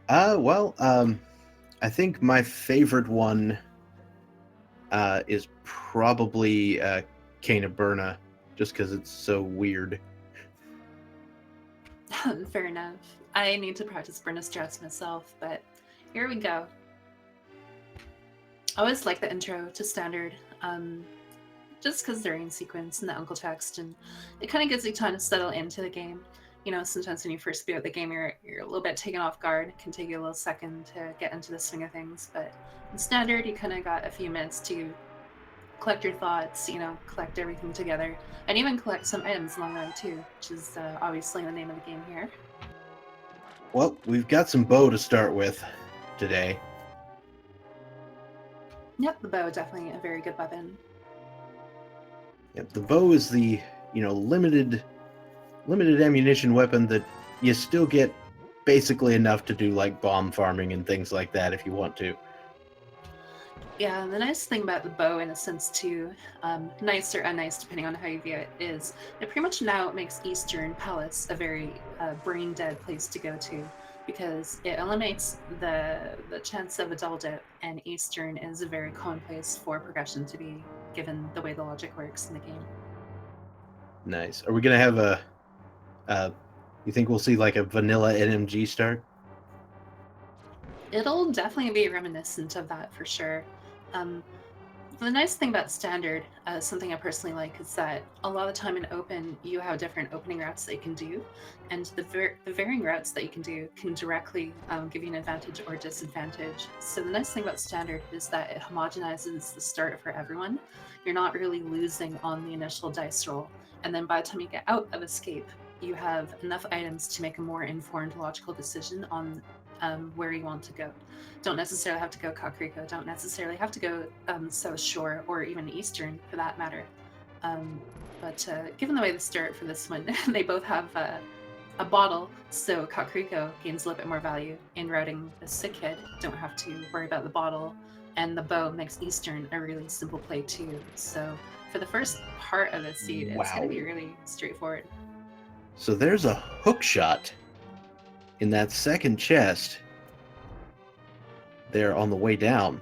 I think my favorite one is probably Cane of Burna, just because it's so weird. Fair enough. I need to practice Burn strats myself, but here we go. I always like the intro to standard, just because they're in sequence and the uncle text, and it kind of gives you time to settle into the game. You know, sometimes when you first boot the game, you're a little bit taken off guard. It can take you a little second to get into the swing of things, but in standard, you kind of got a few minutes to collect your thoughts, you know, collect everything together, and even collect some items along the way too, which is obviously the name of the game here. Well, we've got some bow to start with today. Yep, the bow definitely a very good weapon. Yep, the bow is the limited ammunition weapon that you still get basically enough to do like bomb farming and things like that if you want to. Yeah, and the nice thing about the bow, in a sense, too, nice or unnice depending on how you view it, is it pretty much now makes Eastern Palace a very brain dead place to go to because it eliminates the chance of a double dip, and Eastern is a very common place for progression to be, given the way the logic works in the game. Nice. Are we gonna have a? You think we'll see like a vanilla NMG start? It'll definitely be reminiscent of that for sure. Um, The nice thing about standard, something I personally like, is that a lot of the time in open, you have different opening routes that you can do, and the varying routes that you can do can directly give you an advantage or disadvantage. So the nice thing about standard is that it homogenizes the start for everyone. You're not really losing on the initial dice roll, and then by the time you get out of escape, you have enough items to make a more informed, logical decision on where you want to go. Don't necessarily have to go Kakariko, don't necessarily have to go South Shore or even Eastern for that matter. Um, but given the way the start for this one, they both have a bottle, so Kakariko gains a little bit more value in routing a sick kid. Don't have to worry about the bottle, and the bow makes Eastern a really simple play too. So for the first part of the seed, it's going to Wow. be really straightforward. So there's a hook shot in that second chest there on the way down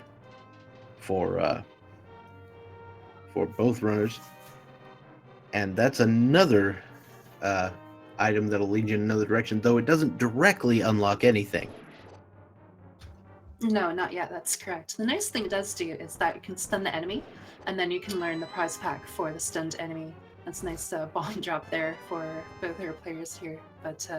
for uh, for both runners, and that's another uh, item that'll lead you in another direction. Though it doesn't directly unlock anything. No, not yet. That's correct. The nice thing it does do is that you can stun the enemy, and then you can learn the prize pack for the stunned enemy. That's a nice bomb drop there for both our players here. But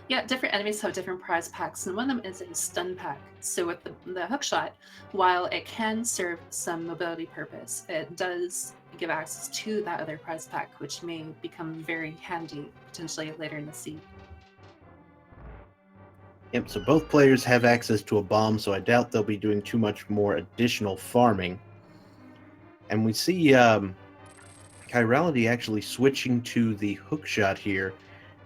yeah, different enemies have different prize packs, and one of them is a stun pack. So with the hook shot, while it can serve some mobility purpose, it does give access to that other prize pack, which may become very handy potentially later in the seed. Yep. So both players have access to a bomb, so I doubt they'll be doing too much more additional farming. And we see Chirality actually switching to the hook shot here,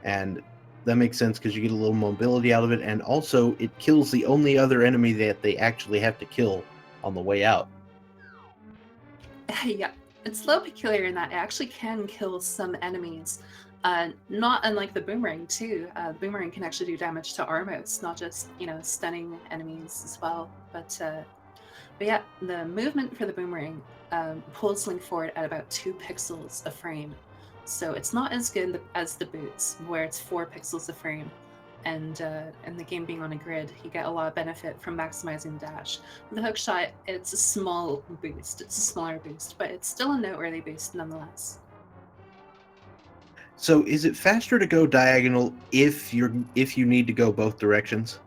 and that makes sense because you get a little mobility out of it, and also it kills the only other enemy that they actually have to kill on the way out. Yeah, it's a little peculiar in that it actually can kill some enemies. Not unlike the boomerang too. The boomerang can actually do damage to armors, not just stunning enemies as well. But yeah, the movement for the boomerang pulls Link forward at about 2 pixels a frame. So it's not as good as the boots, where it's 4 pixels a frame. And the game being on a grid, you get a lot of benefit from maximizing the dash. With the hook shot, it's a small boost. It's a smaller boost, but it's still a noteworthy boost nonetheless. So is it faster to go diagonal if you need to go both directions?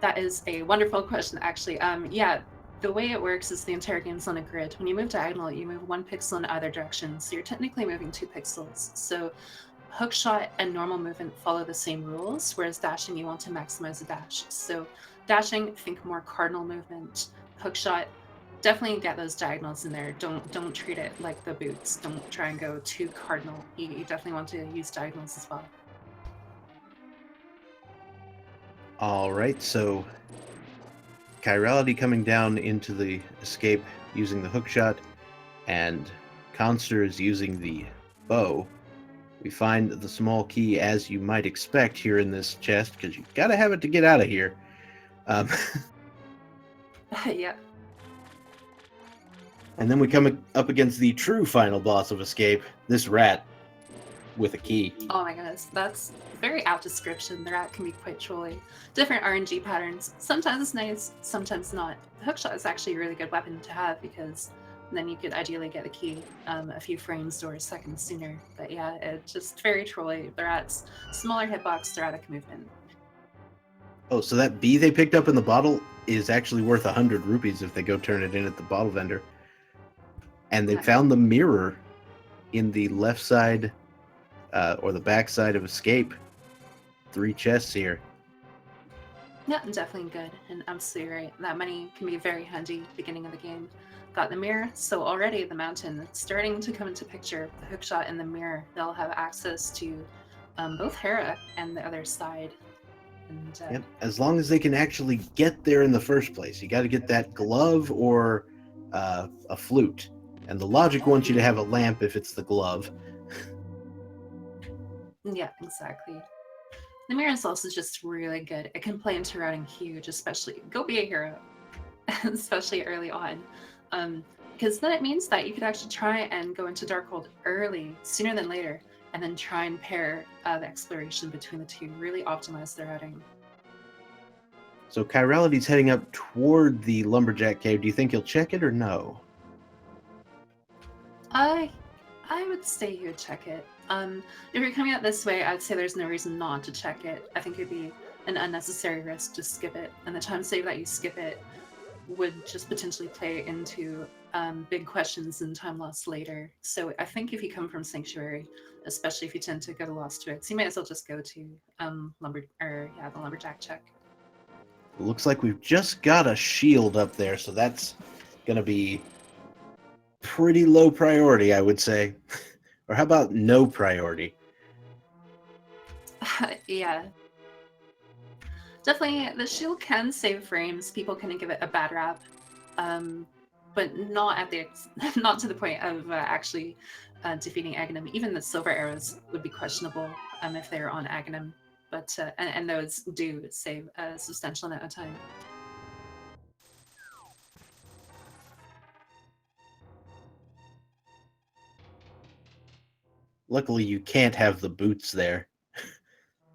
That is a wonderful question, actually. Yeah, the way it works is the entire game's on a grid. When you move diagonal, you move 1 pixel in either direction, so you're technically moving 2 pixels. So hookshot and normal movement follow the same rules, whereas dashing, you want to maximize the dash. So dashing, think more cardinal movement. Hookshot, definitely get those diagonals in there. Don't treat it like the boots. Don't try and go too cardinal. You definitely want to use diagonals as well. All right, so Chirality coming down into the escape using the hookshot, and Conster is using the bow. We find the small key as you might expect here in this chest, because you gotta have it to get out of here. Um, Yeah. and then we come up against the true final boss of Escape, this rat with a key. Oh my goodness, that's very apt description. The rat can be quite trolly. Different RNG patterns. Sometimes nice, sometimes not. The hookshot is actually a really good weapon to have because then you could ideally get the key a few frames or seconds sooner. But yeah, it's just very trolly. The rat's smaller hitbox, erratic movement. Oh, so that bee they picked up in the bottle is actually worth 100 rupees if they go turn it in at the bottle vendor. And they Yeah. found the mirror in the left side or the back side of Escape. 3 chests here. Yeah, definitely good, and absolutely right. That money can be very handy beginning of the game. Got the mirror, so already the mountain starting to come into picture. The hookshot and the mirror, they'll have access to both Hera and the other side. And Yep. As long as they can actually get there in the first place. You got to get that glove or a flute. And the logic wants you to have a lamp if it's the glove. yeah, exactly. The mirror is also just really good. It can play into routing huge, especially go be a hero, especially early on. Because then it means that you could actually try and go into Darkhold early, sooner than later, and then try and pair the exploration between the two, really optimize the routing. So Chirality's heading up toward the lumberjack cave. Do you think he'll check it or no? I would say you would check it. If you're coming out this way, I'd say there's no reason not to check it. I think it'd be an unnecessary risk to skip it, and the time save that you skip it would just potentially play into big questions and time loss later. So I think if you come from Sanctuary, especially if you tend to go to Lost Wicks, you might as well just go to the lumberjack check. Looks like we've just got a shield up there, so that's gonna be pretty low priority, I would say. Or how about no priority? Yeah. Definitely, the shield can save frames. People can give it a bad rap, but not at the not to the point of actually defeating Aghanim. Even the silver arrows would be questionable if they are on Aghanim, but and those do save a substantial amount of time. Luckily, you can't have the boots there.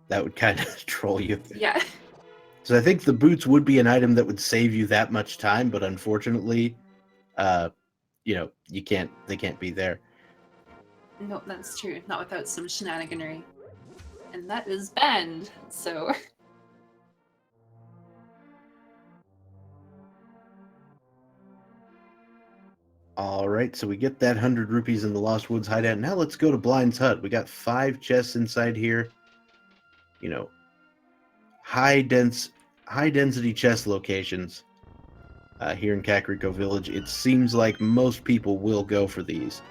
That would kind of troll you. Yeah. So I think the boots would be an item that would save you that much time, but unfortunately, you can't. They can't be there. No, that's true. Not without some shenaniganery, and that is banned. So. All right, so we get that 100 rupees in the Lost Woods hideout. Now let's go to Blind's Hut. We got 5 chests inside here. You know, high density chest locations here in Kakariko Village. It seems like most people will go for these.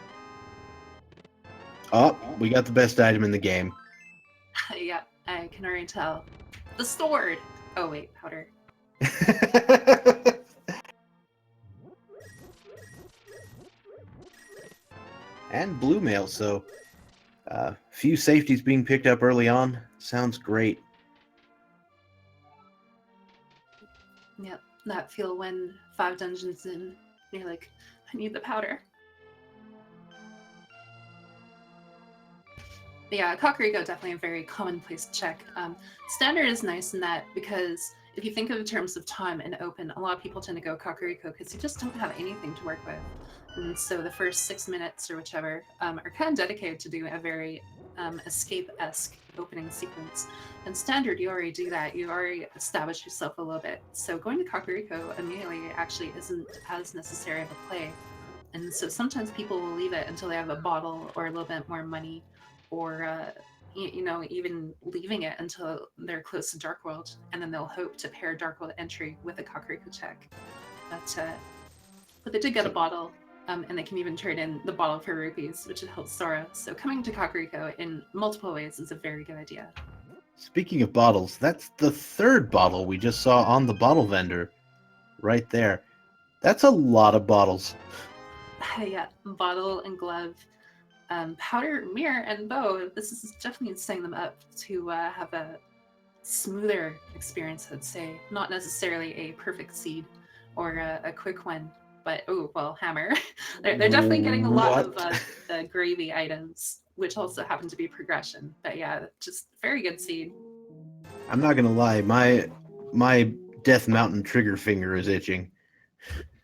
Oh, we got the best item in the game. Yeah, I can already tell. The sword. Oh wait, powder. And blue mail, so few safeties being picked up early on. Sounds great. Yep, that feel when 5 dungeons in, you're like, I need the powder. But yeah, Kakariko definitely a very commonplace check. Standard is nice in that because if you think of in terms of time and open, a lot of people tend to go Kakariko because you just don't have anything to work with. And so the first 6 minutes or whichever are kind of dedicated to doing a very escape-esque opening sequence. And standard, you already do that. You already established yourself a little bit. So going to Kakariko immediately actually isn't as necessary of a play. And so sometimes people will leave it until they have a bottle or a little bit more money, or even leaving it until they're close to Dark World, and then they'll hope to pair Dark World entry with a Kakariko check. But they did get a bottle, and they can even trade in the bottle for rupees, which helps Sora. So coming to Kakariko in multiple ways is a very good idea. Speaking of bottles, that's the 3rd bottle we just saw on the bottle vendor right there. That's a lot of bottles. Yeah, bottle and glove, powder, mirror, and bow. This is definitely setting them up to have a smoother experience, I'd say. Not necessarily a perfect seed or a quick one, but oh well, hammer. they're definitely getting a lot of What? the gravy items, which also happen to be progression. But yeah, just very good seed. I'm not gonna lie, my Death Mountain trigger finger is itching.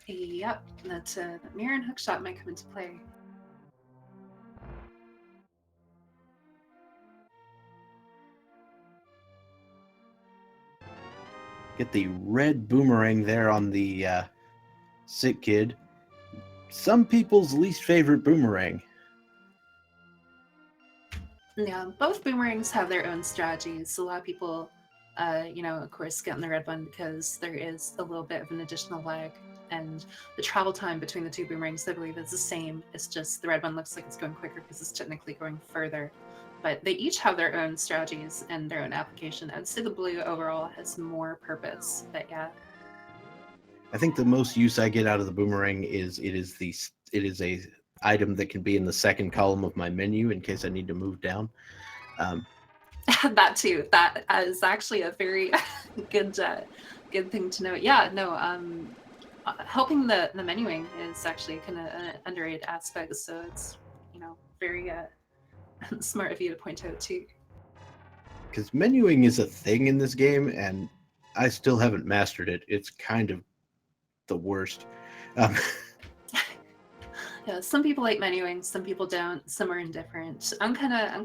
Yep, that mirror and hookshot might come into play. Get the red boomerang there on the sick kid. Some people's least favorite boomerang. Yeah, both boomerangs have their own strategies. A lot of people, of course, get on the red one because there is a little bit of an additional lag, and the travel time between the two boomerangs, I believe, is the same. It's just the red one looks like it's going quicker because it's technically going further. But they each have their own strategies and their own application. I'd say the blue overall has more purpose, but yeah. I think the most use I get out of the boomerang is it is a item that can be in the second column of my menu in case I need to move down. That too. That is actually a very good good thing to know. Yeah, no, helping the menuing is actually kind of an underrated aspect, so it's very smart of you to point out too. Because menuing is a thing in this game, and I still haven't mastered it. It's kind of the worst. Um, Yeah, some people like menuing, some people don't. Some are indifferent. I'm kind of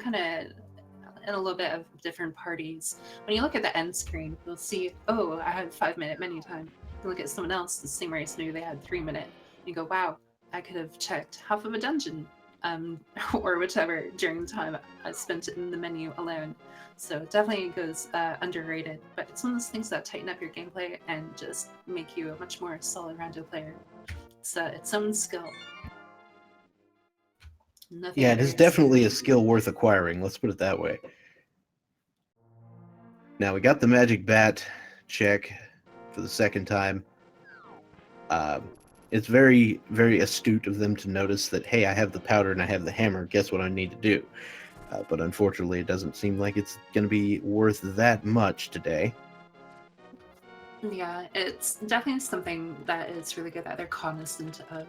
in a little bit of different parties. When you look at the end screen, you'll see, oh, I had 5 minute menu time. You look at someone else, the same race, maybe they had 3 minute. You go, wow, I could have checked half of a dungeon, or whichever during the time I spent in the menu alone. So definitely goes underrated, but it's one of those things that tighten up your gameplay and just make you a much more solid rando player. It's its own skill. Nothing yeah, it is others. definitely a skill worth acquiring. Let's put it that way. Now we got the magic bat check for the second time. It's very, very astute of them to notice that, hey, I have the powder and I have the hammer. Guess what I need to do? But unfortunately, it doesn't seem like it's going to be worth that much today. Yeah, it's definitely something that is really good that they're cognizant of.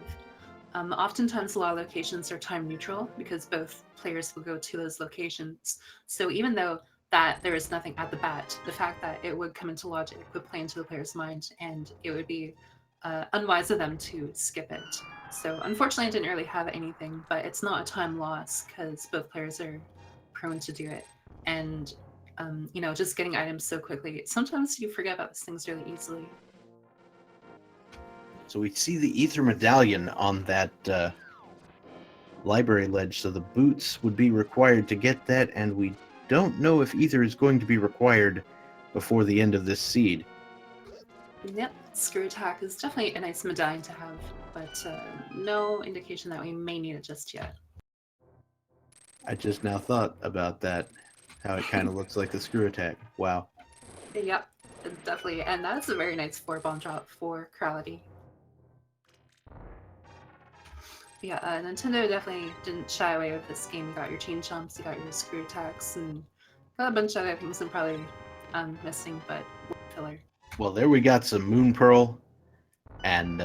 Oftentimes, a lot of locations are time neutral because both players will go to those locations. So even though that there is nothing at the bat, the fact that it would come into logic would play into the player's mind, and it would be unwise of them to skip it. So unfortunately, I didn't really have anything, but it's not a time loss because both players are prone to do it. And just getting items so quickly. Sometimes you forget about these things really easily. So we see the ether medallion on that library ledge, so the boots would be required to get that, and we don't know if ether is going to be required before the end of this seed. Yep, screw attack is definitely a nice medallion to have, but no indication that we may need it just yet. I just now thought about that, how it kind of looks like the screw attack. Wow. Yep, definitely, and that's a very nice 4 bomb drop for Chirality. Yeah, Nintendo definitely didn't shy away with this game. You got your chain jumps, you got your screw attacks, and got a bunch of other things I'm probably missing, but filler. Well, there we got some Moon Pearl, and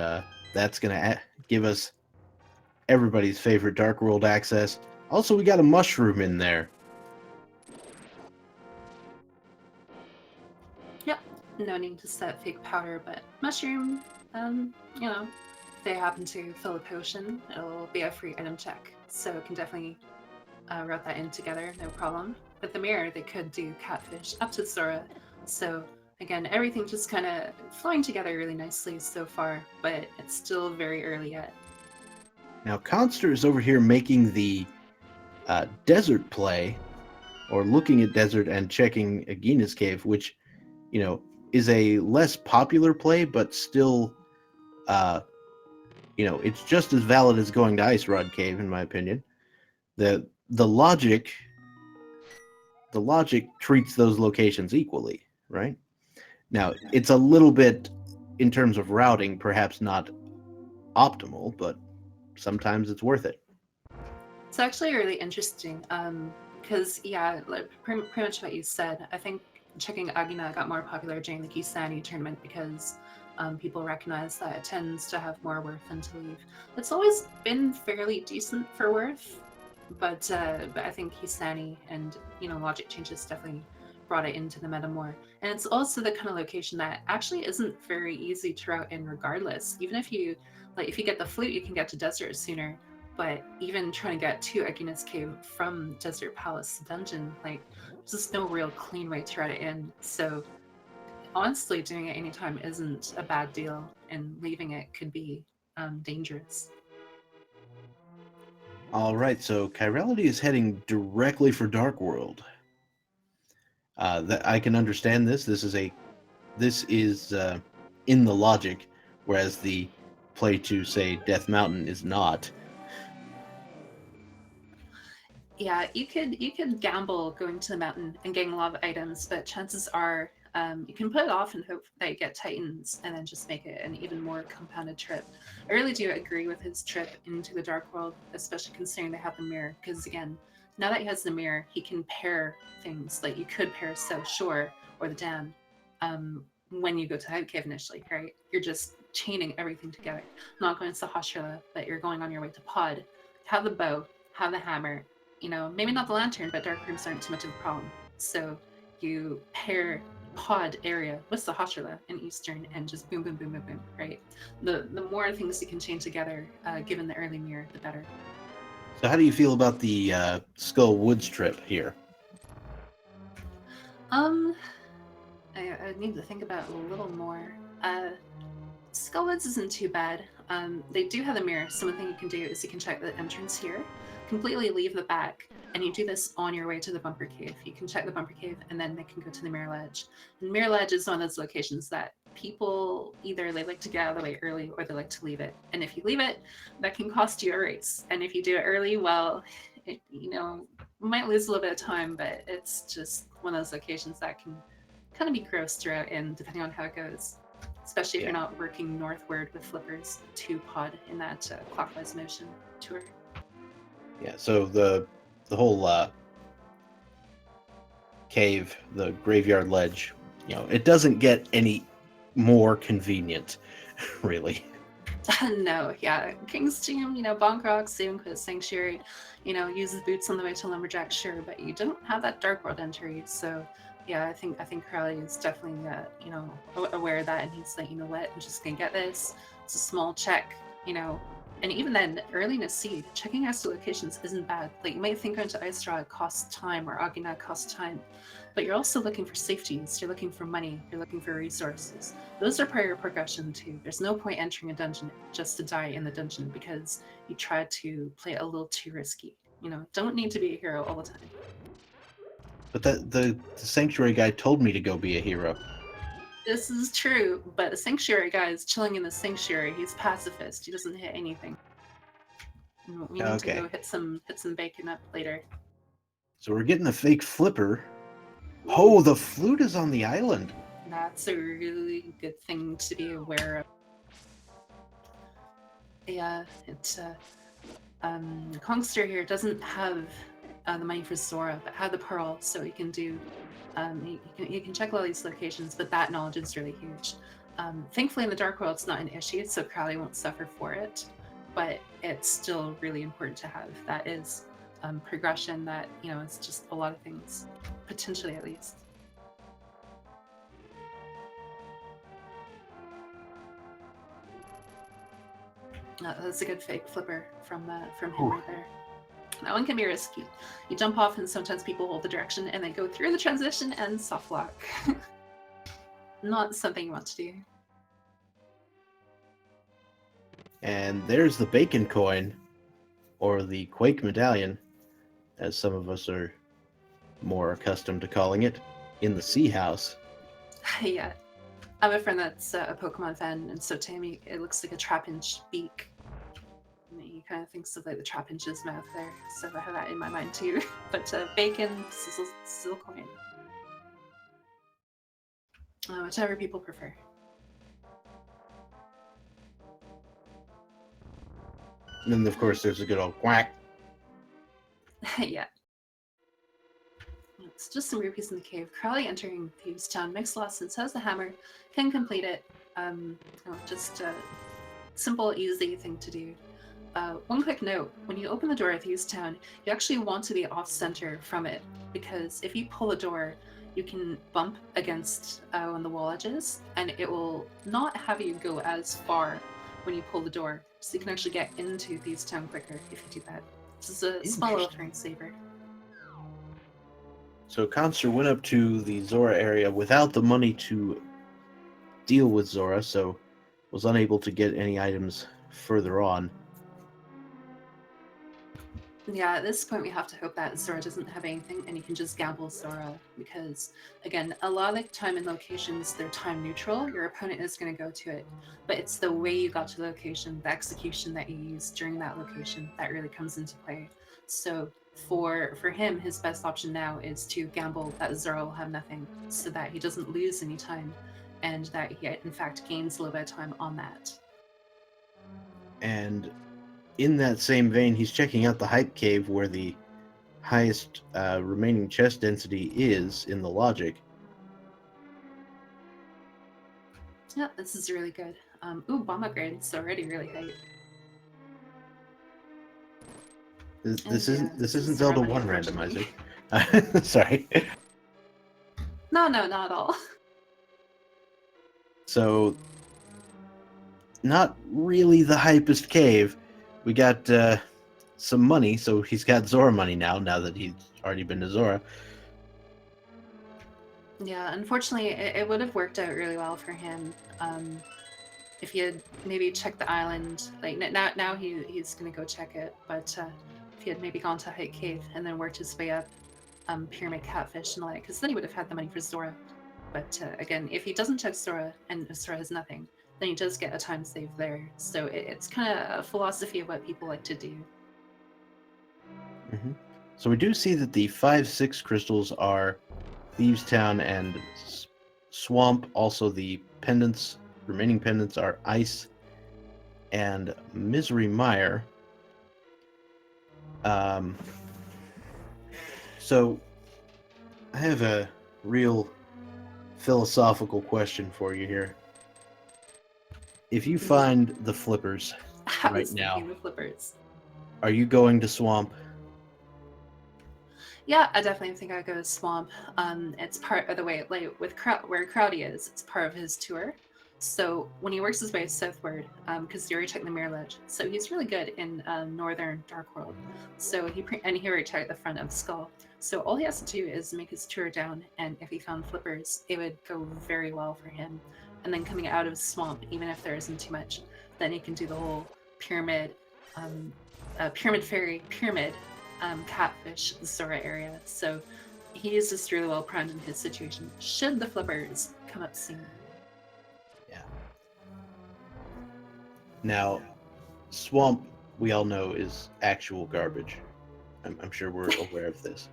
that's going to give us everybody's favorite Dark World access. Also, we got a mushroom in there. Yep, no need to set fake powder, but mushroom, if they happen to fill a potion, it'll be a free item check. So it can definitely route that in together, no problem. With the mirror, they could do catfish up to Sora. So again, everything just kind of flowing together really nicely so far, but it's still very early yet. Now, Conster is over here making the desert play, or looking at desert and checking Agina's cave, which, is a less popular play, but still, it's just as valid as going to Ice Rod Cave, in my opinion. The logic treats those locations equally, right? Now, it's a little bit, in terms of routing, perhaps not optimal, but sometimes it's worth it. It's actually really interesting because, yeah, like pretty much what you said. I think checking Agina got more popular during the Kisani tournament because people recognize that it tends to have more worth than to leave. It's always been fairly decent for worth, but I think Kisani and logic changes definitely brought it into the meta more. And it's also the kind of location that actually isn't very easy to route in regardless. Even if you if you get the flute, you can get to desert sooner. But even trying to get to Agina's cave from Desert Palace dungeon, there's just no real clean way to route it in. So honestly, doing it anytime isn't a bad deal, and leaving it could be dangerous. All right, so Chirality is heading directly for Dark World. That I can understand this. This is in the logic, whereas the play to say Death Mountain is not. Yeah, you could gamble going to the mountain and getting a lot of items, but chances are you can put it off and hope that you get Titans and then just make it an even more compounded trip. I really do agree with his trip into the Dark World, especially considering they have the mirror. Because again, now that he has the mirror, he can pair things like you could pair So Shore or the Dam when you go to Hive Cave initially, right? You're just chaining everything together. Not going to Hashira, but you're going on your way to Pod. Have the bow, have the hammer, maybe not the lantern, but dark rooms aren't too much of a problem. So you pair pod area with Sahasrara in Eastern and just boom, boom, boom, boom, boom, right? The more things you can chain together, given the early mirror, the better. So, how do you feel about the Skull Woods trip here? Um, I need to think about it a little more. Skullwoods isn't too bad. They do have a mirror, so one thing you can do is you can check the entrance here, completely leave the back, and you do this on your way to the Bumper Cave. You can check the Bumper Cave, and then they can go to the Mirror Ledge. And Mirror Ledge is one of those locations that people either they like to get out of the way early or they like to leave it. And if you leave it, that can cost you a race. And if you do it early, well, might lose a little bit of time, but it's just one of those locations that can kind of be gross throughout, and depending on how it goes, especially if you're not working northward with flippers to pod in that clockwise motion tour. Yeah. So the whole cave, the graveyard ledge, it doesn't get any more convenient, really. No, yeah, King's Tomb, Bonk Rock, Saving Quit Sanctuary, uses boots on the way to Lumberjack, sure, but you don't have that Dark World entry, so yeah, I think Crowley is definitely aware of that, and he's like, you know what, I'm just gonna get this. It's a small check, and even then, early in a seed, checking extra locations isn't bad. Like you might think going to Ice Draw costs time or Agina costs time, but you're also looking for safeties, you're looking for money, you're looking for resources. Those are part of your progression too. There's no point entering a dungeon just to die in the dungeon because you tried to play it a little too risky. Don't need to be a hero all the time. But the sanctuary guy told me to go be a hero. This is true, but the sanctuary guy is chilling in the sanctuary. He's pacifist. He doesn't hit anything. We need to go hit some bacon up later. So we're getting a fake flipper. Oh, the flute is on the island. That's a really good thing to be aware of. Yeah, it's Kongster here doesn't have the money for Zora, but had the pearl, so he can do. You can check all these locations, but that knowledge is really huge. Thankfully, in the Dark World, it's not an issue, so Crowley won't suffer for it. But it's still really important to have. That is progression. That it's just a lot of things, potentially at least. That's a good fake flipper from him right there. That one can be risky. You jump off, and sometimes people hold the direction and then go through the transition and soft lock. Not something you want to do. And there's the bacon coin, or the Quake medallion, as some of us are more accustomed to calling it, in the Sea House. Yeah. I have a friend that's a Pokemon fan, and so to him, it looks like a Trapinch beak. And he kind of thinks of like the Trapinch's mouth there, so I have that in my mind too. But bacon, sizzle coin. Whichever people prefer. And then, of course, there's a good old quack. Yeah. So just some rupees in the cave. Crowley entering Thieves' Town. Makes a lot of sense. Has the hammer. Can complete it. Just a simple, easy thing to do. One quick note, when you open the door of Thieves' Town, you actually want to be off-center from it, because if you pull the door, you can bump against on the wall edges, and it will not have you go as far when you pull the door, so you can actually get into Thieves' Town quicker if you do that. This is a small little frame saver. So Khanster went up to the Zora area without the money to deal with Zora, so was unable to get any items further on. Yeah, at this point we have to hope that Zora doesn't have anything and you can just gamble Zora, because again, a lot of the time in locations they're time neutral, your opponent is going to go to it, but it's the way you got to the location, the execution that you used during that location that really comes into play. So for him, his best option now is to gamble that Zora will have nothing, so that he doesn't lose any time, and that he in fact gains a little bit of time on that. And in that same vein, he's checking out the hype cave where the highest remaining chest density is in the logic. Yeah, this is really good. Bomb upgrade. It's already really hype. This isn't Zelda 1 randomizer. Sorry. No, not at all. So, not really the hypest cave. We got some money, so he's got Zora money now that he's already been to Zora. Yeah, unfortunately, it would have worked out really well for him if he had maybe checked the island. Like now he's gonna go check it, but if he had maybe gone to Hyte Cave and then worked his way up Pyramid Catfish and all that, because then he would have had the money for Zora. But again, if he doesn't check Zora and Zora has nothing, then he does get a time save there. So it's kind of a philosophy of what people like to do. Mm-hmm. So we do see that the 5-6 crystals are Thieves' Town and Swamp. Also, the remaining pendants are Ice and Misery Mire. So I have a real philosophical question for you here. If you find the flippers right now, the flippers. Are you going to Swamp? Yeah, I definitely think I'd go to Swamp. It's part of the way, like with where Crowdy is, it's part of his tour. So when he works his way southward, because he already checked the Mirror Ledge, so he's really good in northern Dark World. So he already checked the front of Skull. So all he has to do is make his tour down, and if he found flippers, it would go very well for him. And then coming out of Swamp, even if there isn't too much, then he can do the whole pyramid, pyramid fairy, pyramid Catfish Zora area. So he is just really well primed in his situation. Should the flippers come up soon? Yeah. Now, Swamp, we all know, is actual garbage. I'm sure we're aware of this.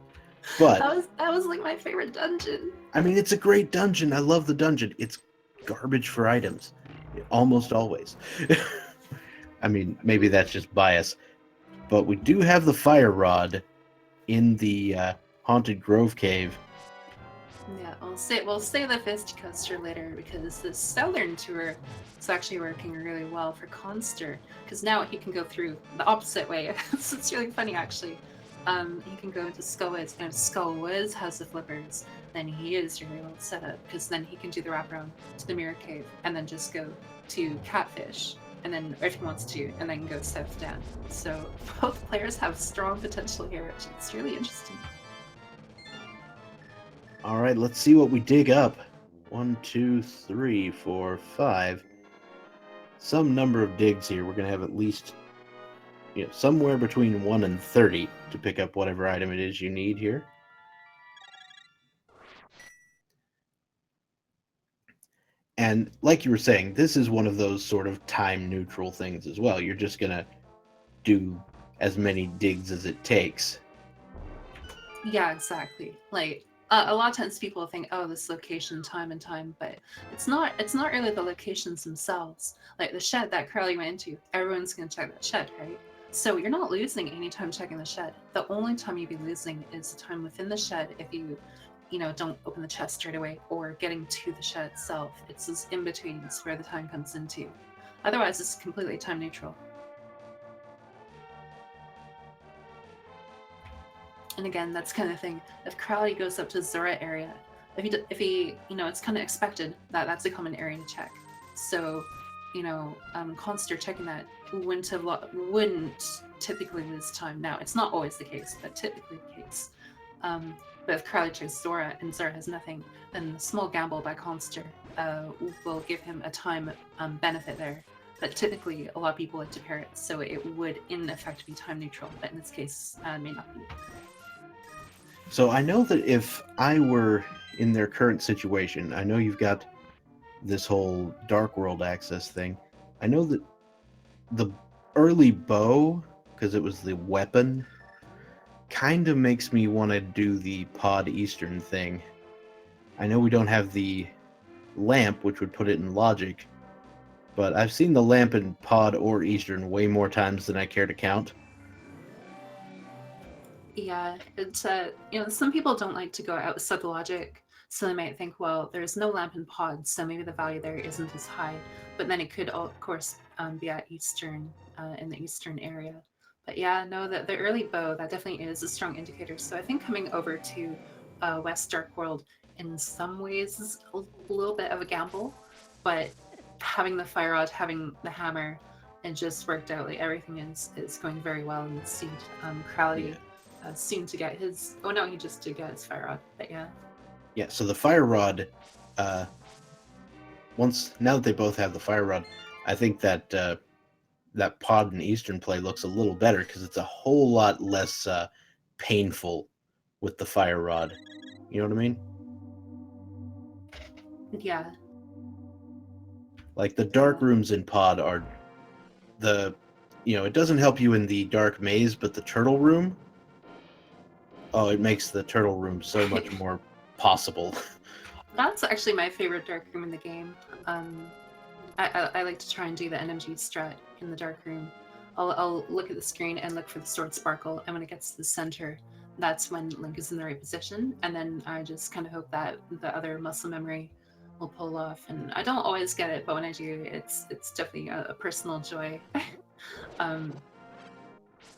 But that was like my favorite dungeon. I mean, it's a great dungeon. I love the dungeon. It's garbage for items, almost always. I mean, maybe that's just bias. But we do have the fire rod in the Haunted Grove Cave. Yeah, we'll say the fisticuffs for later, because the southern tour is actually working really well for Khanster, because now he can go through the opposite way. So it's really funny, actually. He can go into Skullwoods, and if Skullwoods has the flippers, then he is really well set up, because then he can do the wraparound to the Mirror Cave, and then just go to Catfish, and then if he wants to, and then go south down. So both players have strong potential here, which is really interesting. All right, let's see what we dig up. 1, 2, 3, 4, 5. Some number of digs here. We're going to have at least somewhere between 1 and 30 to pick up whatever item it is you need here. And like you were saying, this is one of those sort of time neutral things as well. You're just going to do as many digs as it takes. Yeah, exactly. Like a lot of times people think, oh, this location, time and time, but it's not really the locations themselves. Like the shed that Crowley went into, everyone's gonna check that shed, right? So you're not losing any time checking the shed. The only time you'd be losing is the time within the shed if you don't open the chest straight away or getting to the shed itself. It's this in between. It's where the time comes into. Otherwise, it's completely time neutral. And again, that's kind of the thing. If Chirality goes up to Zora area, if he it's kind of expected that that's a common area to check. So, Khanster checking that wouldn't typically lose time. Now, it's not always the case, but typically the case. But if Chirality checks Zora and Zora has nothing, then the small gamble by Khanster will give him a time benefit there. But typically, a lot of people like to pair it, so it would, in effect, be time neutral. But in this case, may not be. So I know that if I were in their current situation, I know you've got this whole Dark World access thing. I know that the early bow, because it was the weapon, kind of makes me want to do the Pod Eastern thing. I know we don't have the lamp, which would put it in logic, but I've seen the lamp in Pod or Eastern way more times than I care to count. Yeah, it's some people don't like to go outside the logic, so they might think, well, there's no lamp in Pod, so maybe the value there isn't as high. But then it could, of course, be at Eastern, in the Eastern area. But yeah, no, the early bow, that definitely is a strong indicator. So I think coming over to West Dark World in some ways is a little bit of a gamble, but having the fire rod, having the hammer, it just worked out. Like everything is going very well in the seed. Chirality seemed to get his. Oh no, he just did get his fire rod. But yeah. Yeah. So the fire rod. Now that they both have the fire rod, I think that that Pod and Eastern play looks a little better because it's a whole lot less painful with the fire rod. You know what I mean? Yeah. Like the dark rooms in Pod are it doesn't help you in the dark maze, but the turtle room, oh, it makes the turtle room so much more possible. That's actually my favorite dark room in the game. I like to try and do the NMG strat in the dark room. I'll look at the screen and look for the sword sparkle, and when it gets to the center, that's when Link is in the right position, and then I just kind of hope that the other muscle memory will pull off. And I don't always get it, but when I do, it's definitely a personal joy.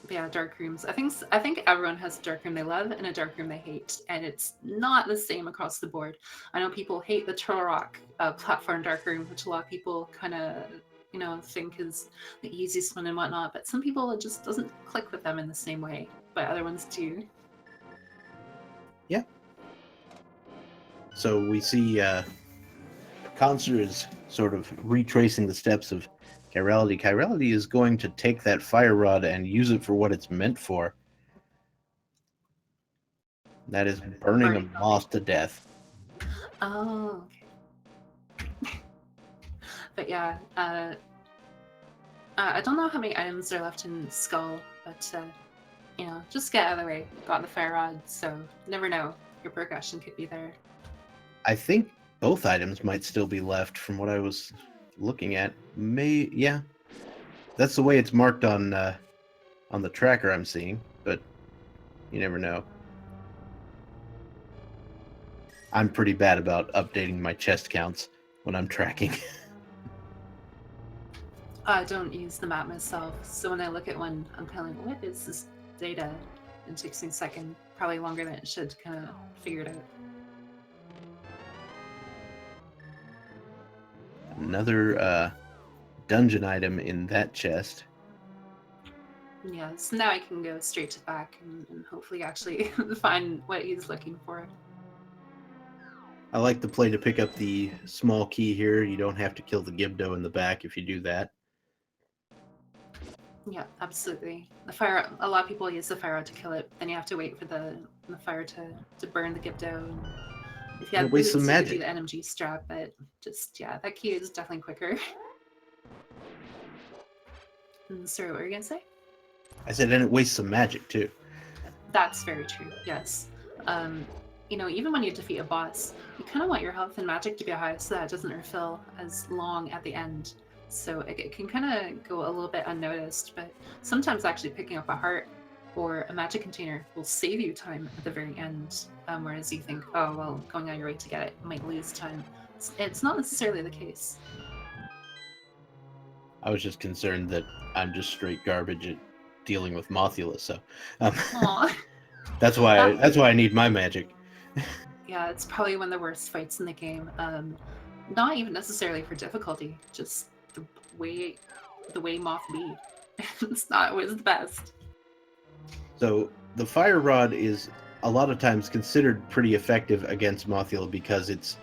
But yeah, dark rooms. I think everyone has a dark room they love and a dark room they hate, and it's not the same across the board. I know people hate the Turtle Rock platform dark room, which a lot of people kind of think is the easiest one and whatnot, but some people it just doesn't click with them in the same way, but other ones do. Yeah. So we see Khanster is sort of retracing the steps of Chirality. Chirality is going to take that fire rod and use it for what it's meant for. That is burning a moth to death. Oh, okay. But yeah, I don't know how many items are left in Skull, but just get out of the way. Got the fire rod, so never know. Your progression could be there. I think both items might still be left from what I was looking at. Yeah. That's the way it's marked on the tracker I'm seeing, but you never know. I'm pretty bad about updating my chest counts when I'm tracking. I don't use the map myself, so when I look at one, I'm kind of like, what is this data? It takes me a second, probably longer than it should to kind of figure it out. Another dungeon item in that chest. Yeah, so now I can go straight to back and hopefully actually find what he's looking for. I like the play to pick up the small key here. You don't have to kill the Gibdo in the back if you do that. Yeah, absolutely. The fire. A lot of people use the fire rod to kill it. Then you have to wait for the fire to burn the Gibdo. And if you have waste some boots, you could magic. do the NMG strap, but that key is definitely quicker. Sorry, what were you gonna say? I said, and it wastes some magic too. That's very true. Yes. Even when you defeat a boss, you kind of want your health and magic to be high so that it doesn't refill as long at the end. So it can kind of go a little bit unnoticed, but sometimes actually picking up a heart or a magic container will save you time at the very end. Whereas you think, oh, well, going out your way to get it might lose time. It's not necessarily the case. I was just concerned that I'm just straight garbage at dealing with Mothula, so um, Aw. that's That, why I need my magic. yeah, it's probably one of the worst fights in the game. Not even necessarily for difficulty, just way the way Moth be. It's not always the best. So the fire rod is a lot of times considered pretty effective against Mothula because it's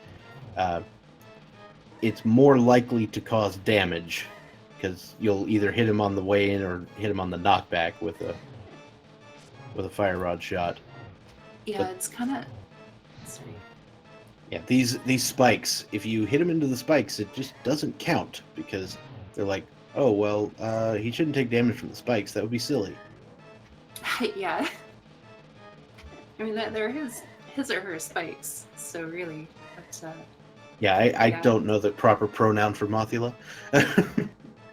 more likely to cause damage because you'll either hit him on the way in or hit him on the knockback with a fire rod shot. Yeah, But it's kind of. Sorry. yeah, these spikes, if you hit him into the spikes, it just doesn't count because they're like, oh well, he shouldn't take damage from the spikes. That would be silly. Yeah. I mean, they're his or her spikes, so really, but Yeah, I yeah. don't know the proper pronoun for Mothula.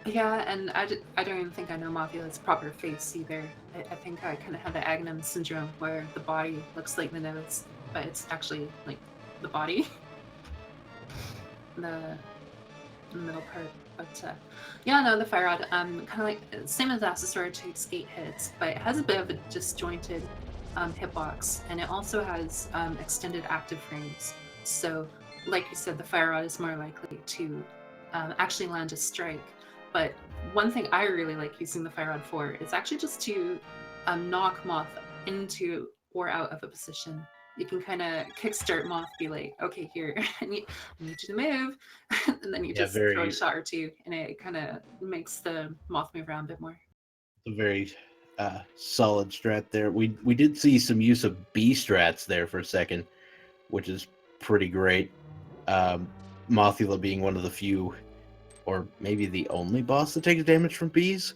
Yeah, and I don't even think I know Mothula's proper face either. I think I kind of have the Aghanim syndrome where the body looks like the nose, but it's actually like the body, the middle part. But yeah, no, the fire rod, kind of like same as Accessor, takes 8 hits, but it has a bit of a disjointed hitbox, and it also has extended active frames. So, like you said, the fire rod is more likely to actually land a strike. But one thing I really like using the fire rod for is actually just to knock Moth into or out of a position. You can kind of kickstart Moth, be like, okay, here, I need you to move. And then you Yeah, just throw a very shot or two, and it kind of makes the Moth move around a bit more. a very solid strat there. We did see some use of B strats there for a second, which is pretty great. Mothula being one of the few, or maybe the only boss that takes damage from bees.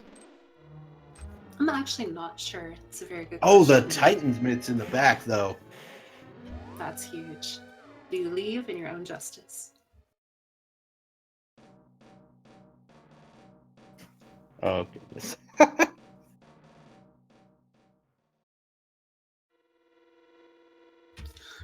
I'm actually not sure. It's a very good Oh, the question. Titan's mitts in the back, though. That's huge. Believe in your own justice. Oh, goodness.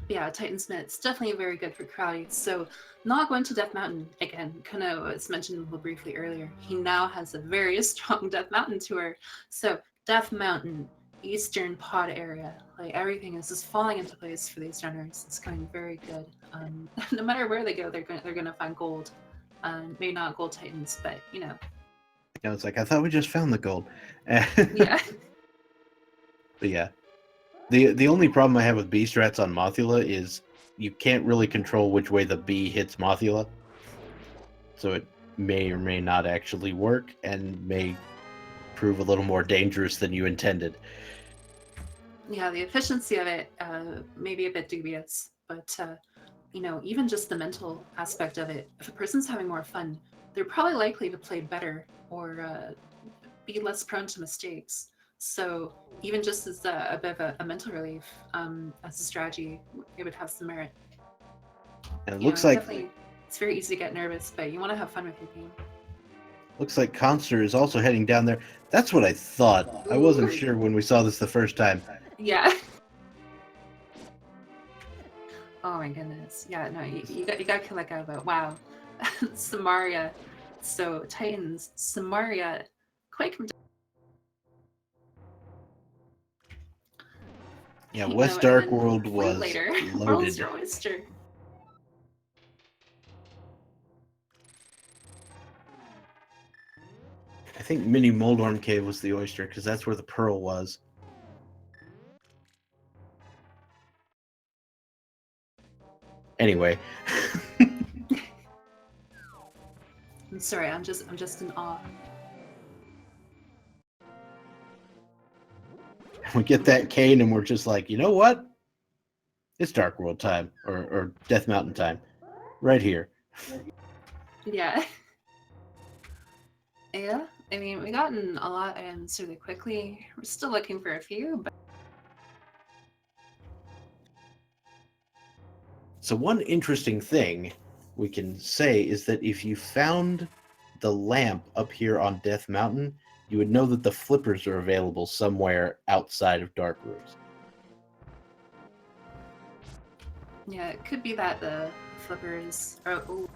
Yeah, Titan's Mit's definitely very good for Crowdy. So, not going to Death Mountain again. Kind of was mentioned a little briefly earlier. He now has a very strong Death Mountain tour. So, Death Mountain, Eastern Pod area, like everything is just falling into place for these runners. It's going very good. No matter where they go, they're gonna find gold. Maybe not gold Titans, but you know. I was like, I thought we just found the gold. Yeah. But yeah, the only problem I have with B strats on Mothula is you can't really control which way the bee hits Mothula, so it may or may not actually work and may prove a little more dangerous than you intended. Yeah, the efficiency of it may be a bit dubious, but you know, even just the mental aspect of it, if a person's having more fun, they're probably likely to play better or be less prone to mistakes. So even just as a bit of a mental relief, as a strategy, it would have some merit. And it You know, looks like definitely, it's very easy to get nervous, but you want to have fun with your game. Khanster is also heading down there. That's what I thought. I wasn't Ooh. sure when we saw this the first time. Yeah. Oh my goodness. Yeah, no, you got to kill that guy, but wow. Samaria. So Titans, Samaria, quite Yeah, you know, West and Dark then World Flute was later. World's loaded. your oyster. I think Mini Moldorm Cave was the oyster because that's where the pearl was. Anyway, I'm sorry, I'm just in awe. we get that cane and we're just like, you know what? It's Dark World time or Death Mountain time, right here. Yeah. Yeah. I mean, we gotten a lot of items really quickly. We're still looking for a few, but So one interesting thing we can say is that if you found the lamp up here on Death Mountain, you would know that the flippers are available somewhere outside of Dark Rooms. Yeah, it could be that the flippers. Oh,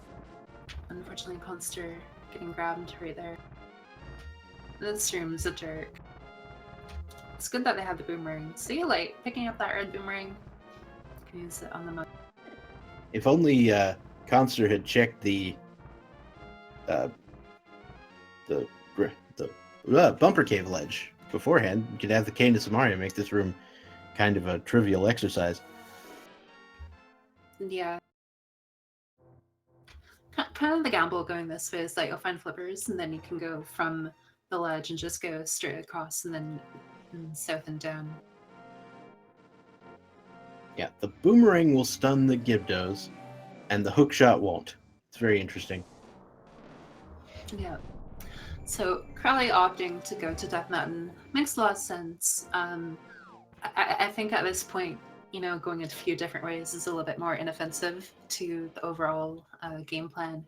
unfortunately, Conster getting grabbed right there. This room's a jerk. It's good that they have the boomerang. See, like picking up that red boomerang. Can use it on the mug. If only Conster had checked the bumper cave ledge beforehand, you could have the cane to Samaria make this room kind of a trivial exercise. Yeah. Kind of the gamble going this way is that you'll find flippers and then you can go from the ledge and just go straight across and then south and down. Yeah, the boomerang will stun the Gibdos, and the hook shot won't. It's very interesting. Yeah. So Crowley opting to go to Death Mountain makes a lot of sense. I think at this point, going a few different ways is a little bit more inoffensive to the overall game plan.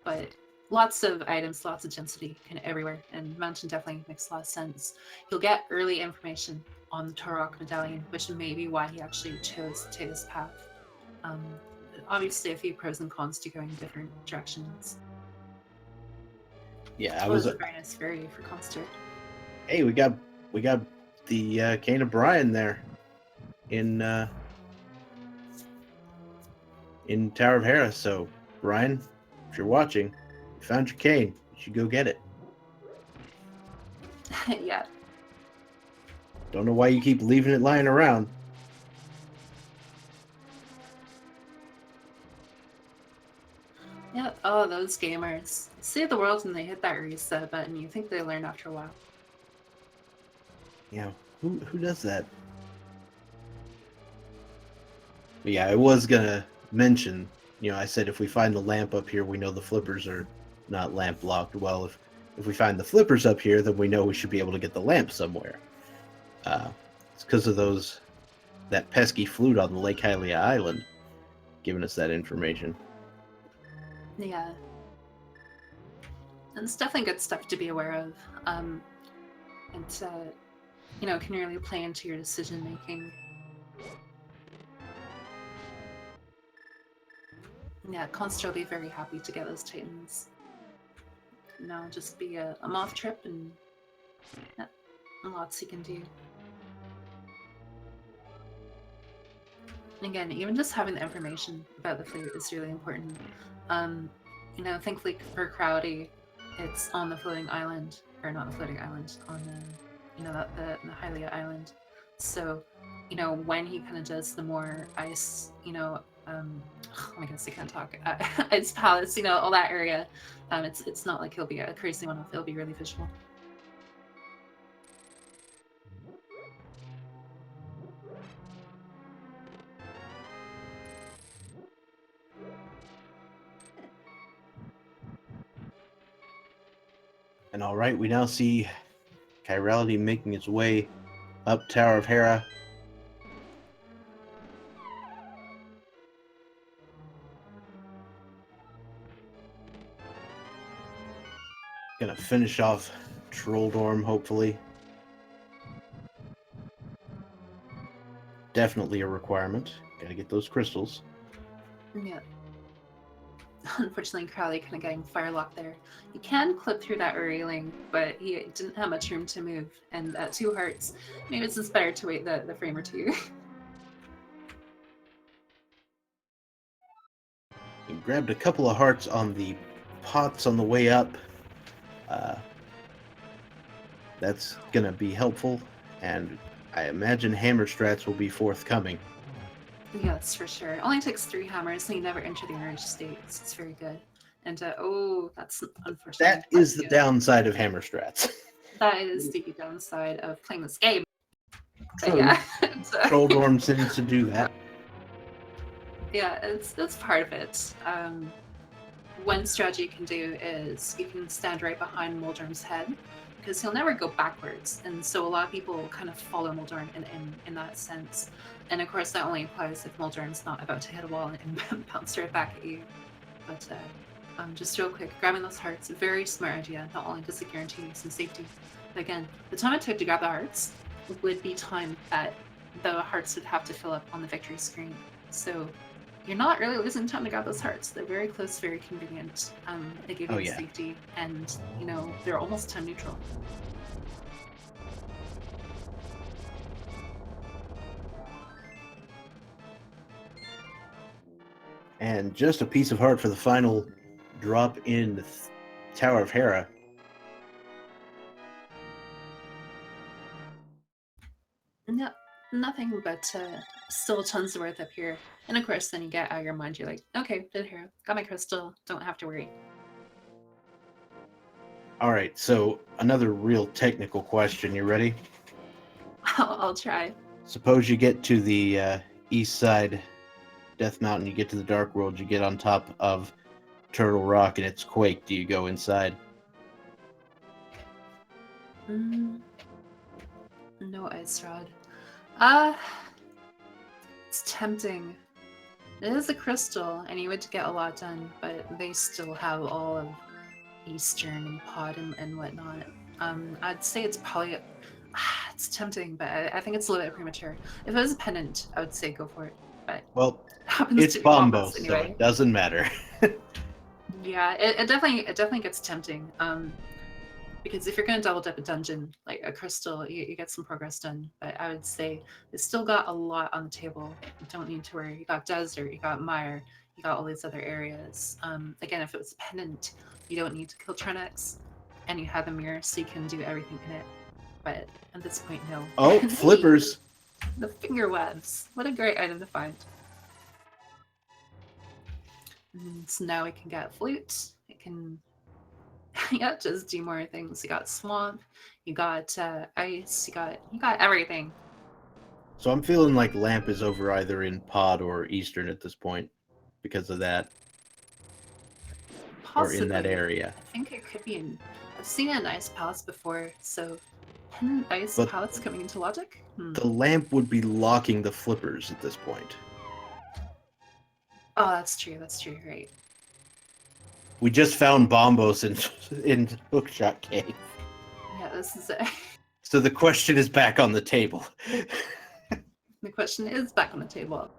But lots of items, lots of density kind of everywhere, and Mountain definitely makes a lot of sense. You'll get early information on the Torok medallion, which may be why he actually chose to take this path. Obviously, a few pros and cons to going different directions. Yeah, It was a very nice fairy for Conster. Hey, we got the cane of Brian there in Tower of Hera. So, Brian, if you're watching, you found your cane. You should go get it. Yeah. Don't know why you keep leaving it lying around. Yeah. Oh, those gamers save the world and they hit that reset button. You think they learn after a while. Yeah, who does that? But yeah, I was gonna mention, I said if we find the lamp up here, we know the flippers are not lamp locked. Well, if we find the flippers up here, then we know we should be able to get the lamp somewhere. It's because of that pesky flute on the Lake Hylia Island giving us that information. Yeah. And it's definitely good stuff to be aware of. And can really play into your decision making. Yeah, Conster will be very happy to get those Titans. Just be a moth trip and lots he can do. Again, even just having the information about the fleet is really important. Thankfully for Crowdy, it's on the floating island, or not the floating island, on the Hylia island. So, when he kind of does the more ice, oh my goodness, I can't talk. Ice Palace, all that area. It's not like he'll be a crazy one-off. It'll be really visual. And all right, we now see Chirality making its way up Tower of Hera. Gonna finish off Trolldorm, hopefully. Definitely a requirement. Gotta get those crystals. Yeah. Unfortunately, Crowley kind of getting firelocked there. You can clip through that railing, but he didn't have much room to move. And at 2 hearts, maybe it's just better to wait the frame or two. We grabbed a couple of hearts on the pots on the way up. That's gonna be helpful, and I imagine hammer strats will be forthcoming. Yes, for sure. It only takes 3 hammers, and you never enter the enraged state. So it's very good. And that's unfortunate. That is the downside of hammer strats. That is the downside of playing this game. True. But yeah. Trolldorm tends to do that. Yeah, it's part of it. One strategy you can do is you can stand right behind Moldorm's head, because he'll never go backwards, and so a lot of people kind of follow Moldorm in that sense. And of course, that only applies if Moldorm's not about to hit a wall and bounce right back at you. But Just real quick, grabbing those hearts, very smart idea. Not only does it guarantee you some safety, but again, the time it took to grab the hearts would be time that the hearts would have to fill up on the victory screen. So you're not really losing time to grab those hearts. They're very close, very convenient. They give you the safety, and they're almost time neutral. And just a piece of heart for the final drop in the Tower of Hera. No, nothing but still tons of worth up here. And of course, then you get out of your mind, you're like, okay, did Hera, got my crystal, don't have to worry. All right, so another real technical question. You ready? I'll try. Suppose you get to the east side Death Mountain, you get to the Dark World, you get on top of Turtle Rock and it's Quake. Do you go inside? No ice rod. It's tempting. It is a crystal, and you would get a lot done, but they still have all of Eastern and Pod and whatnot. I'd say it's probably it's tempting, but I think it's a little bit premature. If it was a pendant, I would say go for it. But well, it happens it's to be Bombo, anyway. so it doesn't matter. Yeah, it definitely gets tempting. Because if you're going to double dip a dungeon, like a crystal, you get some progress done. But I would say it's still got a lot on the table. You don't need to worry. You got desert, you got mire, you got all these other areas. Again, if it was a pendant, you don't need to kill Trinex, and you have the mirror, so you can do everything in it. But at this point, no. Oh, flippers! The finger webs. What a great item to find. And so now we can get flute. It can just do more things. You got swamp, you got ice, you got everything. So I'm feeling like Lamp is over either in Pod or Eastern at this point because of that. Possibly. Or in that area. I think it could be in. I've seen an ice palace before, so pendant ice But palace coming into logic. The Lamp would be locking the flippers at this point. Oh, that's true. That's true. Right. We just found Bombos in Hookshot Cave. Yeah, this is it. So the question is back on the table. The question is back on the table.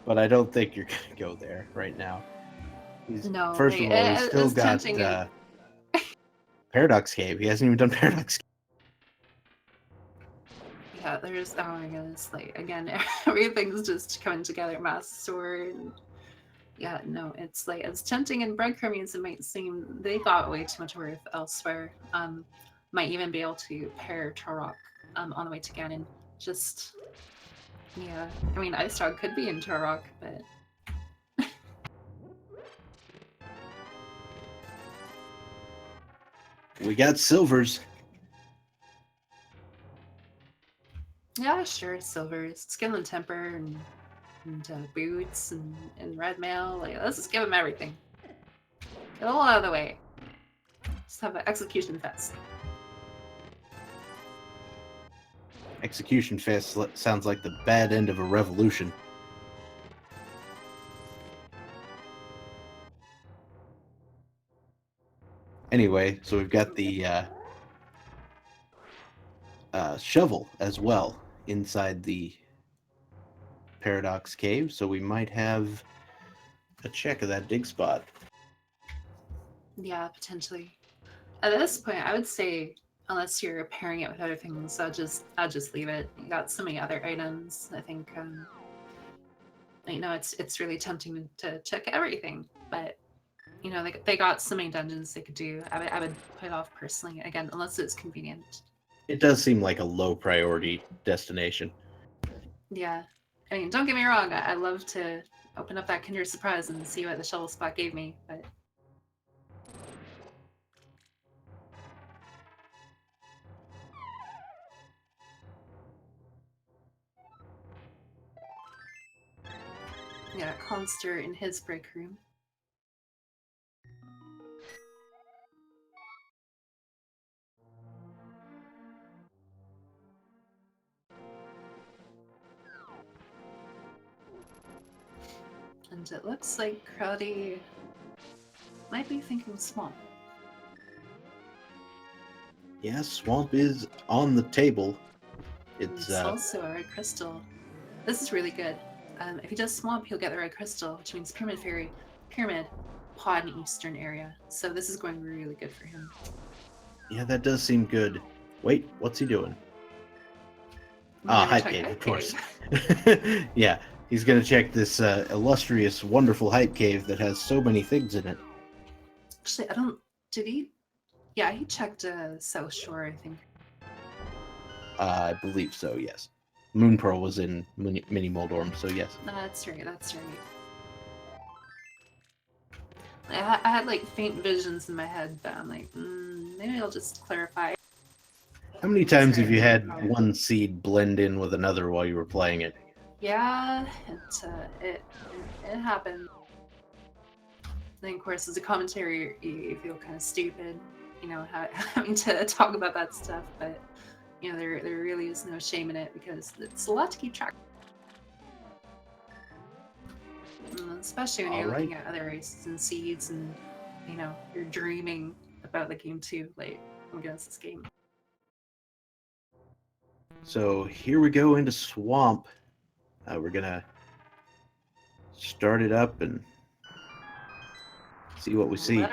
But I don't think you're going to go there right now. No. First of all, he's still got Paradox Cave. He hasn't even done Paradox Cave. Yeah, there's, oh my goodness, like, again, everything's just coming together. Master Sword. Yeah, no, it's like, as tempting and breadcrumbing as it might seem, they got way too much worth elsewhere. Might even be able to pair Turok on the way to Ganon. Just, yeah. I mean, Ice Dog could be in Turok, but... We got silvers. Yeah, sure, silvers. Skill and temper and boots and red mail. Like, let's just give them everything. Get all out of the way. Just have an execution fest. Execution fest sounds like the bad end of a revolution. Anyway, so we've got the shovel as well inside the Paradox Cave, so we might have a check of that dig spot. Yeah, potentially. At this point, I would say, unless you're pairing it with other things, I'll just leave it. You got so many other items. I think, it's really tempting to check everything, but they got so many dungeons they could do. I would put it off personally, again, unless it's convenient. It does seem like a low priority destination. Yeah. I mean, don't get me wrong, I'd love to open up that Kinder Surprise and see what the shovel spot gave me, but... Yeah, Khanster in his break room. And it looks like Crowdy might be thinking swamp. Yeah, swamp is on the table. It's also a red crystal. This is really good. If he does swamp, he'll get the red crystal, which means pyramid, pod in eastern area. So this is going really good for him. Yeah, that does seem good. Wait, what's he doing? Ah, hype cave, of course. Yeah, he's gonna check this illustrious, wonderful hype cave that has so many things in it. Actually, I don't. Did he? Yeah, he checked South Shore, I think. I believe so. Yes, Moon Pearl was in Mini Moldorm, so yes. That's right. That's right. I had like faint visions in my head, but I'm like, maybe I'll just clarify. How many times have you had one seed blend in with another while you were playing it? Yeah, it happened. Then, of course, as a commentary, you feel kind of stupid, you know, having to talk about that stuff. But you know, there really is no shame in it because it's a lot to keep track of. Especially when you're looking at other races and seeds, and you know, you're dreaming about the game too. Like, I'm against this game. So here we go into swamp. We're gonna start it up and see what we see.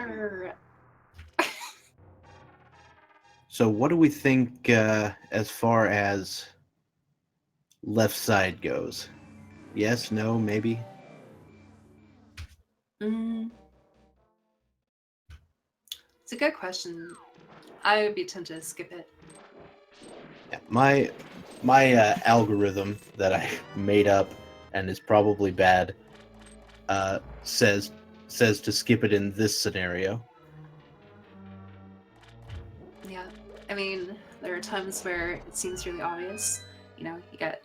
So what do we think as far as left side goes? Yes, no, maybe? It's a good question. I would be tempted to skip it. Yeah, my algorithm that I made up and is probably bad says to skip it in this scenario. Yeah, I mean, there are times where it seems really obvious. You know, you get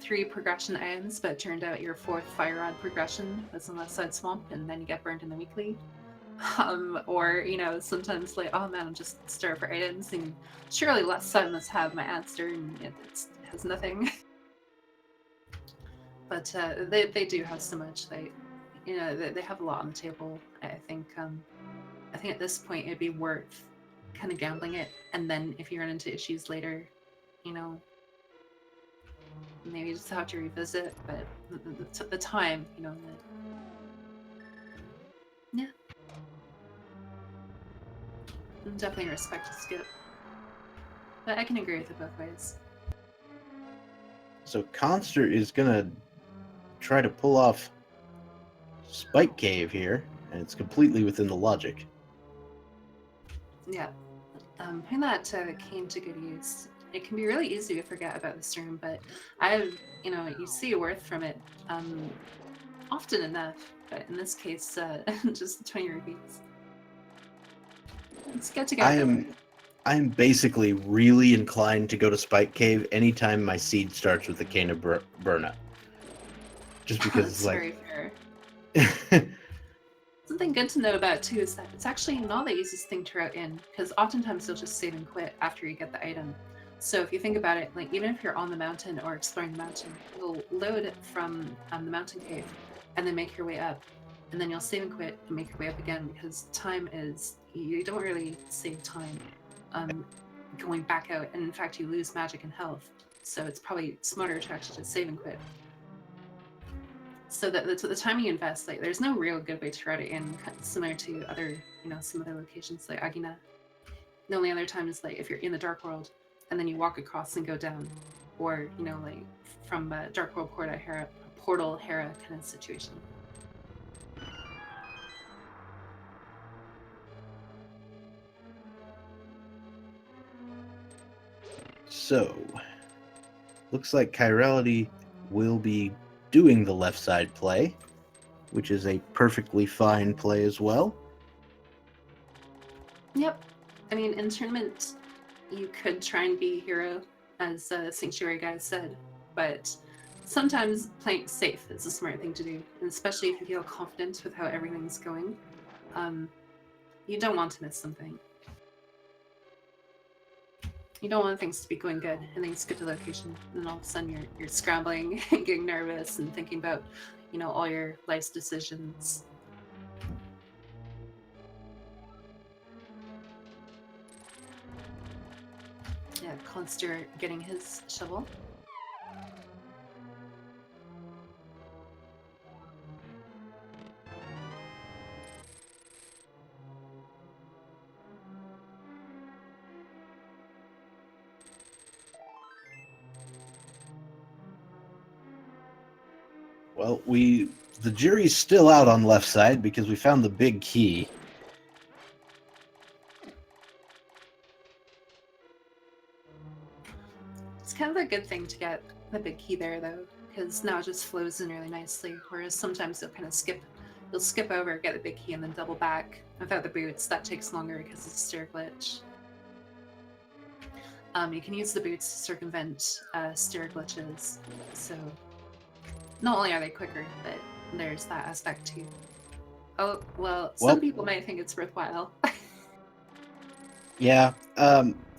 3 progression items, but it turned out your 4th fire rod progression was on left side swamp, and then you get burned in the weekly. Or, you know, sometimes like, oh man, I'm just starved for items, and surely left side must have my answer, and it has nothing. But they do have so much. Like, you know, they have a lot on the table. I think at this point it'd be worth kind of gambling it, and then if you run into issues later, you know, maybe you just have to revisit. But the time, you know, yeah. Definitely respect to skip. But I can agree with it both ways. So Khanster is gonna try to pull off Spike Cave here, and it's completely within the logic. Yeah. Putting that came to good use. It can be really easy to forget about this room, but you see a worth from it often enough. But in this case, just 20 rupees. It's good to go. I am basically really inclined to go to Spike Cave anytime my seed starts with the Cane of Burna. Just because it's like... very fair. Something good to know about too is that it's actually not the easiest thing to route in, because oftentimes you'll just save and quit after you get the item. So if you think about it, like even if you're on the mountain or exploring the mountain, you'll load it from the mountain cave and then make your way up. And then you'll save and quit and make your way up again, because you don't really save time going back out, and in fact you lose magic and health. So it's probably smarter to actually just save and quit. So that the time you invest, like there's no real good way to route it in, similar to other, some other locations like Agina. The only other time is like if you're in the Dark World and then you walk across and go down, or like from Dark World Portal Hera kind of situation. So, looks like Chirality will be doing the left side play, which is a perfectly fine play as well. Yep. I mean, in tournament, you could try and be hero, as Sanctuary guy said, but sometimes playing safe is a smart thing to do, and especially if you feel confident with how everything's going. You don't want to miss something. You don't want things to be going good, and then you skip the location, and then all of a sudden you're scrambling and getting nervous and thinking about, all your life's decisions. Conster getting his shovel. Well, the jury's still out on left side because we found the big key. It's kind of a good thing to get the big key there, though, because now it just flows in really nicely. Whereas sometimes you'll skip over, get the big key, and then double back without the boots. That takes longer because it's a stair glitch. You can use the boots to circumvent stair glitches. So not only are they quicker, but there's that aspect too. Oh, well, some people might think it's worthwhile. Yeah,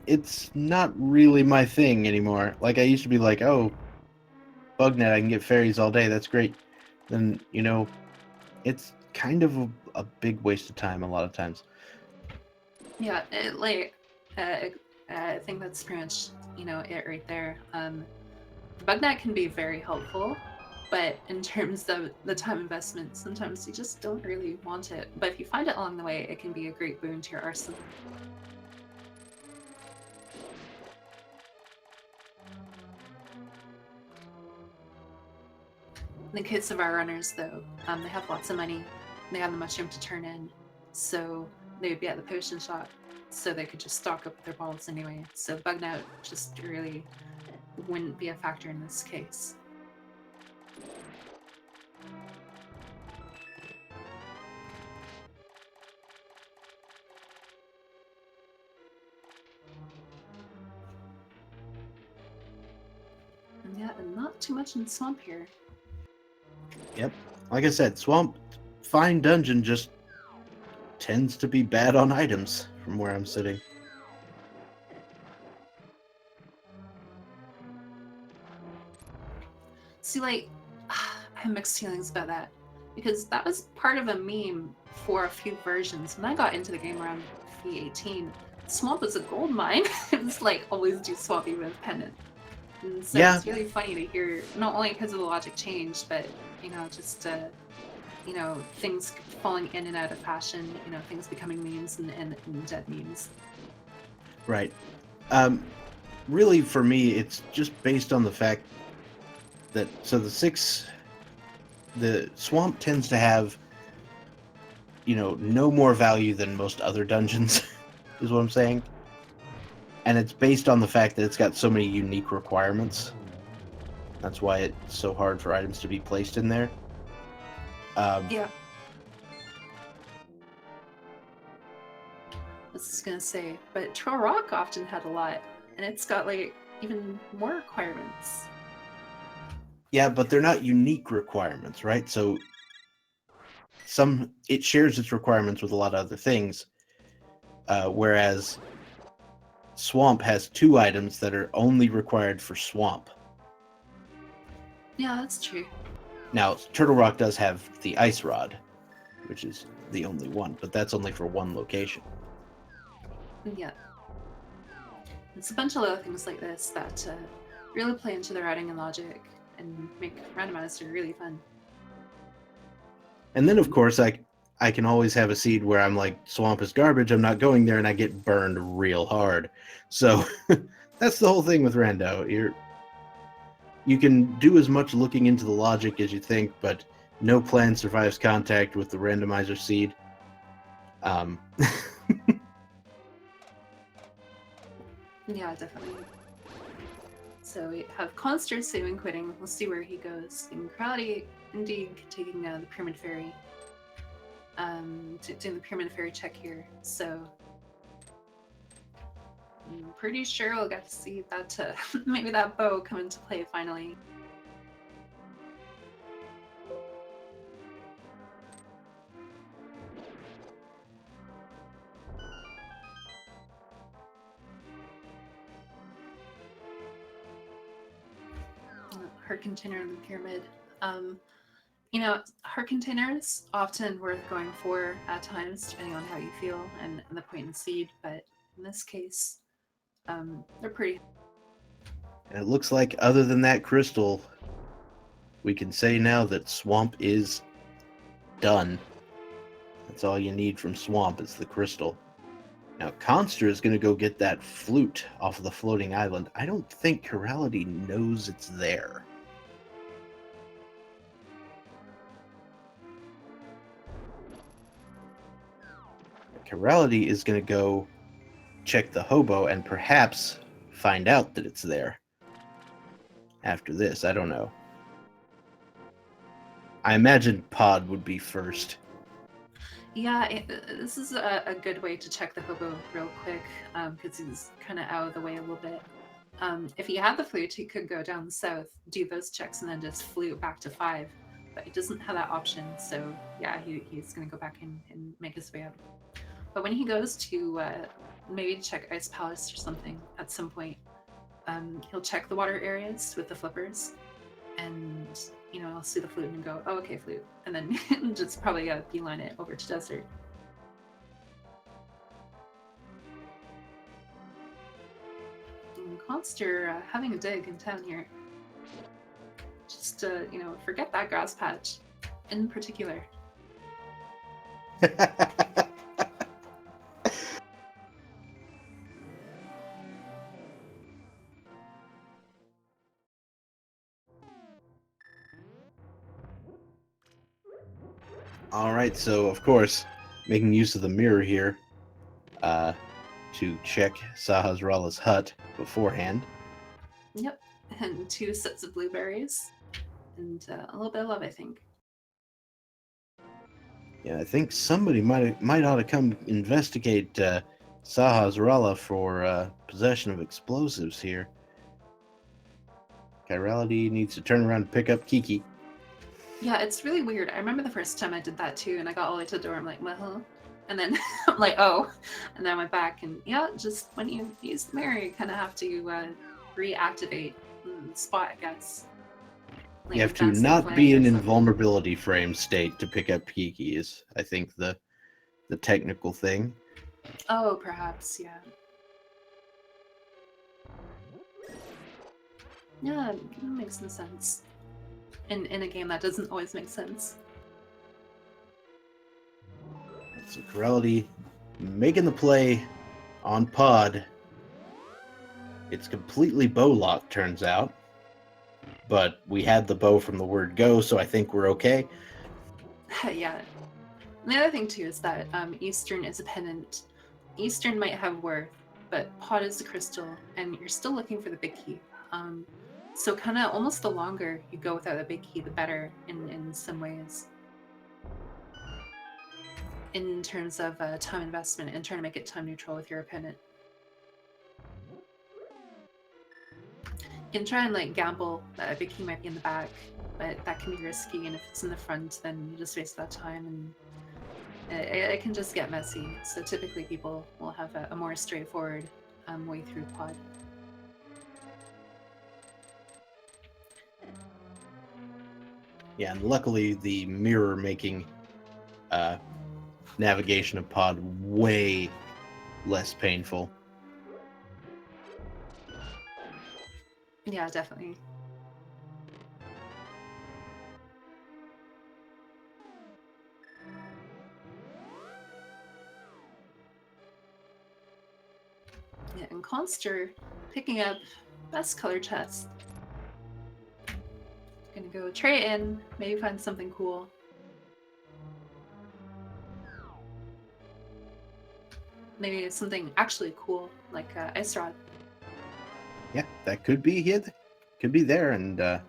it's not really my thing anymore. Like, I used to be like, oh, Bugnet, I can get fairies all day, that's great. Then, it's kind of a big waste of time a lot of times. Yeah, I think that's pretty much, it right there. Bugnet can be very helpful, but in terms of the time investment, sometimes you just don't really want it. But if you find it along the way, it can be a great boon to your arsenal. In the case of our runners, though, they have lots of money. They have the mushroom to turn in, so they would be at the potion shop, so they could just stock up with their bottles anyway. So Bugnet just really wouldn't be a factor in this case. Yeah, and not too much in the swamp here. Yep. Like I said, Swamp Fine Dungeon just tends to be bad on items from where I'm sitting. See, I have mixed feelings about that, because that was part of a meme for a few versions. When I got into the game around V18, Swamp was a gold mine. It was always do swamp even with pendant. And so It's really funny to hear, not only because of the logic change, but just things falling in and out of fashion, things becoming memes and dead memes. Right. Really, for me, it's just based on the fact that the swamp tends to have, no more value than most other dungeons, is what I'm saying. And it's based on the fact that it's got so many unique requirements. That's why it's so hard for items to be placed in there. Yeah. I was just gonna say, but Troll Rock often had a lot, and it's got even more requirements. Yeah, but they're not unique requirements, right? So it shares its requirements with a lot of other things, whereas Swamp has 2 items that are only required for Swamp. Yeah, that's true. Now, Turtle Rock does have the Ice Rod, which is the only one, but that's only for one location. Yeah. It's a bunch of other things like this that really play into the routing and logic and make Randomizer really fun. And then, of course, I can always have a seed where I'm like, Swamp is garbage, I'm not going there, and I get burned real hard. So that's the whole thing with Rando. You can do as much looking into the logic as you think, but no plan survives contact with the randomizer seed. Yeah, definitely. So we have Khanster saving quitting. We'll see where he goes. And Chirality indeed taking the Pyramid Fairy. Doing the Pyramid Fairy check here. So I'm pretty sure we'll get to see that maybe that bow come into play finally. Her container in the pyramid. Her containers often worth going for at times, depending on how you feel and the point in seed. But in this case, They're pretty. And it looks like other than that crystal, we can say now that Swamp is done. That's all you need from Swamp is the crystal. Now, Khanster is going to go get that flute off of the floating island. I don't think Chirality knows it's there. Chirality is going to go check the hobo and perhaps find out that it's there. After this, I don't know. I imagine Pod would be first. Yeah, this is a good way to check the hobo real quick, because he's kind of out of the way a little bit. If he had the flute, he could go down south, do those checks, and then just flute back to 5. But he doesn't have that option, so yeah, he's going to go back and make his way up. But when he goes to maybe check Ice Palace or something at some point, he'll check the water areas with the flippers, and I'll see the flute and go, oh, okay, flute, and then just probably beeline it over to desert. And Khanster having a dig in town here. Just forget that grass patch in particular. All right, so of course, making use of the mirror here to check Sahasrala's hut beforehand. Yep, and 2 sets of blueberries and a little bit of love, I think. Yeah, I think somebody might ought to come investigate Sahasrala for possession of explosives here. Chirality needs to turn around and pick up Kiki. Yeah, it's really weird. I remember the first time I did that too, and I got all the way to the door. I'm like, well, and then I'm like, oh, and then I went back, and yeah, just when you use the mirror, you kind of have to reactivate the spot, I guess. Like You have to not be in invulnerability frame state to pick up Kiki is, I think, the technical thing. Oh, perhaps, yeah. Yeah, it makes some sense. In a game that doesn't always make sense. So Chirality making the play on Pod. It's completely bow locked, turns out. But we had the bow from the word go, so I think we're okay. Yeah. And the other thing too is that Eastern is a pendant. Eastern might have worth, but Pod is the crystal, and you're still looking for the big key. So kind of almost the longer you go without the big key, the better in some ways. In terms of time investment and trying to make it time neutral with your opponent. You can try and like gamble that a big key might be in the back, but that can be risky, and if it's in the front, then you just waste that time, and it can just get messy. So typically people will have a more straightforward way through Pod. Yeah, and luckily the mirror making navigation of Pod way less painful. Yeah, definitely. Yeah, and Khanster picking up best color chest. Gonna go trade in, maybe find something cool. Maybe something actually cool, like Ice Rod. Yeah, that could be here. Could be there and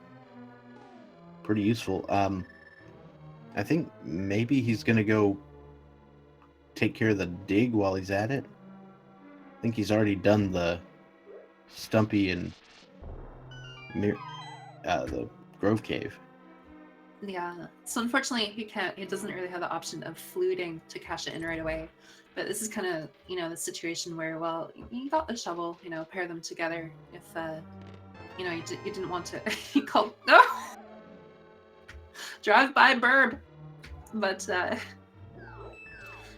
pretty useful. I think maybe he's gonna go take care of the dig while he's at it. I think he's already done the Stumpy and the Grove Cave. Yeah. So unfortunately, he doesn't really have the option of fluting to cash it in right away. But this is kind of, the situation where, well, you got the shovel, pair them together. If, you didn't want to, he called, no! Drive by burb. But,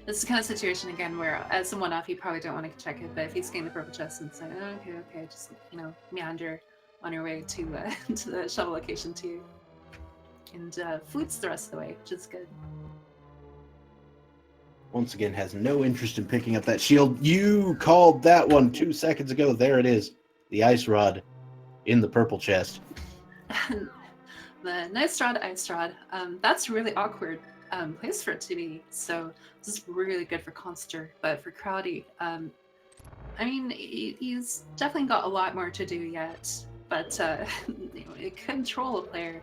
This is the kind of situation again where, as a one-off, you probably don't want to check it, but if he's getting the purple chest and say, oh, okay, just meander on your way to to the shuttle location too, and flutes the rest of the way, which is good. Once again, has no interest in picking up that shield. You called that one 2 seconds ago. There it is, the ice rod in the purple chest. The nice rod, ice rod. That's really awkward place for it to be. So this is really good for Khanster, but for Chirality, I mean, he's definitely got a lot more to do yet. But it control a player.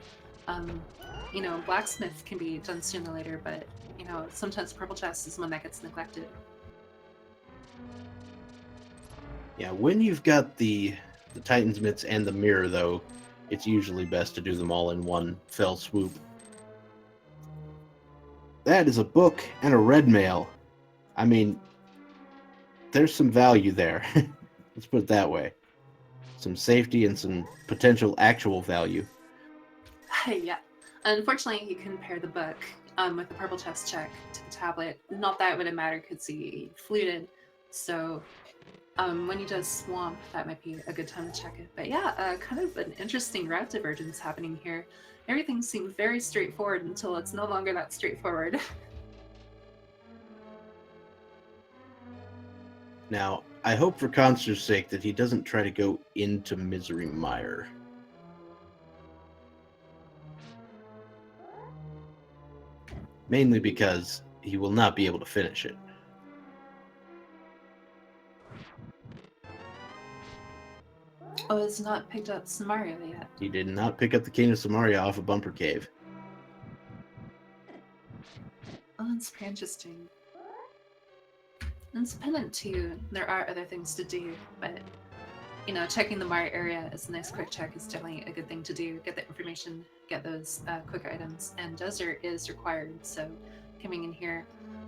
Blacksmith can be done sooner or later, but sometimes purple chest is one that gets neglected. Yeah, when you've got the Titan's Mitts and the mirror, though, it's usually best to do them all in one fell swoop. That is a book and a red mail. I mean, there's some value there. Let's put it that way. Some safety and some potential actual value. Yeah. Unfortunately, you couldn't pair the book with the purple chest check to the tablet. Not that it would have mattered because he fluted. So when he does swamp, that might be a good time to check it. But yeah, kind of an interesting route divergence happening here. Everything seemed very straightforward until it's no longer that straightforward. Now, I hope for Khanster's sake that he doesn't try to go into Misery Mire. Mainly because he will not be able to finish it. Oh, it's not picked up Samaria yet. He did not pick up the King of Samaria off a bumper cave. Oh, that's pretty interesting. Independent too, there are other things to do, but checking the Mire area as a nice quick check is definitely a good thing to do. Get the information, get those quick items, and desert is required, so coming in here,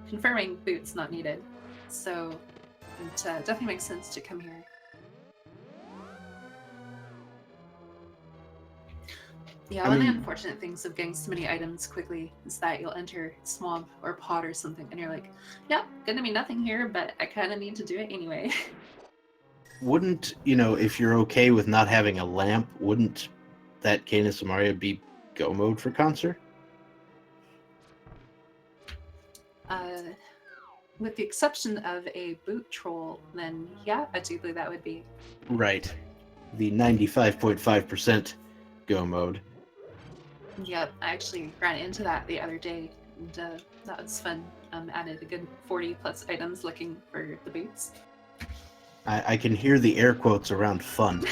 confirming boots not needed. So it definitely makes sense to come here. Yeah, one of the unfortunate things of getting so many items quickly is that you'll enter swamp or pot or something, and you're like, yeah, gonna be nothing here, but I kind of need to do it anyway. Wouldn't, if you're okay with not having a lamp, wouldn't that King of Samaria be go mode for Khanster? With the exception of a boot troll, then yeah, I do believe that would be. Right. The 95.5% go mode. Yep, I actually ran into that the other day, and that was fun. Added a good 40 plus items looking for the boots. I can hear the air quotes around fun.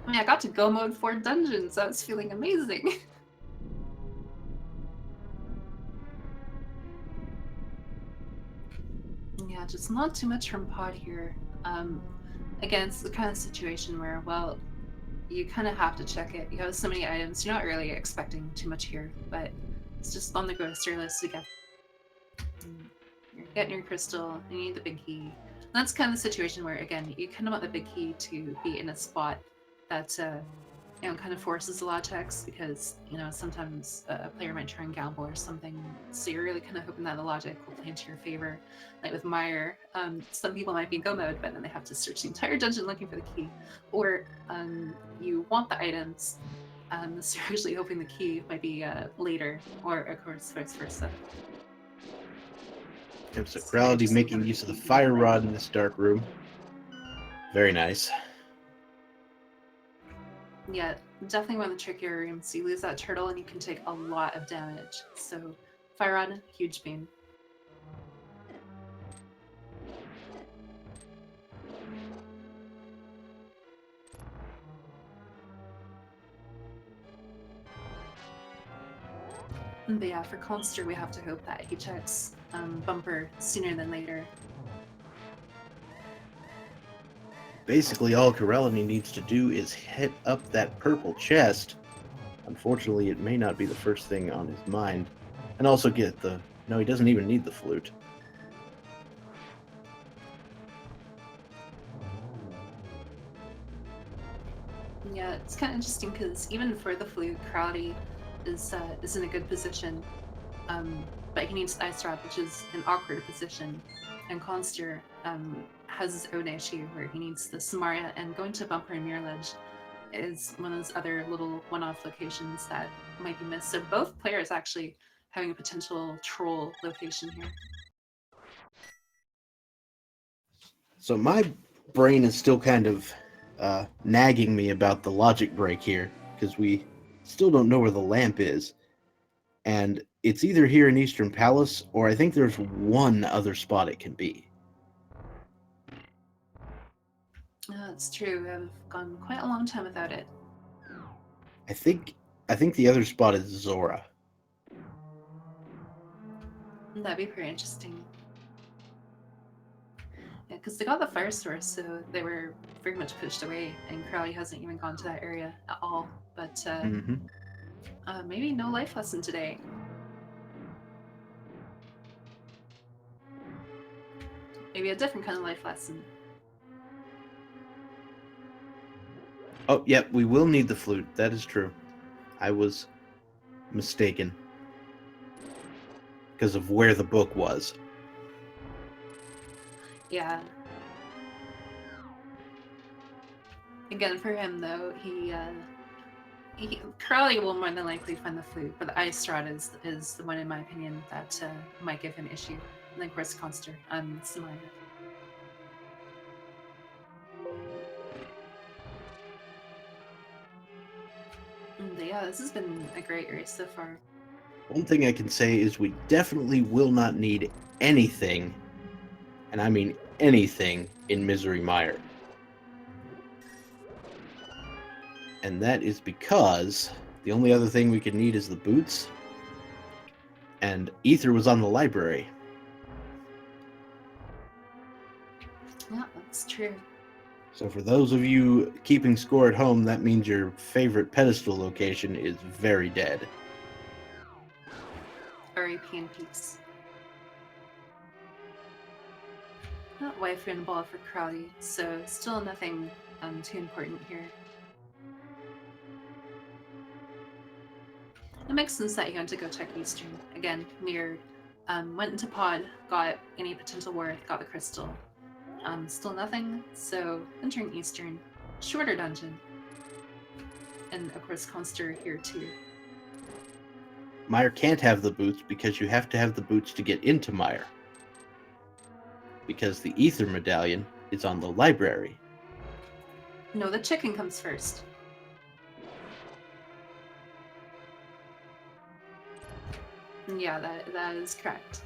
I mean, I got to go mode 4 dungeons. I was feeling amazing. Yeah, just not too much from pod here. Again, it's the kind of situation where, well, you kind of have to check it. You have so many items, you're not really expecting too much here, but it's just on the grocery list to get. You're getting your crystal, you need the big key. And that's kind of the situation where, again, you kind of want the big key to be in a spot that kind of forces a lot of checks, because sometimes a player might try and gamble or something, so you're really kind of hoping that the logic will play into your favor. Like with Mire, some people might be in go mode, but then they have to search the entire dungeon looking for the key, or you want the items, so you're actually hoping the key might be later, or of course vice versa. Yep, so Chirality making use of the fire rod in this dark room. Very nice. Yeah, definitely one of the trickier rooms. You lose that turtle and you can take a lot of damage. So, fire rod, huge boon. But yeah, for Khanster, we have to hope that he checks bumper sooner than later. Basically, all Chirality needs to do is hit up that purple chest. Unfortunately, it may not be the first thing on his mind. And also get the... No, he doesn't even need the flute. Yeah, it's kind of interesting because even for the flute, Chirality is in a good position. but he needs the ice rod, which is an awkward position. And Khanster has his own issue where he needs the Samaria, and going to Bumper and Mirror Ledge is one of those other little one-off locations that might be missed. So both players actually having a potential troll location here. So my brain is still kind of nagging me about the logic break here, because we still don't know where the lamp is. And it's either here in Eastern Palace, or I think there's one other spot it can be. That's true. I've gone quite a long time without it. I think the other spot is Zora. That'd be pretty interesting. Yeah, because they got the fire source, so they were very much pushed away, and Crowley hasn't even gone to that area at all. But maybe no life lesson today. Maybe a different kind of life lesson. Oh, yep, we will need the flute. That is true. I was mistaken because of where the book was. Yeah. Again, for him though, he Crowley will more than likely find the flute, but the ice rod is the one, in my opinion, that might give him issue. And then, of course, Khanster, Samaria. But yeah, this has been a great race so far. One thing I can say is we definitely will not need anything, and I mean anything, in Misery Mire. And that is because the only other thing we could need is the boots, and Ether was on the library. Yeah, that's true. So for those of you keeping score at home, that means your favorite pedestal location is very dead. R.I.P. in peace. Not wife and ball for Crowley, so still nothing too important here. It makes sense that you had to go check Eastern. Again, mirrored. Went into pod, got any potential worth, got the crystal. Still nothing, so entering Eastern. Shorter dungeon. And of course, Khanster here too. Mire can't have the boots because you have to have the boots to get into Mire. Because the Ether medallion is on the library. No, the chicken comes first. Yeah, that is correct.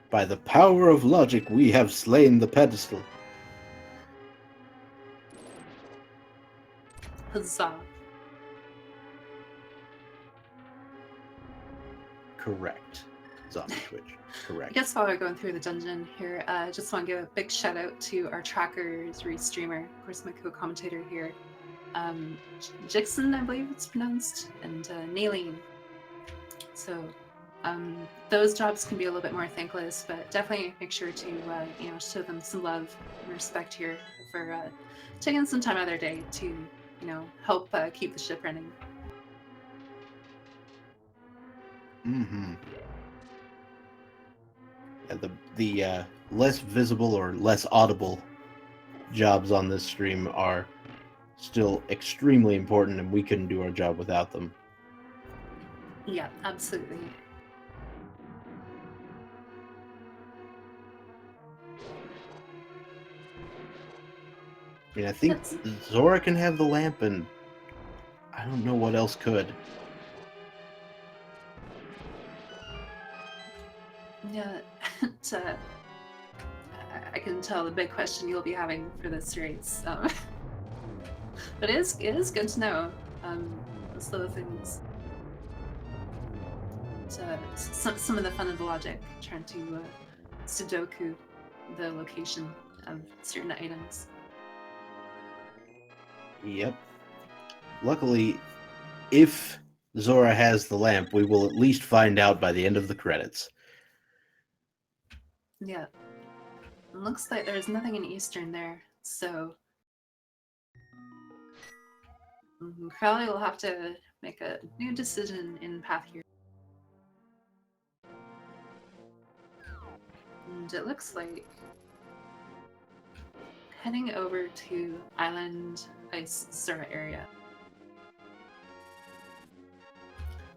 By the power of logic, we have slain the pedestal. Huzzah. Correct. Zombie Twitch. Correct. I guess while we're going through the dungeon here, I just want to give a big shout out to our trackers, restreamer, of course my co-commentator here, Jixon, I believe it's pronounced, and Naleen. So those jobs can be a little bit more thankless, but definitely make sure to show them some love and respect here for taking some time out of their day to help keep the ship running. Mm-hmm. Yeah, the less visible or less audible jobs on this stream are still extremely important, and we couldn't do our job without them. Yeah, absolutely. I mean, I think Zora can have the lamp, and I don't know what else could. Yeah, I can tell the big question you'll be having for this race. But it is good to know those little things. Some of the fun of the logic, trying to Sudoku the location of certain items. Yep. Luckily, if Zora has the lamp, we will at least find out by the end of the credits. Yeah. It looks like there's nothing in Eastern there. So Crowley will have to make a new decision in path here. And it looks like heading over to Island Ice Sura area.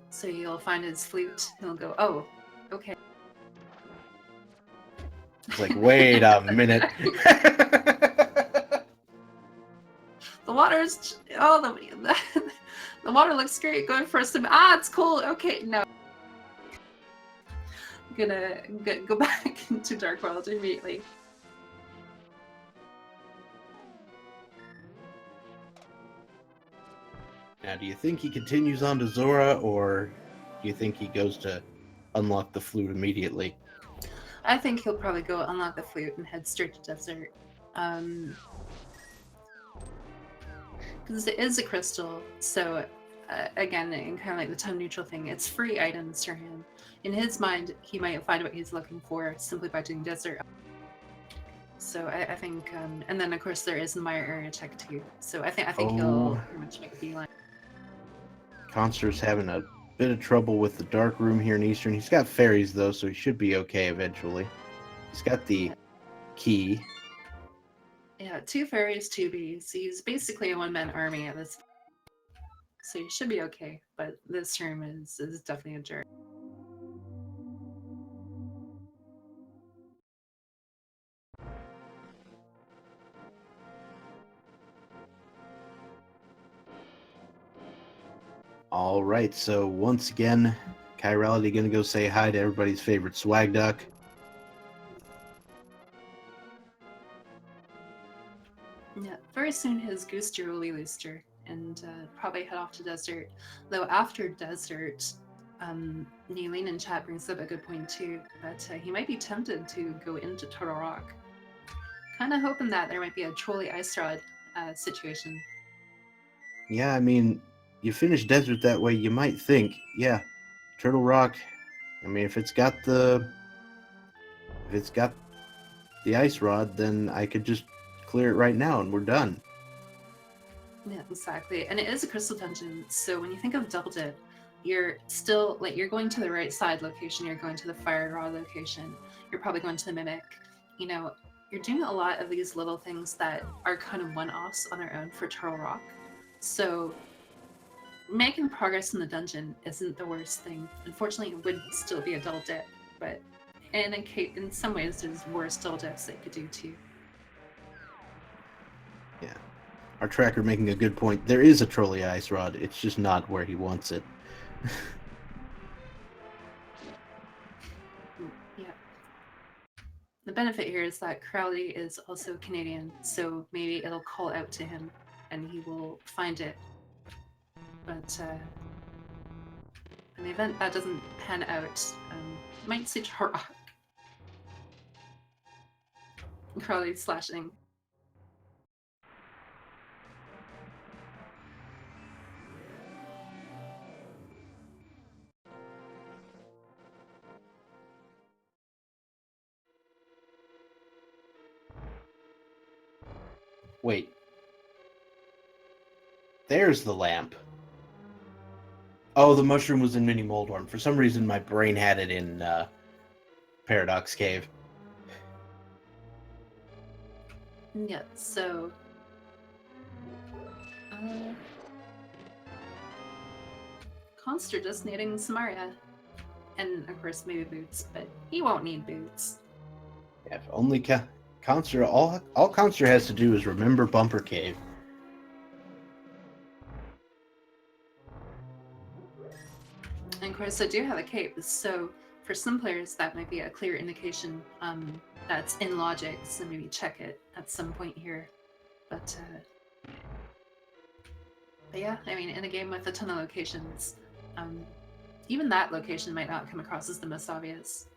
So you'll find his flute, he'll go, oh, okay. It's like, wait a minute. The water is, the water looks great, going for a swim. Ah, it's cool, okay, no. I'm gonna go back into Dark World immediately. Now, do you think he continues on to Zora, or do you think he goes to unlock the flute immediately? I think he'll probably go unlock the flute and head straight to desert. Because it is a crystal, so again, in kind of like the time neutral thing, it's free items for him. In his mind, he might find what he's looking for simply by doing desert. So I think, and then of course there is the Mire area check too. So I think he'll pretty much make a beeline. Khanster's having a bit of trouble with the dark room here in Eastern. He's got fairies though, so he should be okay eventually. He's got the key. Yeah, 2 fairies, 2 bees. He's basically a one-man army at this point. So he should be okay, but this room is definitely a jerk. All right, so once again, Chirality gonna go say hi to everybody's favorite swag duck. Yeah, very soon his Gooster will be Looster and probably head off to desert. Though after desert, Neeline in chat brings up a good point too, that he might be tempted to go into Turtle Rock. Kind of hoping that there might be a trolley ice rod situation. Yeah, I mean, you finish desert that way, you might think, yeah, Turtle Rock. I mean, if it's got the ice rod, then I could just clear it right now and we're done. Yeah, exactly. And it is a crystal dungeon, so when you think of double dip, you're still like you're going to the right side location, you're going to the fire rod location, you're probably going to the mimic. You know, you're doing a lot of these little things that are kind of one-offs on their own for Turtle Rock. So making progress in the dungeon isn't the worst thing. Unfortunately, it would still be a double dip, but in some ways, there's worse double dips that you could do too. Yeah. Our tracker making a good point. There is a trolley ice rod. It's just not where he wants it. Yeah. The benefit here is that Crowley is also Canadian, so maybe it'll call out to him and he will find it. But in the event that doesn't pan out, might see Rock. Crowley slashing. Wait. There's the lamp. Oh, the mushroom was in Mini Moldworm. For some reason, my brain had it in Paradox Cave. Yeah, so... Conster just needing Samaria. And, of course, maybe boots, but he won't need boots. Yeah, if only Conster... All Conster has to do is remember Bumper Cave. And of course, I do have a cape, so for some players that might be a clear indication that's in logic, so maybe check it at some point here. But yeah, I mean, in a game with a ton of locations, even that location might not come across as the most obvious.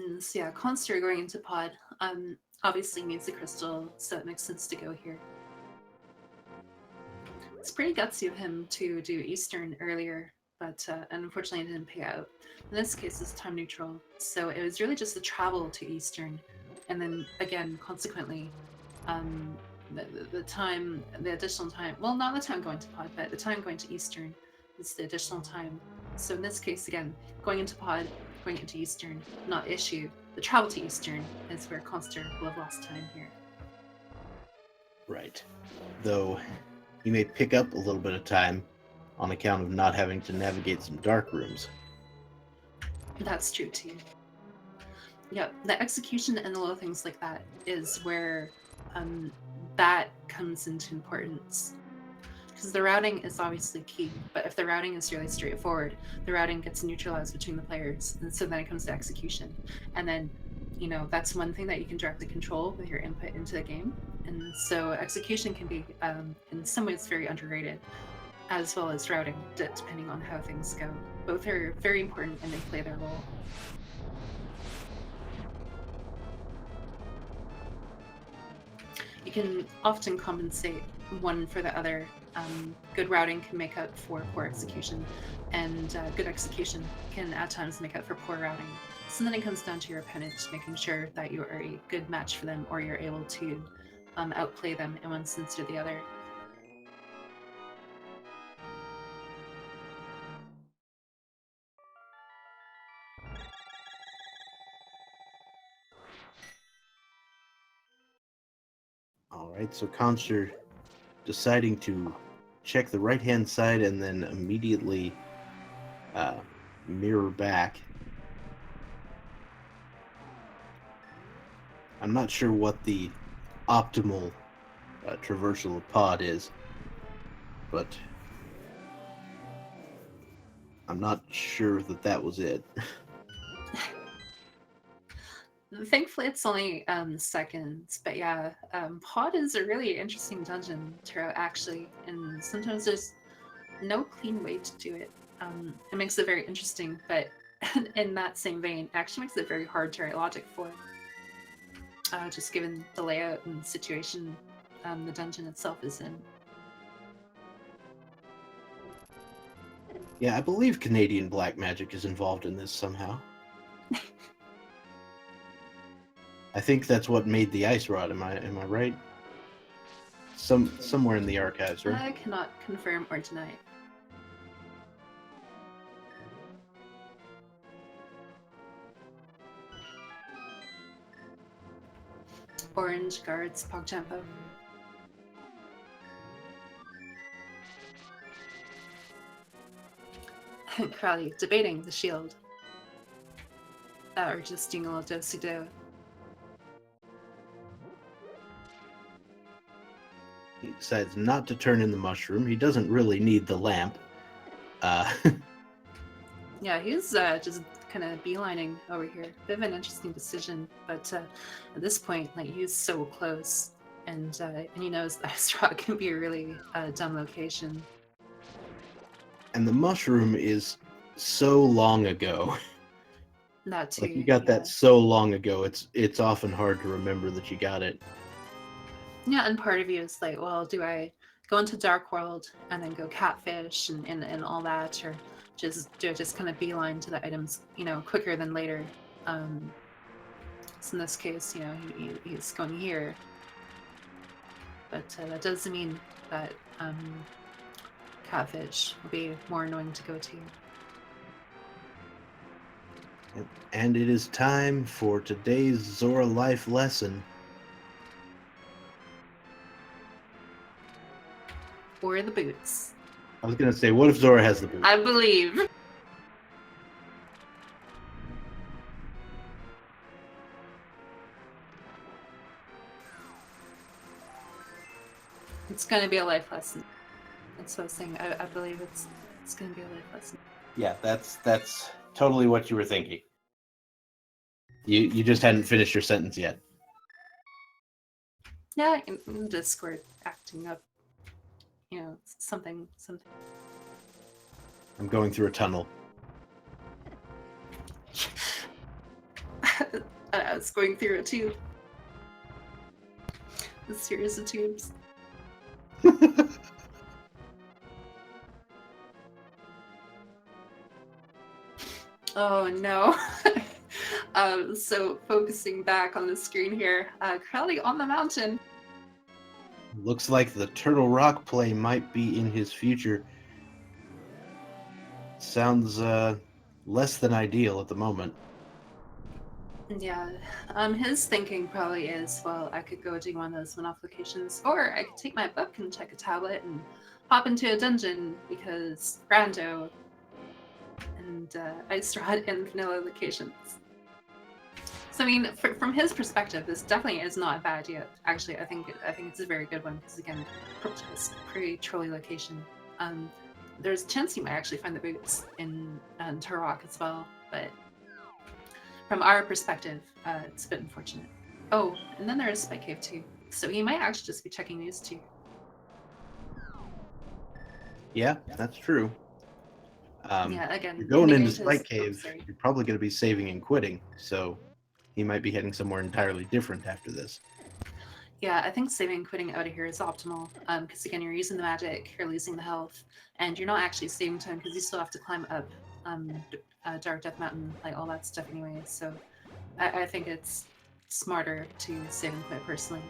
And so yeah, Khanster going into pod obviously needs a crystal, so it makes sense to go here. It's pretty gutsy of him to do Eastern earlier, but unfortunately it didn't pay out. In this case, it's time neutral, so it was really just the travel to Eastern, and then again, consequently, the time, the additional time, well, not the time going to pod, but the time going to Eastern is the additional time. So in this case, again, going into pod, going into Eastern, not issue. The travel to Eastern is where Khanster will have lost time here. Right. Though he may pick up a little bit of time on account of not having to navigate some dark rooms. That's true too. Yep, the execution and the little things like that is where that comes into importance. Because the routing is obviously key, but if the routing is really straightforward, the routing gets neutralized between the players, and so then it comes to execution. And then, you know, that's one thing that you can directly control with your input into the game. And so execution can be, in some ways, very underrated, as well as routing, depending on how things go. Both are very important and they play their role. You can often compensate one for the other. Good routing can make up for poor execution, and good execution can at times make up for poor routing. So then it comes down to your opponent making sure that you are a good match for them, or you're able to outplay them in one sense or the other. All right, so Khanster deciding to check the right-hand side and then immediately mirror back. I'm not sure what the optimal traversal of pod is, but I'm not sure that was it. Thankfully, it's only seconds, but yeah, pod is a really interesting dungeon to route, actually, and sometimes there's no clean way to do it. It makes it very interesting, but in that same vein, it actually makes it very hard to write logic for, just given the layout and situation the dungeon itself is in. Yeah, I believe Canadian black magic is involved in this somehow. I think that's what made the ice rod. Am I right? Somewhere in the archives, right? I cannot confirm or deny. Orange guards Pogchampo. Crowley debating the shield. Or just doing a little do-si-do. He decides not to turn in the mushroom. He doesn't really need the lamp. Yeah, he's just kind of beelining over here. Bit of an interesting decision, but at this point, like, he's so close, and he knows that straw can be a really dumb location. And the mushroom is so long ago. That too. Like, you got that so long ago. It's often hard to remember that you got it. Yeah, and part of you is like, well, do I go into Dark World and then go catfish and all that, or do I just kind of beeline to the items, you know, quicker than later? So in this case, you know, he's going here, but that doesn't mean that catfish will be more annoying to go to. And it is time for today's Zora life lesson. Or the boots. I was going to say, what if Zora has the boots? I believe. It's going to be a life lesson. That's what I was saying. I believe it's going to be a life lesson. Yeah, that's totally what you were thinking. You just hadn't finished your sentence yet. Yeah, in Discord acting up, you know, something. I'm going through a tunnel. It's going through a tube. A series of tubes. Oh no. So focusing back on the screen here, Crowley on the mountain. Looks like the Turtle Rock play might be in his future. Sounds less than ideal at the moment. Yeah. His thinking probably is, well, I could go do one of those one-off locations, or I could take my book and check a tablet and hop into a dungeon because rando and ice rod and vanilla locations. So I mean, from his perspective, this definitely is not a bad idea. Actually, I think it's a very good one because again, protest pre-trolley location. There's a chance you might actually find the boots in Turok as well, but from our perspective, it's a bit unfortunate. Oh, and then there is Spike Cave too. So he might actually just be checking these two. Yeah, that's true. Yeah, again, you're going into indicating to Spike his- Cave, sorry. you're probably going to be saving and quitting, so he might be heading somewhere entirely different after this. Yeah, I think saving and quitting out of here is optimal. Because again, you're using the magic, you're losing the health, and you're not actually saving time because you still have to climb up Dark Death Mountain, like all that stuff anyway. So I think it's smarter to save and quit personally.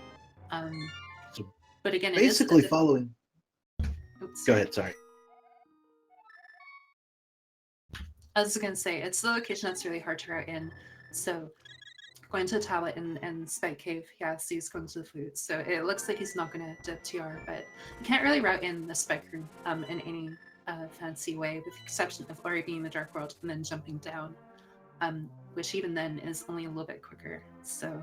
So but again, basically it is following. Oops, Go ahead, sorry. I was going to say, it's the location that's really hard to route in. So going to the tablet and Spike Cave, yeah, so he's going to the flute. So it looks like he's not going to dip TR, but you can't really route in the Spike Room in any fancy way, with the exception of already being in the Dark World and then jumping down, which even then is only a little bit quicker. So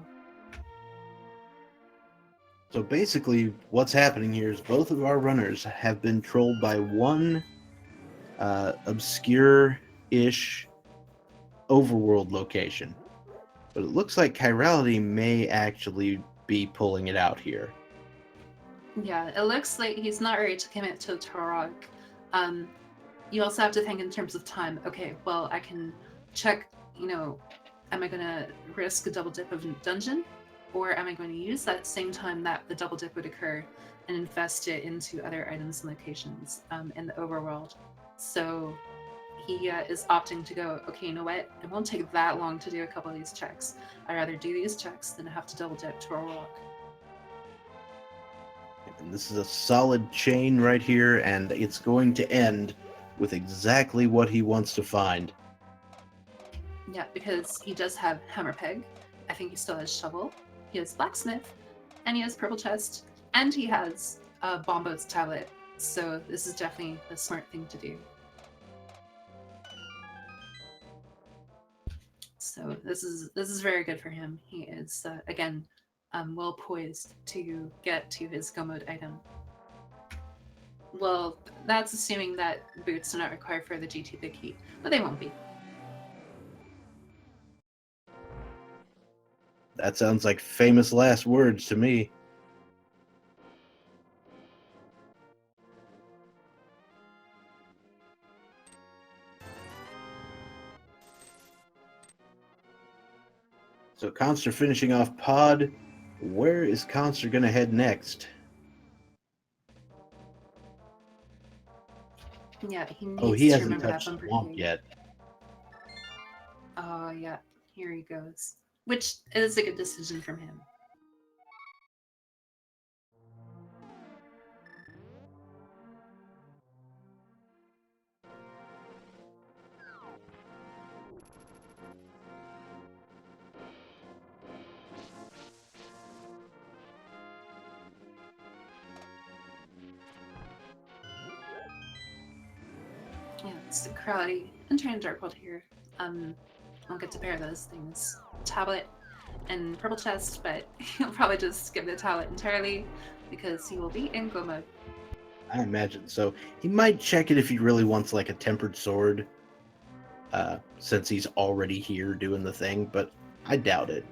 basically, what's happening here is both of our runners have been trolled by one obscure-ish overworld location. But it looks like Chirality may actually be pulling it out here. yeah, it looks like he's not ready to commit to Turok. You also have to think in terms of time. Okay, well, I can check, am I going to risk a double dip of dungeon? Or am I going to use that same time that the double dip would occur and invest it into other items and locations in the overworld? So he is opting to go, okay, you know what? It won't take that long to do a couple of these checks. I'd rather do these checks than have to double dip to a rock. And this is a solid chain right here, and it's going to end with exactly what he wants to find. Yeah, because he does have Hammer Peg. I think he still has Shovel. He has Blacksmith, and he has Purple Chest, and he has Bombo's Tablet. So this is definitely the smart thing to do. So this is very good for him. He is again well poised to get to his go mode item. Well, that's assuming that boots are not required for the GT Big Key, but they won't be. That sounds like famous last words to me. So Khanster finishing off Pod. Where is Khanster going to head next? Yeah, he needs Oh, he to hasn't remember that touched bumper Swamp key. yet. Oh yeah, here he goes. Which is a good decision from him. Yeah, it's Chirality entering Dark World here. I'll get to pair those things. Tablet and Purple Chest, but he'll probably just skip the tablet entirely because he will be in go mode. I imagine so. He might check it if he really wants like a tempered sword, since he's already here doing the thing, but I doubt it.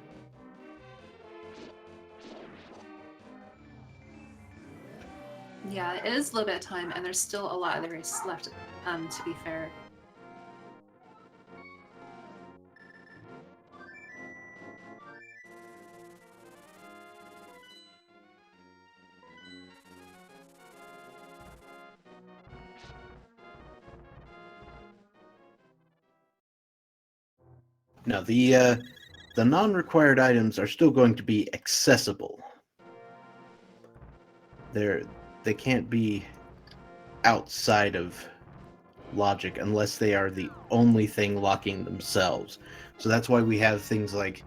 Yeah, it is a little bit of time, and there's still a lot of the race left, to be fair. No, the non-required items are still going to be accessible. They can't be outside of logic unless they are the only thing locking themselves. So that's why we have things like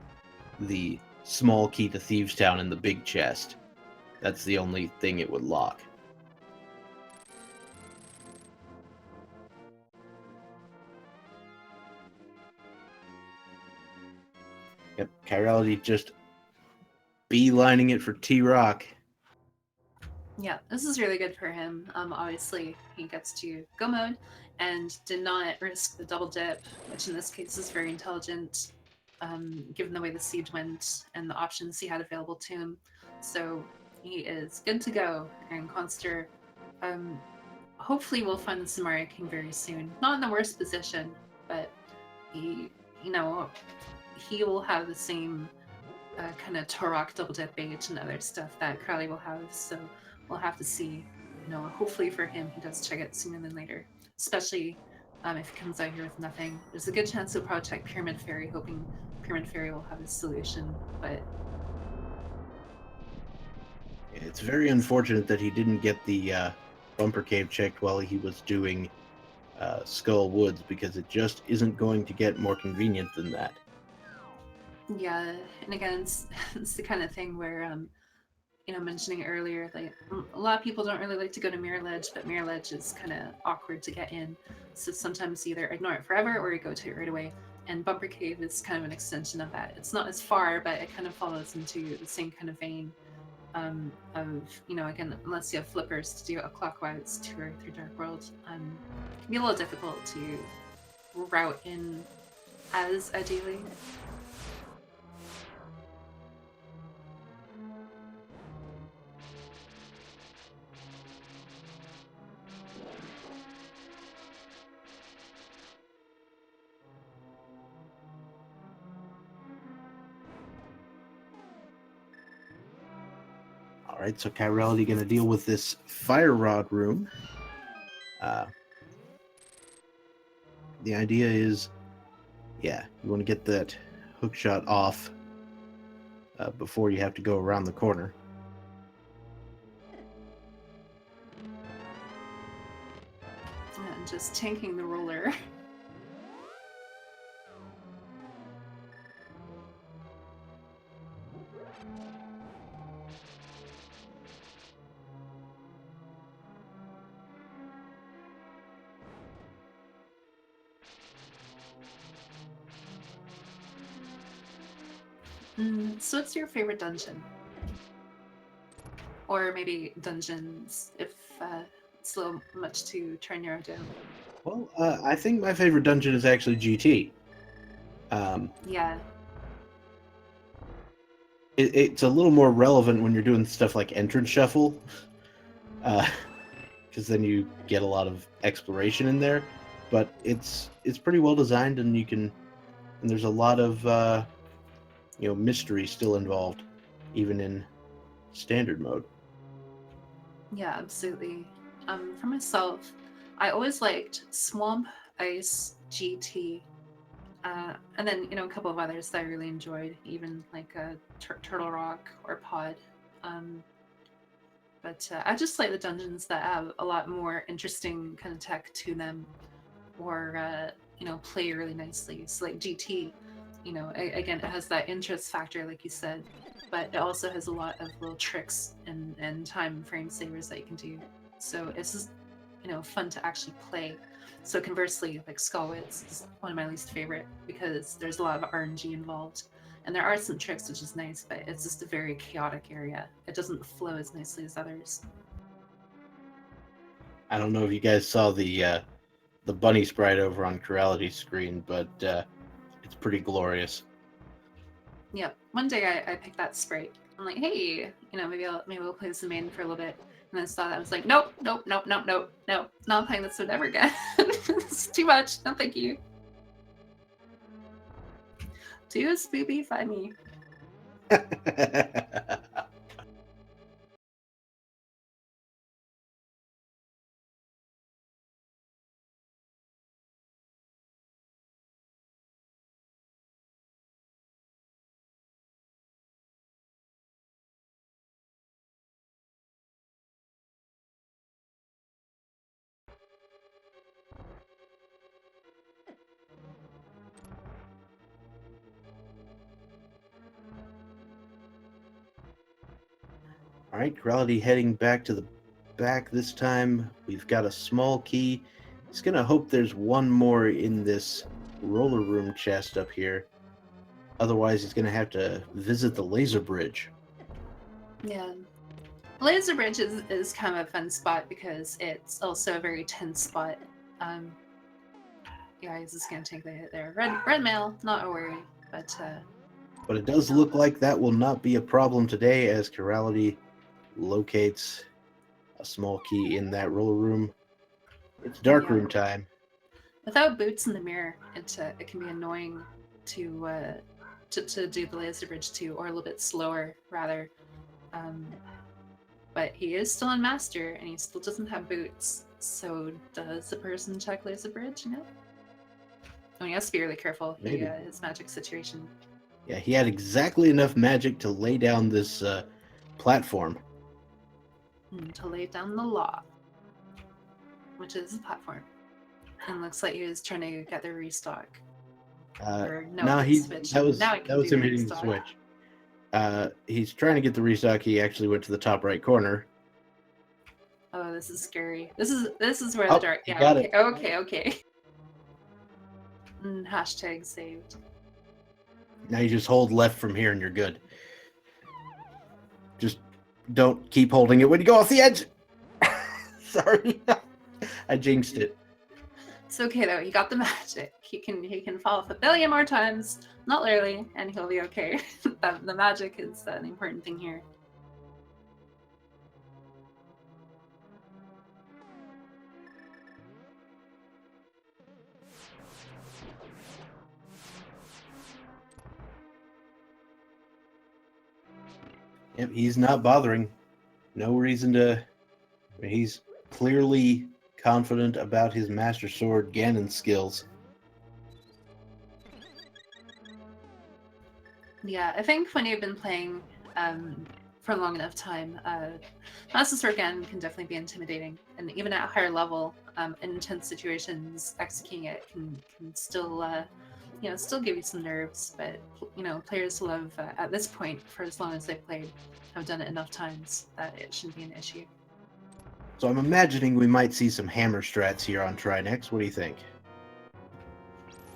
the small key to Thieves Town and the big chest. That's the only thing it would lock. Yep, Chirality just beelining it for T-Rock. Yeah, this is really good for him. Obviously, he gets to go mode and did not risk the double dip, which in this case is very intelligent, given the way the siege went and the options he had available to him. So he is good to go, and Khanster, hopefully we'll find the Samaria King very soon. Not in the worst position, but he, he will have the same kind of Torok double dip bait and other stuff that Crowley will have. So we'll have to see. Hopefully for him, he does check it sooner than later. Especially if he comes out here with nothing. There's a good chance he'll probably check Pyramid Fairy, hoping Pyramid Fairy will have his solution. But it's very unfortunate that he didn't get the bumper cave checked while he was doing Skull Woods, because it just isn't going to get more convenient than that. yeah, and again, it's the kind of thing where mentioning earlier, like a lot of people don't really like to go to Mirror Ledge, but Mirror Ledge is kind of awkward to get in. So sometimes you either ignore it forever or you go to it right away. And Bumper Cave is kind of an extension of that. It's not as far, but it kind of follows into the same kind of vein of, again, unless you have flippers to do a clockwise tour through Dark World, it can be a little difficult to route in as ideally. Alright, so Chirality going to deal with this Fire Rod room. The idea is, yeah, you want to get that hook shot off before you have to go around the corner. And just tanking the roller. So what's your favorite dungeon? Or maybe dungeons, if it's a little much to try and narrow down. Well, I think my favorite dungeon is actually GT. Yeah. It's a little more relevant when you're doing stuff like Entrance Shuffle, because then you get a lot of exploration in there. But it's pretty well designed, and there's a lot of mystery still involved, even in standard mode. Yeah, absolutely. For myself, I always liked Swamp, Ice, GT, and then a couple of others that I really enjoyed, even like Turtle Rock or Pod. But I just like the dungeons that have a lot more interesting kind of tech to them, or play really nicely. So like GT, again, it has that interest factor, like you said, but it also has a lot of little tricks and time frame savers that you can do. So it's just fun to actually play. So conversely, like Skullwits is one of my least favorite because there's a lot of RNG involved. And there are some tricks, which is nice, but it's just a very chaotic area. It doesn't flow as nicely as others. I don't know if you guys saw the bunny sprite over on Chirality's screen, but it's pretty glorious. Yep. One day I picked that sprite. I'm like, hey, maybe we'll play this in main for a little bit. And then I saw that I was like, nope, not playing this one ever again. It's too much. No, thank you. Do a spoopy, find me. All right, Chirality heading back to the back this time. We've got a small key. He's going to hope there's one more in this roller room chest up here. Otherwise, he's going to have to visit the laser bridge. Yeah. Laser Bridge is kind of a fun spot because it's also a very tense spot. Yeah, he's just gonna take the hit there. Red mail, not a worry, but it does look like that will not be a problem today as Chirality locates a small key in that roller room. It's dark room time. Without boots in the mirror, it can be annoying to do the laser bridge too, or a little bit slower rather. But he is still in master, and he still doesn't have boots. So does the person check laser bridge? No. Oh, he has to be really careful. His magic situation. Yeah, he had exactly enough magic to lay down this platform. To lay down the law, which is a platform. And looks like he was trying to get the restock. That was him hitting the switch. He's trying to get the restock. He actually went to the top right corner. Oh, this is scary. This is where the dark. Yeah. Got it. Okay. Hashtag saved. Now you just hold left from here and you're good. Just don't keep holding it when you go off the edge. Sorry, I jinxed it. It's okay though. He got the magic. He can fall off a billion more times, not literally, and he'll be okay. The magic is the important thing here. Yep, he's not bothering. No reason to. He's clearly confident about his Master Sword Ganon skills. Yeah, I think when you've been playing for a long enough time, Master Sword Ganon can definitely be intimidating, and even at a higher level, in intense situations, executing it can still still give you some nerves. But players who have at this point, for as long as they've played, have done it enough times that it shouldn't be an issue. So I'm imagining we might see some hammer strats here on Trinex. What do you think?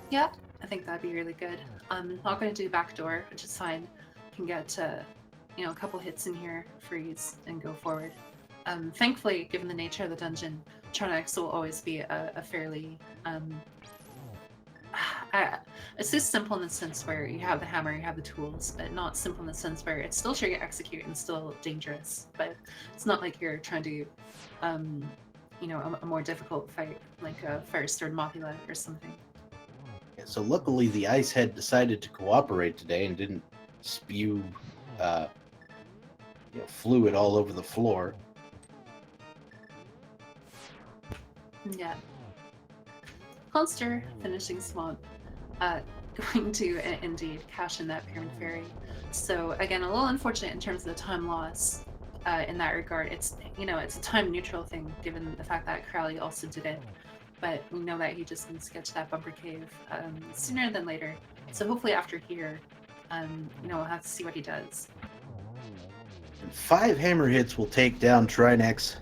Yeah, I think that'd be really good. I'm not going to do backdoor, which is fine. Can get a couple hits in here, freeze, and go forward. Thankfully, given the nature of the dungeon, Trinex will always be a fairly it's just simple in the sense where you have the hammer, you have the tools, but not simple in the sense where it's still trying to execute and still dangerous. But it's not like you're trying to a more difficult fight, like a Fire Sword Mothula or something. Yeah, so luckily the ice head decided to cooperate today and didn't spew fluid all over the floor. Yeah. Khanster finishing Swamp, going to indeed cash in that Pyramid Fairy. So again, a little unfortunate in terms of the time loss in that regard. It's it's a time neutral thing given the fact that Crowley also did it, but we know that he just needs to get to that bumper cave sooner than later. So hopefully after here, we'll have to see what he does. And 5 hammer hits will take down Trinex.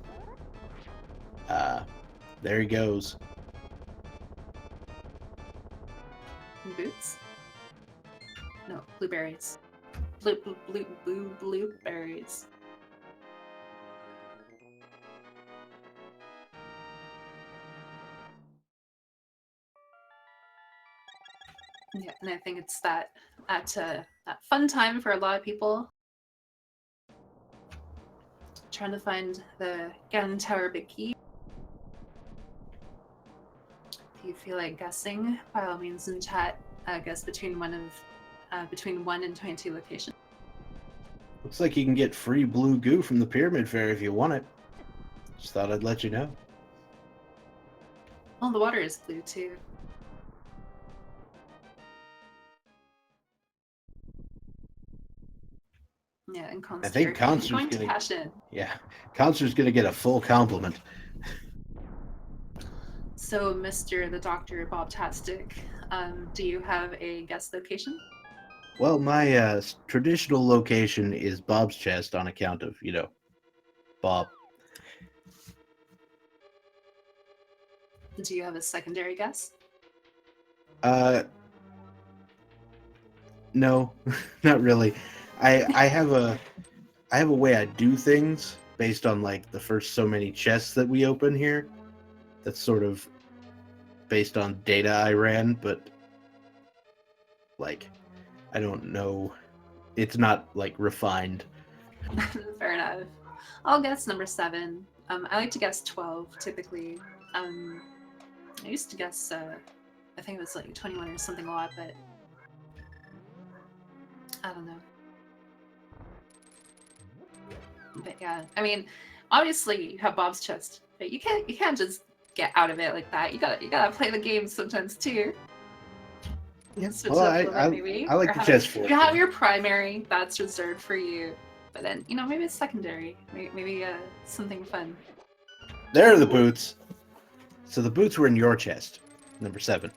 There he goes. Boots? No, blueberries. Blueberries. Yeah, and I think it's that fun time for a lot of people. Trying to find the Ganon Tower big key. If you feel like guessing, by all means in chat, guess between one and 22 locations. Looks like you can get free blue goo from the Pyramid Fairy if you want it. Just thought I'd let you know. Well, the water is blue too. Yeah, and I think Khanster's going to cash in. Yeah, Khanster's gonna get a full compliment. So, Mr. the Doctor Bob Tatstick, do you have a guest location? Well, my traditional location is Bob's chest on account of, Bob. Do you have a secondary guess? No, not really. I have a way I do things based on like the first so many chests that we open here. That's sort of based on data I ran, but like I don't know. It's not like refined. Fair enough. I'll guess number 7. I like to guess 12 typically. I used to guess, I think it was like 21 or something a lot, but I don't know. But yeah, I mean, obviously you have Bob's chest, but you can't just get out of it like that. You gotta play the game sometimes too. Yeah, Switch well, it up a little bit, maybe. I like Or the have chest it- for You have your primary that's reserved for you, but then maybe it's secondary. Maybe something fun. There are the boots. So the boots were in your chest, number 7.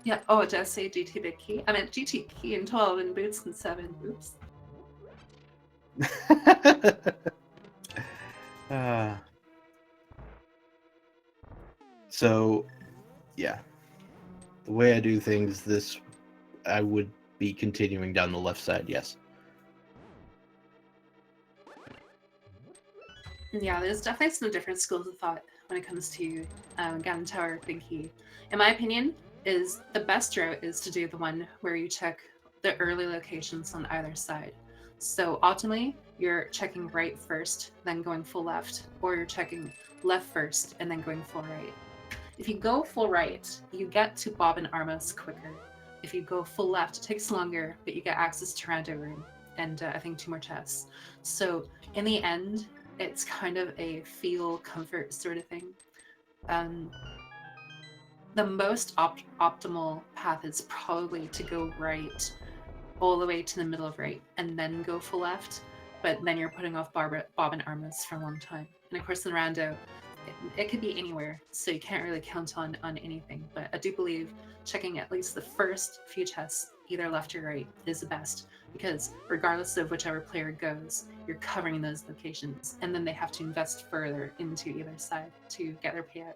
Yeah. Oh, it does say GT big key. I meant GT key in 12 and boots in 7. Oops. So, yeah. The way I do things, this I would be continuing down the left side, yes. Yeah, there's definitely some different schools of thought when it comes to Ganon Tower Big Key. In my opinion, is the best route is to do the one where you check the early locations on either side. So ultimately, you're checking right first, then going full left, or you're checking left first and then going full right. If you go full right, you get to Bob and Armos quicker. If you go full left, it takes longer, but you get access to Rando Room and I think 2 more chests. So in the end, it's kind of a feel comfort sort of thing. The most optimal path is probably to go right all the way to the middle of right and then go full left, but then you're putting off Bob and Armos for a long time. And of course in Rando, it could be anywhere, so you can't really count on anything. But I do believe checking at least the first few chests, either left or right, is the best, because regardless of whichever player goes, you're covering those locations, and then they have to invest further into either side to get their payout.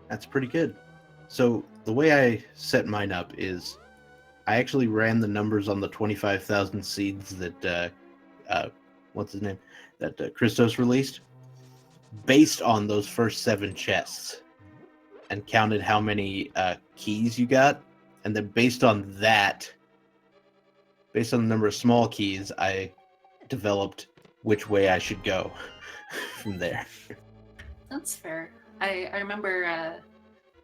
That's pretty good. So the way I set mine up is I actually ran the numbers on the 25,000 seeds that what's his name? That Christos released, based on those first 7 chests, and counted how many keys you got, and then based on that, based on the number of small keys, I developed which way I should go from there. That's fair. I remember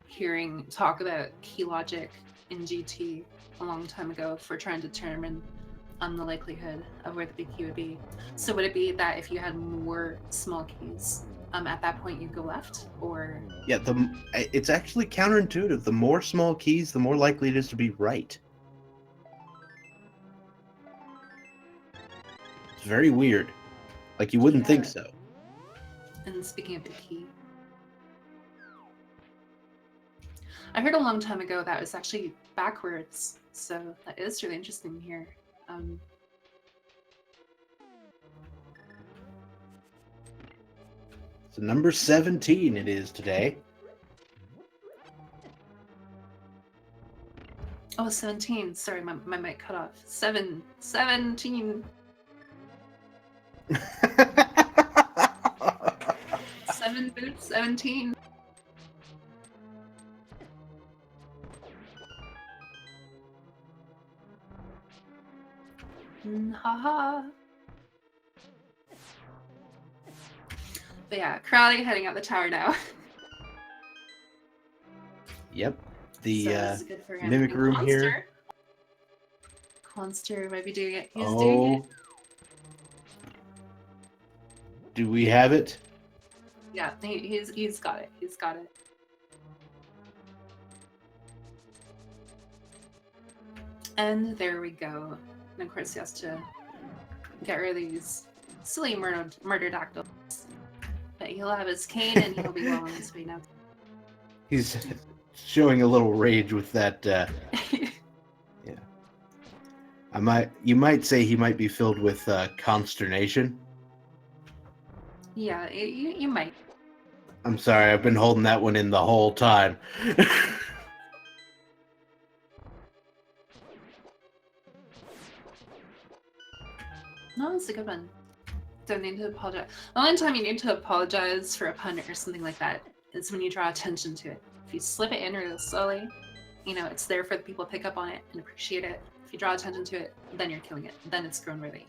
hearing talk about key logic in GT a long time ago for trying to determine the likelihood of where the big key would be. So would it be that if you had more small keys, at that point you'd go left, or? Yeah, it's actually counterintuitive. The more small keys, the more likely it is to be right. It's very weird. Like, you wouldn't think so. And speaking of big key, I heard a long time ago that was actually backwards, so that is really interesting here. So number 17 it is today. Oh, 17. Sorry, my mic cut off. 17. 7 boots, 17. Haha. But yeah, Chirality heading out the tower now. Yep. The so this is good for him. mimic And room here. Khanster might be doing it. He's doing it. Do we have it? Yeah, he's got it. He's got it. And there we go. And of course he has to get rid of these silly murder dactyls. But he'll have his cane and he'll be well on his way now. He's showing a little rage with that. Yeah. You might say he might be filled with consternation. Yeah, you might. I'm sorry, I've been holding that one in the whole time. No, it's a good one. Don't need to apologize. The only time you need to apologize for a pun or something like that is when you draw attention to it. If you slip it in real slowly, it's there for the people to pick up on it and appreciate it. If you draw attention to it, then you're killing it. Then it's grown worthy.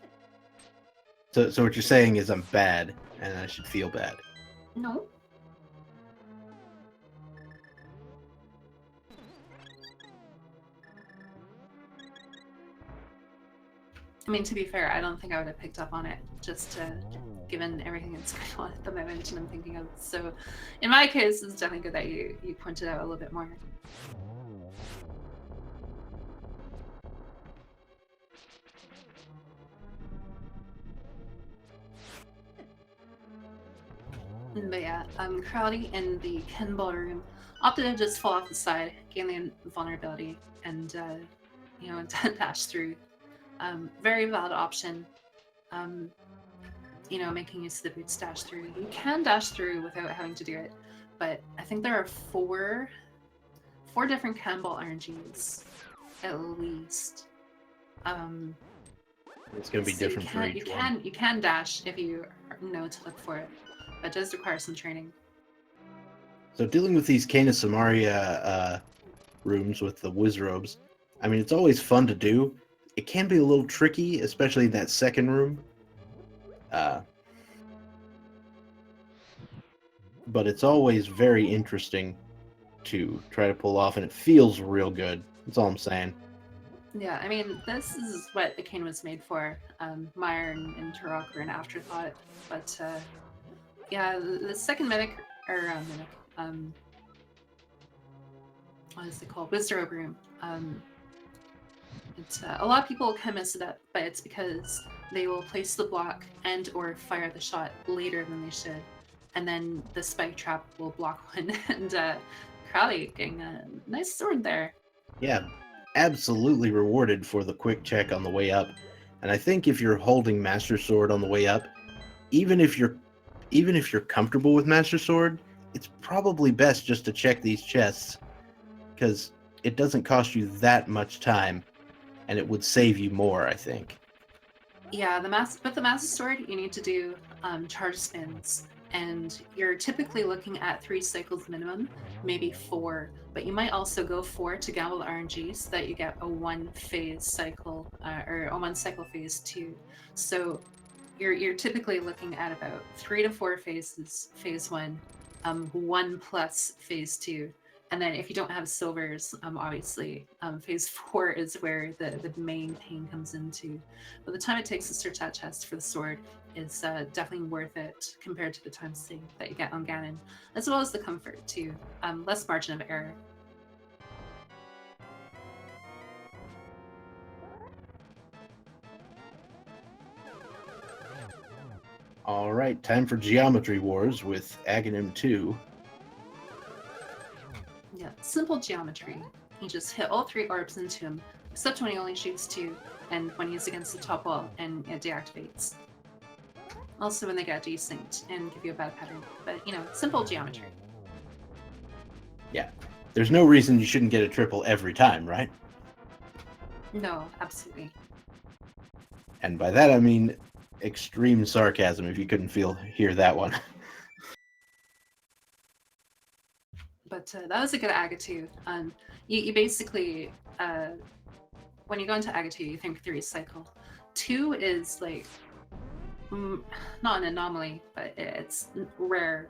So what you're saying is I'm bad, and I should feel bad. No. I mean, to be fair, I don't think I would have picked up on it, just given everything that's going on at the moment and I'm thinking of. So, in my case, it's definitely good that you pointed out a little bit more. But yeah, Chirality in the Ken Ballroom opted to just fall off the side, gain the vulnerability, and dash through. Very valid option. Making use of the boots dash through. You can dash through without having to do it, but I think there are four different cannonball RNGs, at least. It's going to be different for each one. You can dash if you know to look for it. That does require some training. So dealing with these Khanster786 rooms with the wizrobes, I mean, it's always fun to do. It can be a little tricky, especially in that second room. But it's always very interesting to try to pull off, and it feels real good. That's all I'm saying. Yeah, I mean, this is what the cane was made for. Mire and Turok were an afterthought, but yeah, the second mimic, or what is it called? Wizrobe room. It's a lot of people kind of mess it up, but it's because they will place the block and or fire the shot later than they should, and then the spike trap will block one, and Crowley getting a nice sword there. Yeah, absolutely rewarded for the quick check on the way up. And I think if you're holding Master Sword on the way up, even if you're comfortable with Master Sword, it's probably best just to check these chests, because it doesn't cost you that much time, and it would save you more, I think. Yeah, with the Master Sword, you need to do charge spins, and you're typically looking at 3 cycles minimum, maybe 4, but you might also go 4 to gamble the RNG so that you get a 1 phase cycle, or a 1 cycle phase 2. So you're typically looking at about 3 to 4 phases, phase 1, 1 plus phase 2. And then if you don't have silvers, obviously, phase 4 is where the main pain comes into. But the time it takes to search that chest for the sword is definitely worth it compared to the time saved that you get on Ganon, as well as the comfort too. Less margin of error. All right, time for Geometry Wars with Aghanim 2. Yeah, simple geometry. You just hit all 3 orbs into him, except when he only shoots 2, and when he's against the top wall, and it deactivates. Also when they get desynced and give you a bad pattern. But, simple geometry. Yeah, there's no reason you shouldn't get a triple every time, right? No, absolutely. And by that I mean extreme sarcasm, if you couldn't hear that one. But that was a good Aga2. You basically, when you go into Aga2, you think 3 cycle. 2 is like, not an anomaly, but it's rare.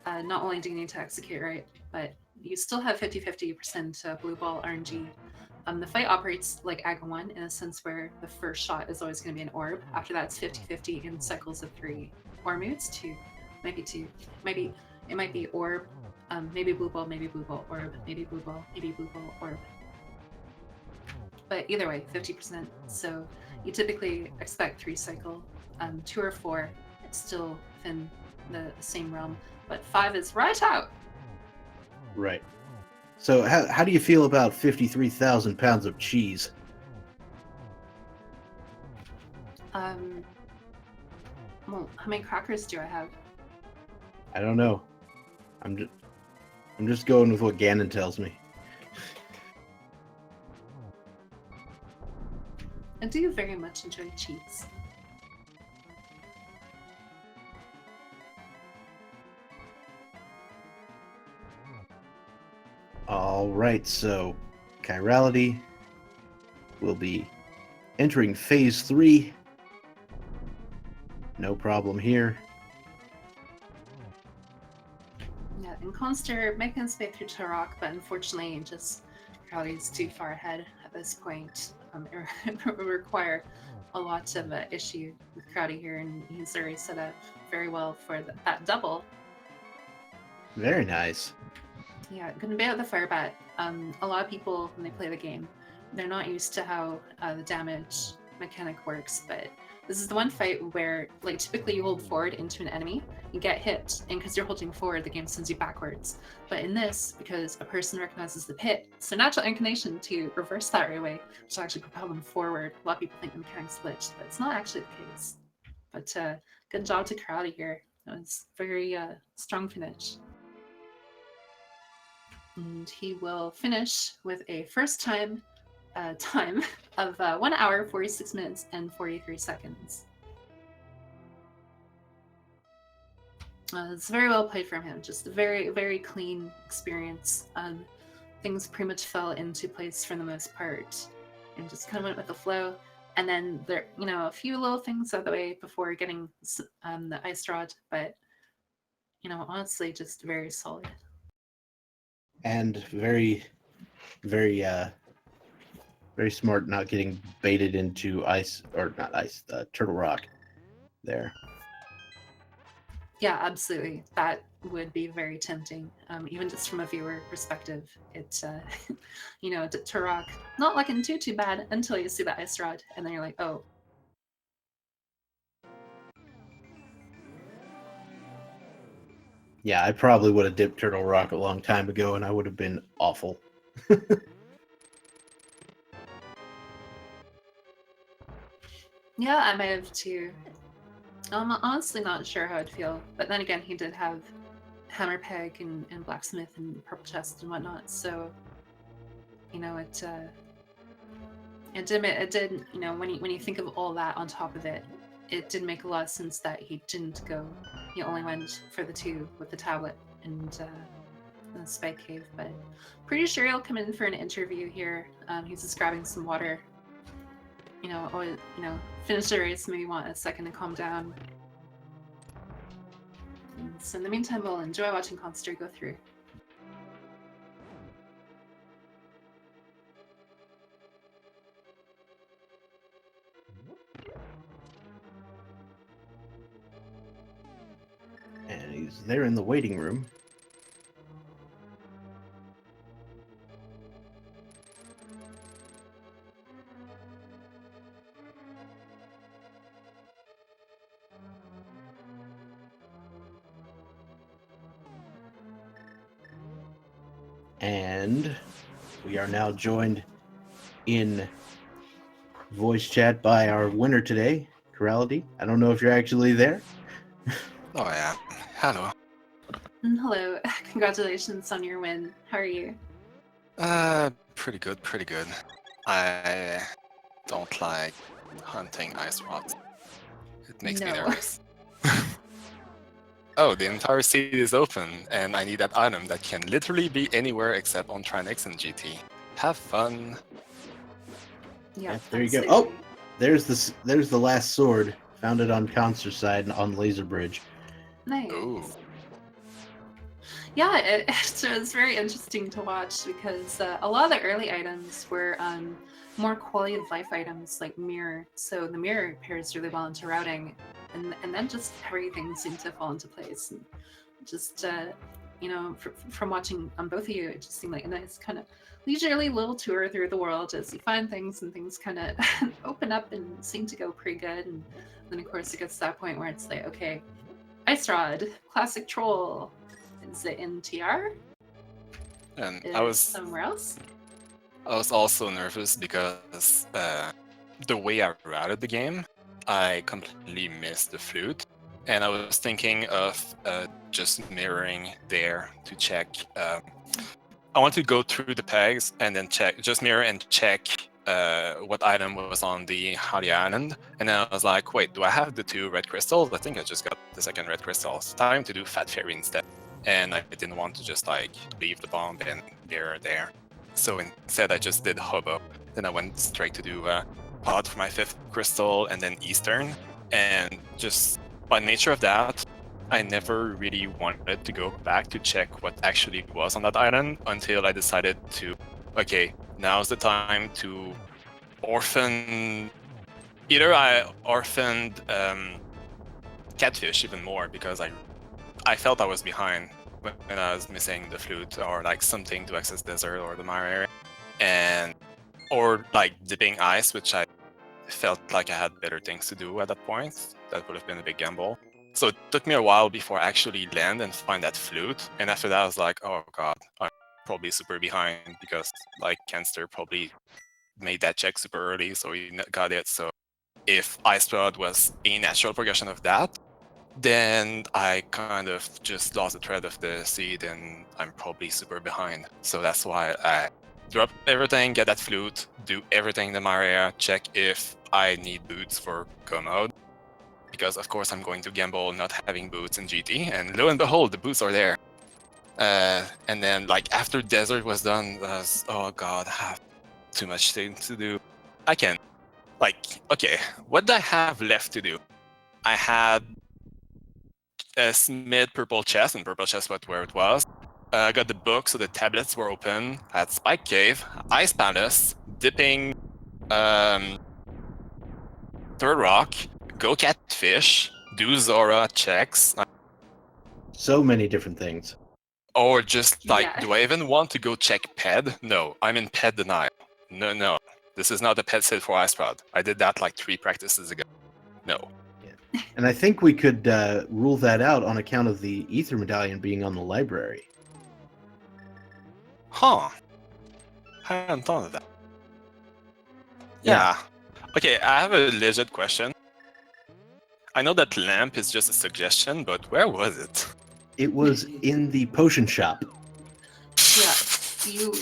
Not only do you need to execute right, but you still have 50-50% blue ball RNG. The fight operates like Aga1 in a sense where the first shot is always going to be an orb. After that, it's 50-50 in cycles of 3. Or maybe it's 2. Maybe 2. Maybe it might be orb, maybe blue ball, orb, maybe blue ball, orb. But either way, 50%. So you typically expect 3 cycle. 2 or 4, it's still within the same realm. But 5 is right out. Right. So how do you feel about 53,000 pounds of cheese? Well, how many crackers do I have? I don't know. I'm just going with what Ganon tells me. I do very much enjoy cheese. All right, so Chirality will be entering phase 3. No problem here. Yeah, and Khanster making his way through Turok, but unfortunately, just Crowley's too far ahead at this point. It would require a lot of issue with Crowdy here, and he's already set up very well for that double. Very nice. Yeah, gonna be out the fire bat. A lot of people, when they play the game, they're not used to how the damage mechanic works, but this is the one fight where, like, typically you hold forward into an enemy, you get hit, and because you're holding forward, the game sends you backwards. But in this, because a person recognizes the pit, it's their natural inclination to reverse that right away, which will actually propel them forward. A lot of people think the mechanic's glitched, but it's not actually the case. But good job to Crowdy here. It was a very strong finish. And he will finish with a first time time of 1 hour, 46 minutes, and 43 seconds. It's very well played from him. Just a very, very clean experience. Things pretty much fell into place for the most part, and just kind of went with the flow. And then there, a few little things out of the way before getting the ice rod, but honestly, just very solid. And very, very, very smart not getting baited into Turtle Rock there. Yeah, absolutely. That would be very tempting, even just from a viewer perspective. It's, Turok not looking too bad until you see the ice rod, and then you're like, oh. Yeah, I probably would have dipped Turtle Rock a long time ago, and I would have been awful. Yeah, I might have too. I'm honestly not sure how I'd feel, but then again, he did have Hammer Peg and Blacksmith and Purple Chest and whatnot, so it did when you think of all that on top of it, it did make a lot of sense that he didn't go. He only went for the 2 with the tablet and the Spike Cave, but pretty sure he'll come in for an interview here. He's just grabbing some water. Finish the race, maybe want a second to calm down. And so in the meantime, we'll enjoy watching Khanster go through. And he's there in the waiting room. And we are now joined in voice chat by our winner today, Chirality. I don't know if you're actually there. Oh yeah. Hello. Hello. Congratulations on your win. How are you? Pretty good, pretty good. I don't like hunting ice rods. It makes me nervous. Oh, the entire city is open, and I need that item that can literally be anywhere except on Trinix and GT. Have fun. Yeah, there you go. Oh, there's the last sword. Found it on Khanster's side on Laser Bridge. Nice. Ooh. Yeah, it was very interesting to watch because a lot of the early items were more quality of life items like mirror. So the mirror pairs really well into routing, and then just everything seemed to fall into place. And just from watching on both of you, it just seemed like a nice kind of leisurely little tour through the world as you find things and things kind of open up and seem to go pretty good. And then of course it gets to that point where it's like, okay, Ice Rod, classic troll. Is it in TR? And I was somewhere else. I was also nervous because the way I routed the game, I completely missed the flute. And I was thinking of just mirroring there to check. I want to go through the pegs and then check, just mirror and check what item was on the Howdy Island. And then I was like, wait, do I have the 2 red crystals? I think I just got the 2nd red crystal. It's time to do Fat Fairy instead. And I didn't want to just like leave the bomb and mirror there. So instead I just did Hobo. Then I went straight to do Pod for my 5th crystal and then Eastern. And just by nature of that, I never really wanted to go back to check what actually was on that island until I decided to, okay, now's the time to orphan. Either I orphaned Catfish even more because I felt I was behind when I was missing the flute or like something to access desert or the Mire area, and or like dipping ice, which I felt like I had better things to do at that point. That would have been a big gamble. So it took me a while before I actually land and find that flute. And after that, I was like, oh god, I'm probably super behind because like Khanster probably made that check super early, so he got it. So if Ice Rod was a natural progression of that, then I kind of just lost the thread of the seed and I'm probably super behind. So that's why I drop everything, get that flute, do everything in the Maria, check if I need boots for go mode. Because of course I'm going to gamble not having boots in GT, and lo and behold, the boots are there. And then like after desert was done, I was, oh god, I have too much things to do. I can, like, okay, what did I have left to do? I had a Smith purple chest, and purple chest was where it was. I got the book, so the tablets were open. I had Spike Cave, Ice Palace, Dipping, Third Rock, Go Catfish, do Zora checks. So many different things. Or just like, Yeah. do I even want to go check PED? No, I'm in PED denial. No. This is not a PED set for Ice Rod. I did that like 3 practices ago. No. And I think we could rule that out on account of the Ether Medallion being on the library. Huh. I hadn't thought of that. Yeah. Yeah. Okay, I have a legit question. I know that lamp is just a suggestion, but where was it? It was in the potion shop. Yeah. You.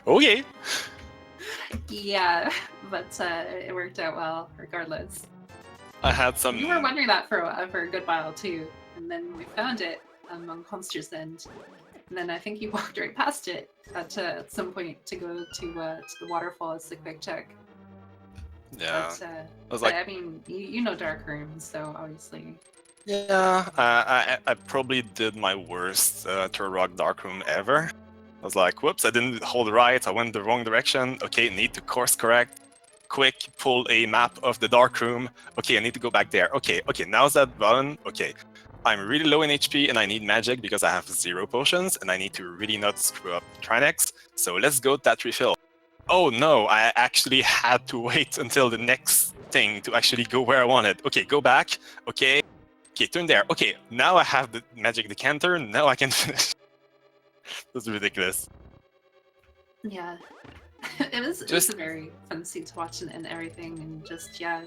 Okay. Yeah, but it worked out well regardless. I had some. You were wondering that for a good while too, and then we found it on Khanster's End, and then I think you walked right past it at some point to go to the waterfall as the quick check. Yeah. But, I was like, I mean, you know dark rooms, so obviously. yeah. I probably did my worst Turok Dark Room ever. I was like, whoops, I didn't hold right. I went the wrong direction. Okay, need to course correct. Quick, pull a map of the dark room. Okay, I need to go back there. Okay, now's that button. Okay, I'm really low in HP and I need magic because I have 0 potions and I need to really not screw up Trinex. So let's go that refill. Oh no, I actually had to wait until the next thing to actually go where I wanted. Okay, go back. Okay, turn there. Okay, now I have the magic decanter. Now I can finish. That's ridiculous. Yeah. It was a very fun scene to watch and everything, and just, yeah.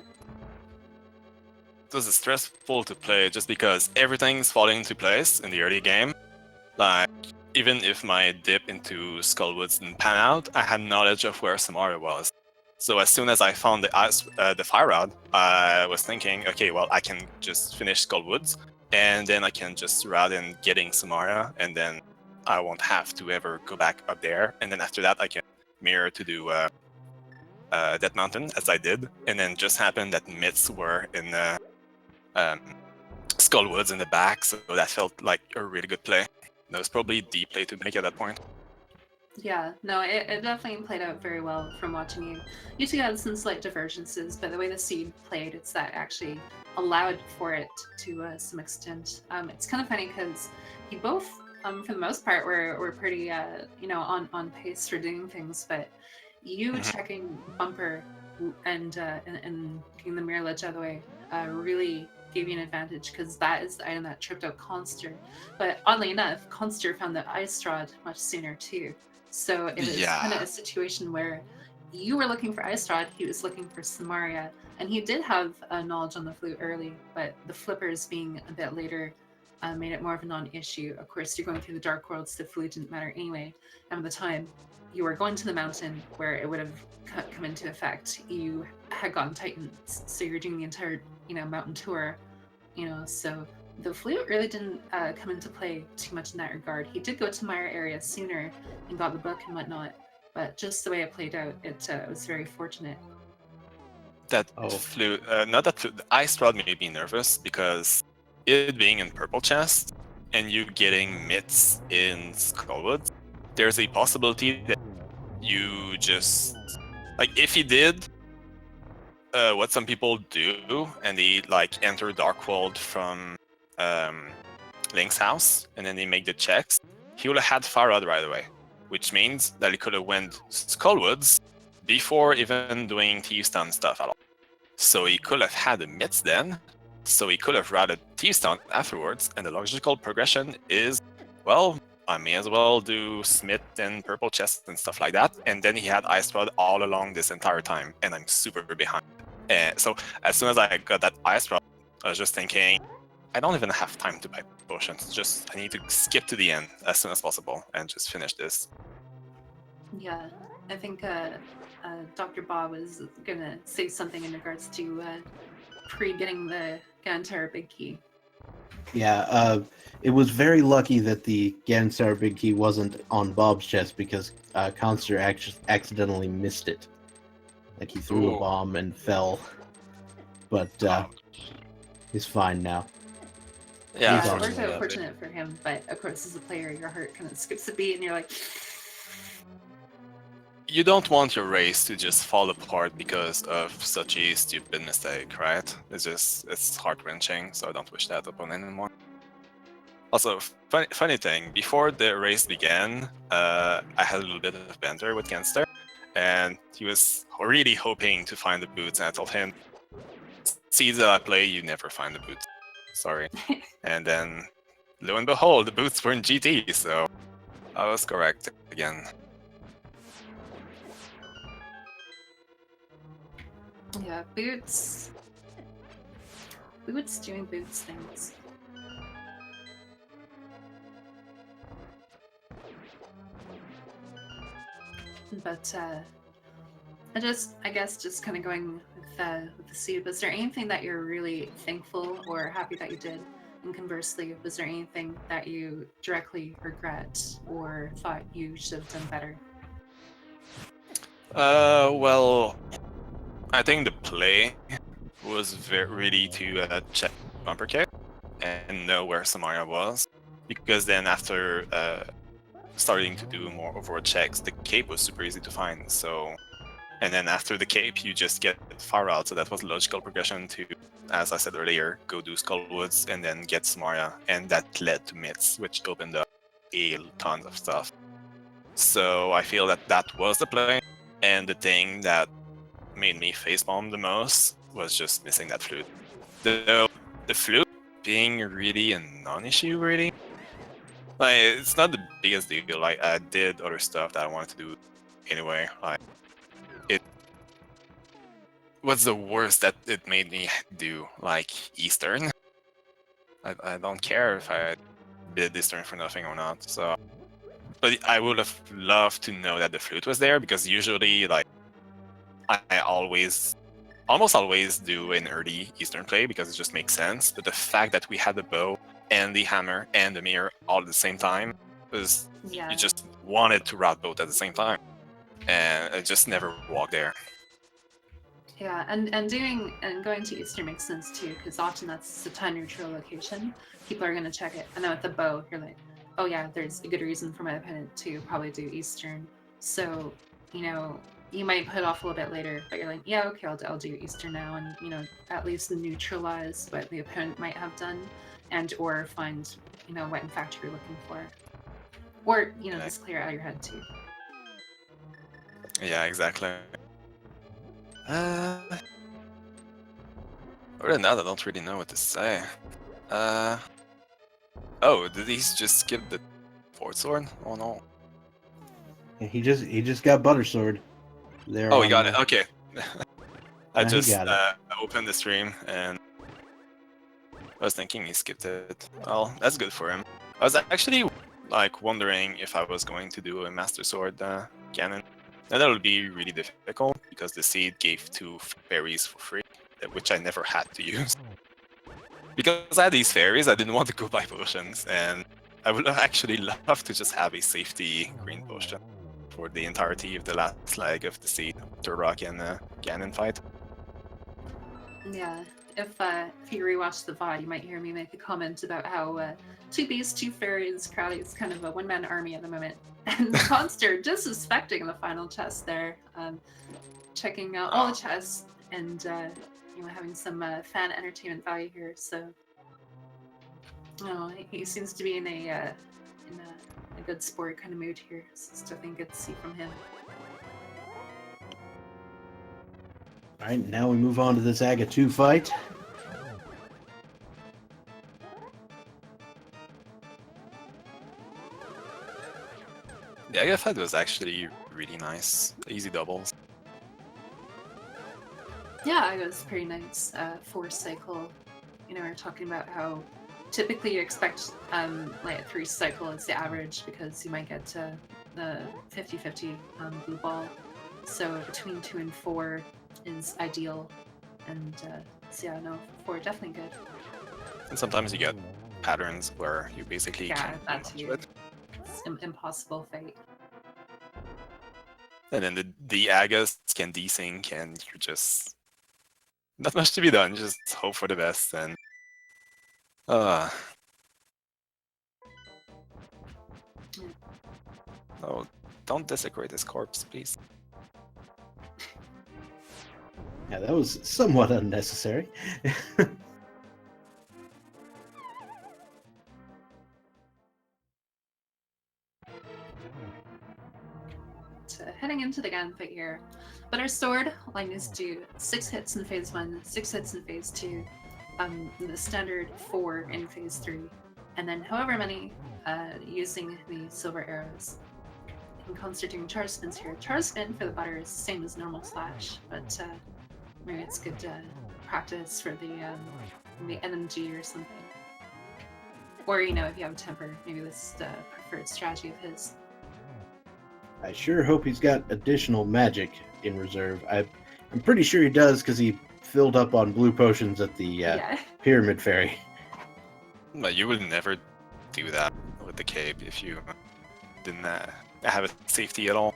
It was stressful to play just because everything's falling into place in the early game. Like, even if my dip into Skullwoods didn't pan out, I had knowledge of where Samara was. So as soon as I found the fire rod, I was thinking, okay, well, I can just finish Skullwoods, and then I can just route in getting Samara, and then I won't have to ever go back up there. And then after that, I can mirror to do Death Mountain, as I did. And then just happened that myths were in Skullwoods in the back, so that felt like a really good play. That was probably the play to make at that point. Yeah, no, it definitely played out very well from watching you. You two had some slight divergences, but the way the seed played, it's that actually allowed for it to some extent. It's kind of funny because you both, for the most part, were pretty, on pace for doing things, but you checking Bumper and getting the mirror ledge out of the way really gave you an advantage because that is the item that tripped out Khanster. But oddly enough, Khanster found the Ice Rod much sooner too. So it was kind of a situation where you were looking for Ice Rod, he was looking for Samaria, and he did have knowledge on the flute early, but the flippers being a bit later made it more of a non-issue. Of course, you're going through the Dark Worlds, so the flute didn't matter anyway. And at the time, you were going to the mountain where it would have come into effect. You had gotten Titans, so you're doing the entire, mountain tour, so the flute really didn't come into play too much in that regard. He did go to Mire area sooner and got the book and whatnot, but just the way it played out, it was very fortunate. That flute, not that flute, the Ice Rod made me nervous because it being in Purple Chest and you getting mitts in Skullwood, there's a possibility that you just, like, if he did what some people do and they like enter Darkworld from Link's house and then they make the checks, he would have had Farad right away, which means that he could have went Skullwoods before even doing T-Stun stuff at all. So he could have had the mitts then, so he could have routed T-Stun afterwards, and the logical progression is, well, I may as well do Smith and Purple Chest and stuff like that, and then he had Ice Rod all along this entire time, and I'm super behind. So as soon as I got that Ice Rod, I was just thinking, I don't even have time to buy potions, I need to skip to the end as soon as possible and just finish this. Yeah, I think Dr. Bob was gonna say something in regards to pre-getting the Gantar Big Key. Yeah, it was very lucky that the Gansar Big Key wasn't on Bob's chest because Khanster accidentally missed it. Like he threw a bomb and fell. But he's fine now. Yeah, it worked out fortunate for him, but of course as a player your heart kind of skips a beat and you're like... You don't want your race to just fall apart because of such a stupid mistake, right? It's heart-wrenching, so I don't wish that upon anyone. Also, funny thing, before the race began, I had a little bit of banter with Khanster, and he was really hoping to find the boots, and I told him, see that I play, you never find the boots. Sorry. And then, lo and behold, the boots were in GT, so I was correct again. Yeah, boots doing boots things. But I guess just kind of going with the seed, was there anything that you're really thankful or happy that you did? And conversely, was there anything that you directly regret or thought you should have done better? Well, I think the play was really to check bumper kick and know where Samaria was, because then after starting to do more overworld checks, the cape was super easy to find. So, and then after the cape, you just get far out. So that was the logical progression to, as I said earlier, go do Skullwoods and then get Samaria, and that led to Myths, which opened up a ton of stuff. So I feel that that was the play, and the thing that made me facepalm the most was just missing that flute. The flute being really a non-issue, really. Like, it's not the biggest deal. Like, I did other stuff that I wanted to do anyway. Like, it was the worst that it made me do, like, Eastern. I don't care if I did Eastern for nothing or not, so... But I would have loved to know that the flute was there, because usually, like, I almost always do an early Eastern play, because it just makes sense. But the fact that we had the bow and the hammer and the mirror all at the same time was... Yeah. You just wanted to route both at the same time. And I just never walked there. Yeah, and going to Eastern makes sense too, because often that's a time neutral location. People are going to check it. And then with the bow, you're like, oh yeah, there's a good reason for my opponent to probably do Eastern. So, you might put it off a little bit later, but you're like, yeah, okay, I'll do Eastern now, and at least neutralize what the opponent might have done, and or find what in fact you're looking for, or just clear it out of your head too. Yeah, exactly. Other than that, I don't really know what to say. Oh, did he just skip the Fort Sword? Oh no. He just got Butter Sword. there. Oh, we got it. Okay. I He just got it. opened the stream and I was thinking he skipped it. Well, that's good for him. I was actually like wondering if I was going to do a Master Sword cannon. And that would be really difficult because the seed gave 2 fairies for free, which I never had to use. Because I had these fairies, I didn't want to go buy potions, and I would actually love to just have a safety green potion for the entirety of the last leg of the seed, Turok and Ganon fight. Yeah, if you rewatch the VOD, you might hear me make a comment about how 2 beasts, 2 fairies, Crowley is kind of a one-man army at the moment. And Khanster just suspecting the final chest there, checking out all the chests and having some fan entertainment value here. So, he seems to be in a good sport kind of mood here. So it's definitely good to see from him. All right, now we move on to this Aga 2 fight. The Aga fight was actually really nice. Easy doubles. Yeah, it was pretty nice. 4 cycle. We're talking about how typically you expect like 3 cycle is the average because you might get the 50-50 blue ball. So between 2 and 4 is ideal. And so yeah, no, 4 definitely good. And sometimes you get patterns where you basically can't do that's much you. with. It's impossible fate. And then the Agas can desync and you're just not much to be done, just hope for the best and oh, don't desecrate his corpse, please. Yeah, that was somewhat unnecessary. Heading into the Ganon fight here. But our sword line is do 6 hits in phase 1, 6 hits in phase 2, the standard 4 in phase 3, and then however many using the silver arrows. And Khanster doing charge spins here. Charge spin for the butter is the same as normal slash, but maybe it's good practice for the NMG or something. Or if you have a temper, maybe this is the preferred strategy of his. I sure hope he's got additional magic in reserve. I'm pretty sure he does because he filled up on blue potions at the Pyramid Fairy. But you would never do that with the cape if you didn't have a safety at all.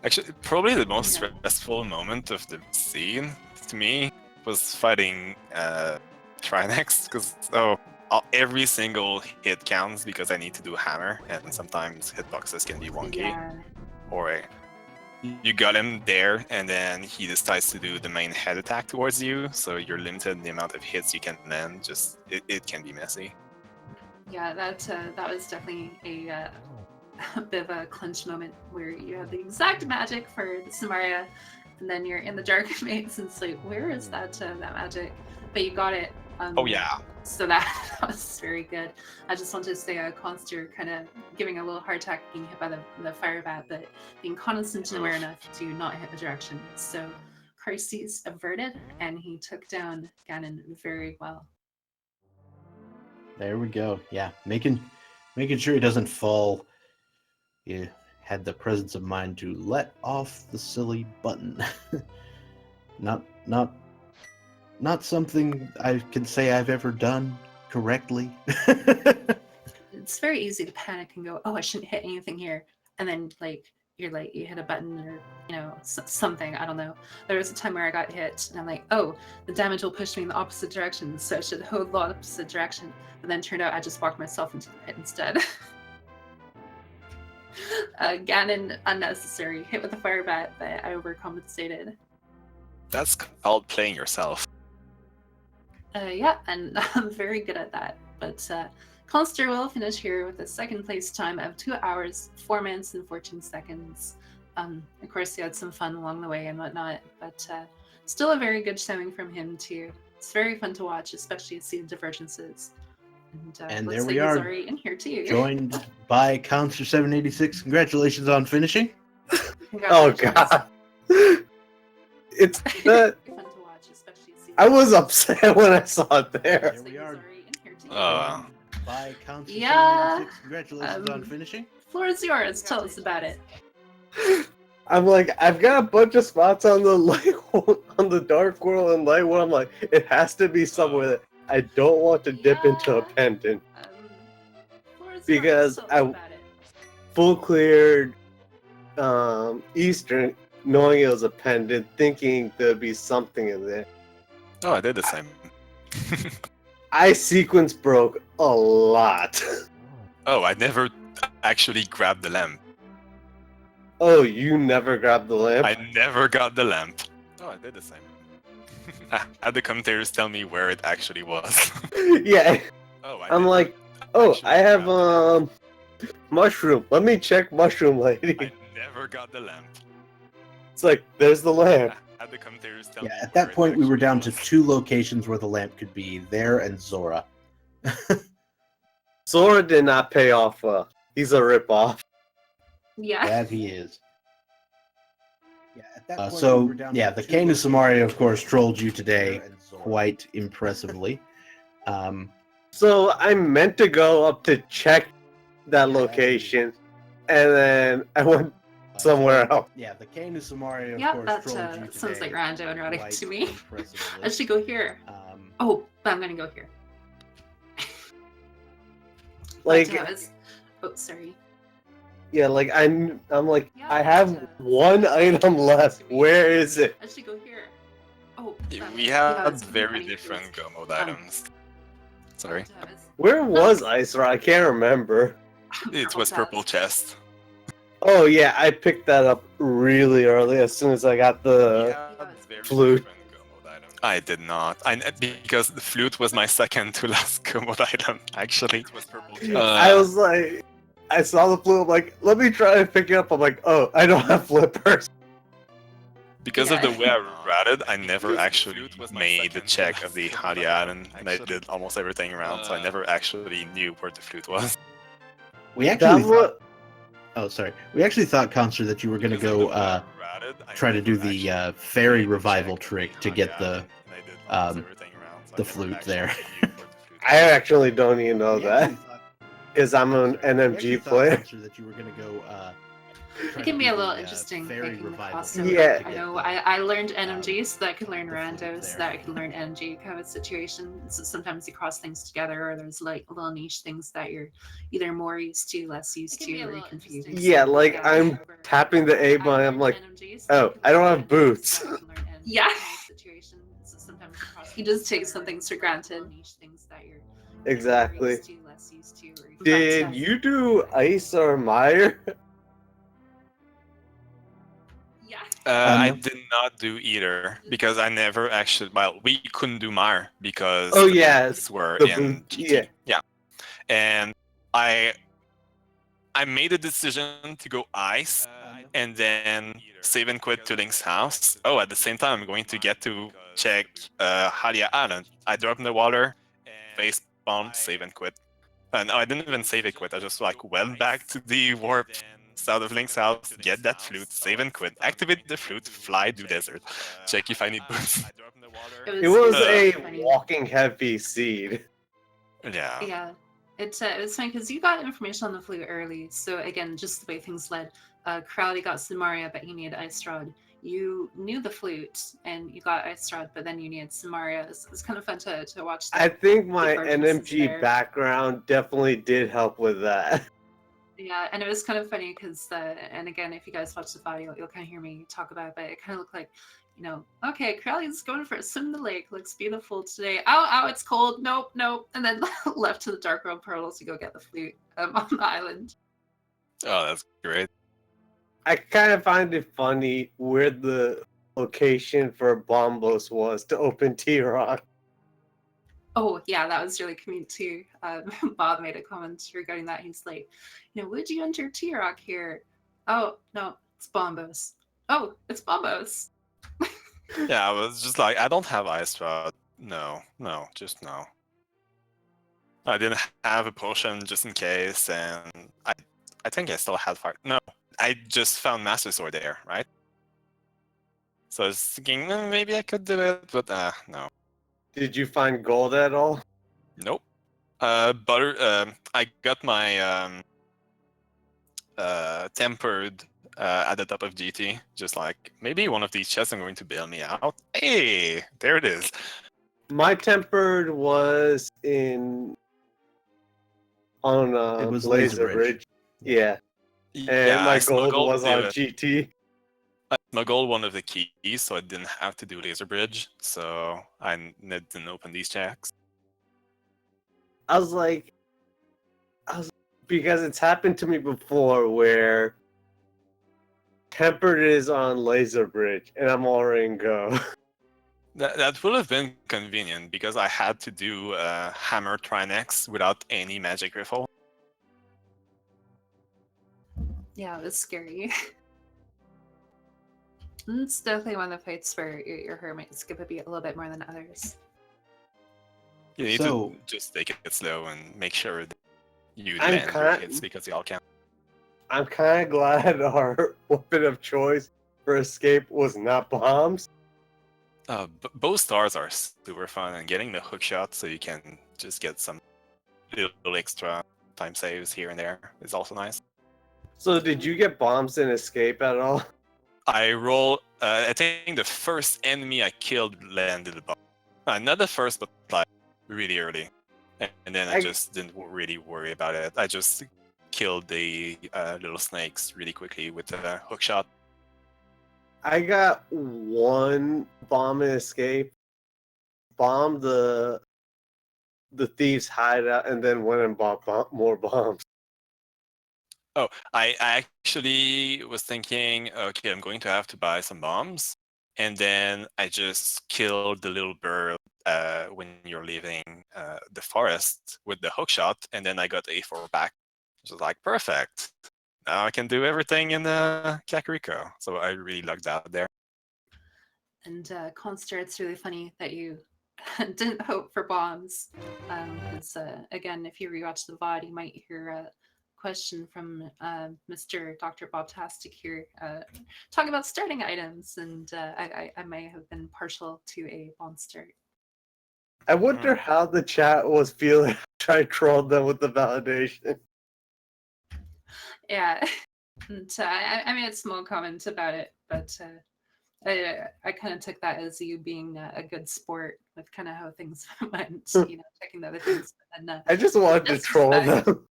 Actually, probably the most stressful moment of the scene to me was fighting Trinex because every single hit counts because I need to do hammer, and sometimes hitboxes can be wonky. Yeah. Or you got him there, and then he decides to do the main head attack towards you, so you're limited in the amount of hits you can land. Just it can be messy. Yeah, that was definitely a bit of a clinch moment where you have the exact magic for the Samaria, and then you're in the Dark Maze, and it's like, where is that magic? But you got it. Oh yeah. So that was very good. I just wanted to say Khanster kind of giving a little heart attack being hit by the fire bat, but being cognizant and aware enough to not hit the direction. So crises averted, and he took down Ganon very well. There we go. Yeah, making sure he doesn't fall. You had the presence of mind to let off the silly button. Not something I can say I've ever done correctly. It's very easy to panic and go, "Oh, I shouldn't hit anything here," and then you hit a button or something. I don't know. There was a time where I got hit, and I'm like, "Oh, the damage will push me in the opposite direction, so I should hold the opposite direction." But then turned out I just walked myself into the pit instead. Ganon unnecessary hit with the fire bat, but I overcompensated. That's called playing yourself. Yeah, and I'm very good at that. But Khanster will finish here with a second place time of 2 hours, 4 minutes, and 14 seconds. Of course, he had some fun along the way and whatnot, but still a very good showing from him too. It's very fun to watch, especially to see the divergences. And looks there like we are, he's already in here too. joined by Khanster786. Congratulations on finishing. Oh Congratulations. god. It's You're the. fun to watch, especially seeing I was upset when I saw it there. Here we are. Already in here too. By Khanster786. Yeah, Congratulations on finishing. floor is yours. Tell us about it. I'm like, I've got a bunch of spots on the light, on the dark world and light world. I'm like, it has to be somewhere that I don't want to dip into a Yeah. pendant Floor is because yours. Tell us I about it. full cleared Eastern, knowing it was a pendant, thinking there'd be something in there. Oh, I did the same. I sequence broke a lot. Oh, I never actually grabbed the lamp. Oh, you never grabbed the lamp? I never got the lamp. Oh, I did the same. I had the commentators tell me where it actually was. Yeah. Oh, I'm like, oh, actually I have grabbed the lamp. mushroom. Let me check mushroom lady. I never got the lamp. It's like, there's the lamp. I had the commentators tell Yeah, me at where that it point we were actually down to was. 2 locations where the lamp could be, there and Zora. Sora did not pay off well. He's a ripoff. Yeah. That he is. Yeah, at that point, we So, were down yeah, to the 2 Cane of locations Samaria, of where course, the trolled you lamp today and Zora. quite impressively. So I meant to go up to check that location, and then I went somewhere else. Yeah, the Cane of Samaria, of Yep, course, that trolled you today. sounds like Rando and Roddick quite to me. impressively. I should go here. Oh, but I'm gonna go here. Like, But, oh, sorry. yeah, like I'm like, Yeah, I have one item left. Where is it? I should go here. Oh, We had it's pretty very funny different because, go mode items. Sorry. Where was Isra? I can't remember. It was purple chest. Oh yeah, I picked that up really early as soon as I got the flute. I did not. Because the flute was my second to last go mode item, actually. It was purple chest. I was like, I saw the flute. I'm like, let me try and pick it up. I'm like, oh, I don't have flippers. Because of Yeah. the way I read it, I never actually made the check of the Halia Island, and I did almost everything around, so I never actually knew where the flute was. We actually That thought... Oh, sorry. We actually thought, Conster, that you were going to go try to do the fairy revival trick to get the flute there. I actually don't even know that because I'm an NMG player. That you were going to go It can be a little interesting fairy making the revival crossover. Yeah. I know. I learned NMG so that I could learn Rando, so that I could learn NMG kind of situations. So sometimes you cross things together, or there's like little niche things that you're either more used to, less used to, or confused. Yeah, like I'm tapping the A button. I'm like, oh, I don't have boots. Yeah. You just take some things for granted. Exactly. But, Did you do ice or mire? Yeah. I did not do either because I never actually. Well, we couldn't do Mire because Oh, the yes, boots were the in boot, GT. Yeah, and I made a decision to go ice and then save and quit to Link's house. Oh, at the same time, I'm going to get to check Halia Island. I dropped in the water, face bomb, save and quit. No, I didn't even save and quit. I just like went back to the warp south of Link's house, get that flute, save and quit, activate the flute, fly to desert, check if I need boots. It was a funny. walking heavy seed. Yeah. Yeah, it was funny because you got information on the flute early. So again, just the way things led, Crowley got Samaria, but he needed Ice Rod. You knew the flute and you got Ice Rod, but then you needed Samaria. It's kind of fun to watch. I think my divergences NMG there. background definitely did help with that. Yeah, and it was kind of funny because, and again, if you guys watch the video, you'll kind of hear me talk about it, but it kind of looked like, you know, okay, Crowley's going for a swim in the lake, looks beautiful today. Ow, it's cold, nope. And then left to the Dark World Portals to go get the flute on the island. Oh, that's great. I kind of find it funny where the location for Bombos was to open T-Rock. Oh, yeah, that was really cute too. Bob made a comment regarding that. He's like, you know, would you enter T-Rock here? Oh, no, it's Bombos. Oh, it's Bombos. Yeah, I was just like, I don't have Ice Rod. No, just no. I didn't have a potion just in case, and I think I still had fire. No, I just found Master Sword there, right? So I was thinking maybe I could do it, but no. Did you find gold at all? Nope. I got my tempered at the top of GT. Just like maybe one of these chests are going to bail me out. Hey, there it is. My tempered was on It was Laser Laser Bridge. Bridge. Yeah. And Yeah, my I gold smuggled was on GT. I smuggled one of the keys, so I didn't have to do Laser Bridge. So I didn't open these checks. I was like, because it's happened to me before where tempered is on Laser Bridge and I'm already in go. That would have been convenient because I had to do Hammer Trinex without any magic riffle. Yeah, it was scary. It's definitely one of the fights where your hermit skip a beat a little bit more than others. You need So- to just take it slow and make sure that you I'm land your kind- hits because they all count. I'm kind of glad our weapon of choice for escape was not bombs. Both stars are super fun, and getting the hook shot so you can just get some little extra time saves here and there is also nice. So did you get bombs in escape at all? I roll. I think the first enemy I killed landed a bomb. Not the first, but like really early, and then I just didn't really worry about it. I just killed the little snakes really quickly with a hook shot. I got one bomb in escape, bombed the thieves' hideout, and then went and bought more bombs. Oh, I actually was thinking, okay, I'm going to have to buy some bombs, and then I just killed the little bird when you're leaving the forest with the hook shot, and then I got A4 back. Which was like perfect. Now I can do everything in Kakariko. So I really lucked out there. And Khanster, it's really funny that you didn't hope for bombs. Because again, if you rewatch the VOD, you might hear a question from Mr. Dr. Bob Tastic here talking about starting items, and I may have been partial to a bomb start. I wonder how the chat was feeling after I trolled them with the validation. Yeah, and I made a small comment about it, but I kind of took that as you being a good sport with kind of how things went, checking the other things. And, I just wanted to troll disrespect. them.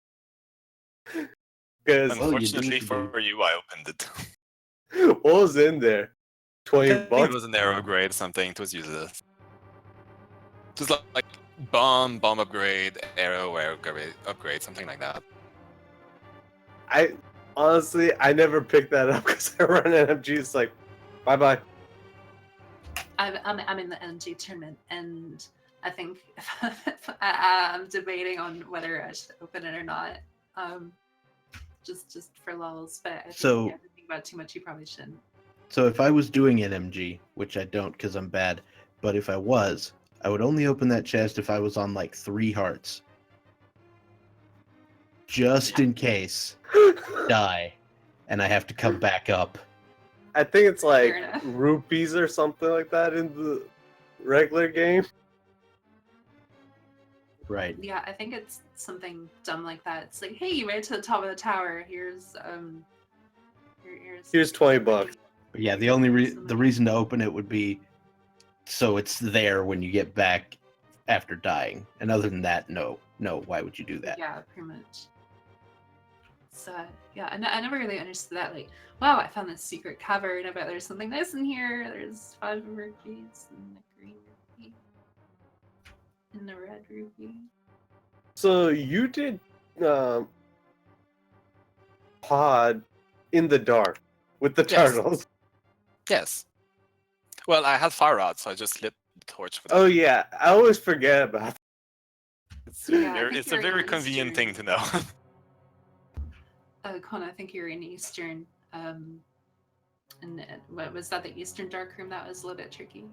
Because Unfortunately for you, I opened it. what was in there? I 20 think it bucks? was an arrow grade, something. It was useless. Just like bomb upgrade, arrow upgrade, something like that. I honestly, I never picked that up because I run NMG. It's like, bye bye. I'm in the NG tournament, and I think I'm debating on whether I should open it or not. Just for lulls, but I think So- if you think about it too much, you probably shouldn't. So if I was doing NMG, which I don't because I'm bad, but if I was, I would only open that chest if I was on like 3 hearts. Just in case die and I have to come back up. I think it's like Fair enough. rupees or something like that in the regular game. Right. Yeah, I think it's something dumb like that. It's like, hey, you made it to the top of the tower. Here's Here's 20 bucks. But yeah, the only the reason to open it would be so it's there when you get back after dying. And other than that, no. Why would you do that? Yeah, pretty much. So yeah, I never really understood that. Like, wow, I found this secret cavern. I bet there's something nice in here. There's 5 rupees and a green rupee and a red rupee. So you did pod in the dark with the Yes. turtles. Yes. Well, I had fire rod, so I just lit the torch with Oh it. yeah, I always forget about that. It's, Yeah, I very, think it's a you're very in convenient Eastern. thing to know. Con, I think you're in Eastern. And what was that? The Eastern dark room that was a little bit tricky.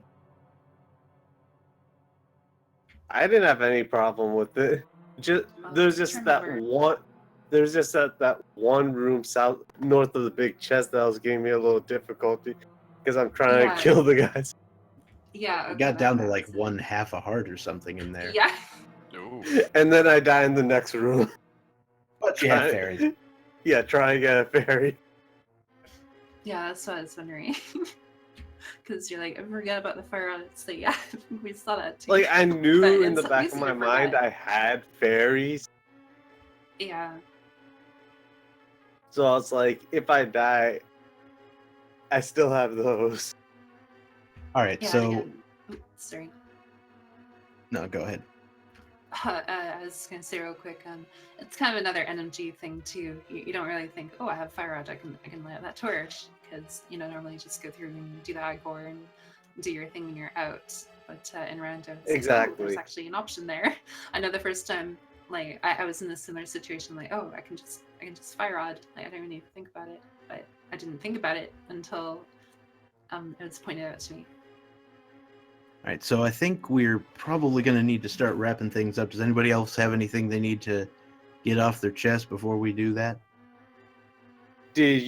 I didn't have any problem with it. Just Well, there's just turn that over. one. there's just that one room north of the big chest that was giving me a little difficulty because I'm trying Yeah. to kill the guys. Yeah. It Okay, got that down to makes like sense. 1/2 a heart or something in there. Yeah. Ooh. And then I die in the next room. But you had Trying- fairies. Yeah, trying to get a fairy. Yeah, that's what I was wondering. Because you're like, I forget about the fire on it. So yeah, we saw that too. Like, I But knew in it's the back easy of to my mind forget. I had fairies. Yeah. So I was like, if I die, I still have those. All right, Yeah. so and again, sorry. no, go ahead. I was gonna say real quick, it's kind of another NMG thing too. You don't really think, oh, I have fire rod, I can light up that torch, because normally you just go through and do the Igor and do your thing and you're out. But in rando, it's like, oh, there's Exactly. actually an option there. I know the first time, like I was in a similar situation, like, oh, I can just fire rod, like I don't even need to think about it. But I didn't think about it until it was pointed out to me. All right, so I think we're probably going to need to start wrapping things up. Does anybody else have anything they need to get off their chest before we do that? Did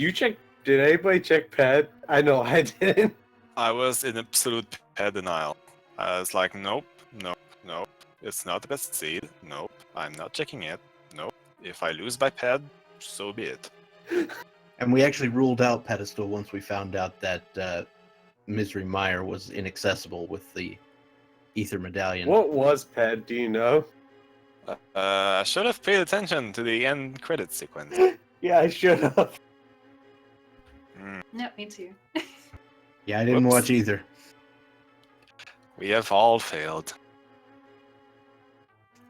anybody check ped? I know I didn't. I was in absolute pet denial. I was like, nope, nope, nope. It's not the best seed. Nope, I'm not checking it. Nope. If I lose by ped, so be it. And we actually ruled out pedestal once we found out that Misery Meyer was inaccessible with the ether medallion. What was ped? Do you know? I should have paid attention to the end credit sequence. Yeah, I should have. Mm, No, me too. Yeah, I didn't Whoops. watch either. we have all failed.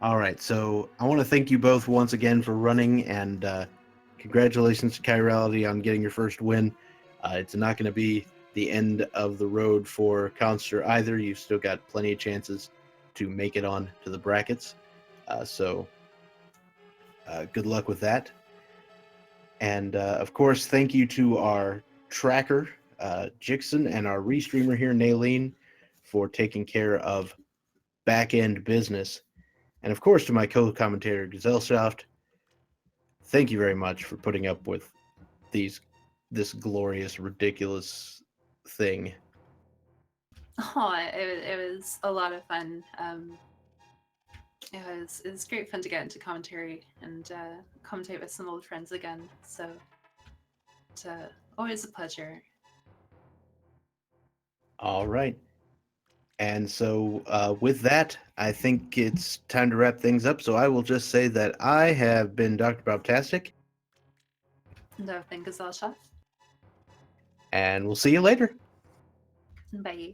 All right, so I want to thank you both once again for running, and congratulations to Chirality on getting your first win. It's not going to be the end of the road for Khanster either. You've still got plenty of chances to make it on to the brackets. So good luck with that. And of course, thank you to our tracker, Jixon, and our restreamer here, Naleen, for taking care of back-end business. And of course, to my co-commentator, Gesellschaft, thank you very much for putting up with this glorious, ridiculous thing. Oh, it was a lot of fun. It was great fun to get into commentary and commentate with some old friends again. So it's always a pleasure. All right. And so with that, I think it's time to wrap things up. So I will just say that I have been Dr. Bobtastic, No, thank Gesellschaft. and we'll see you later. Bye.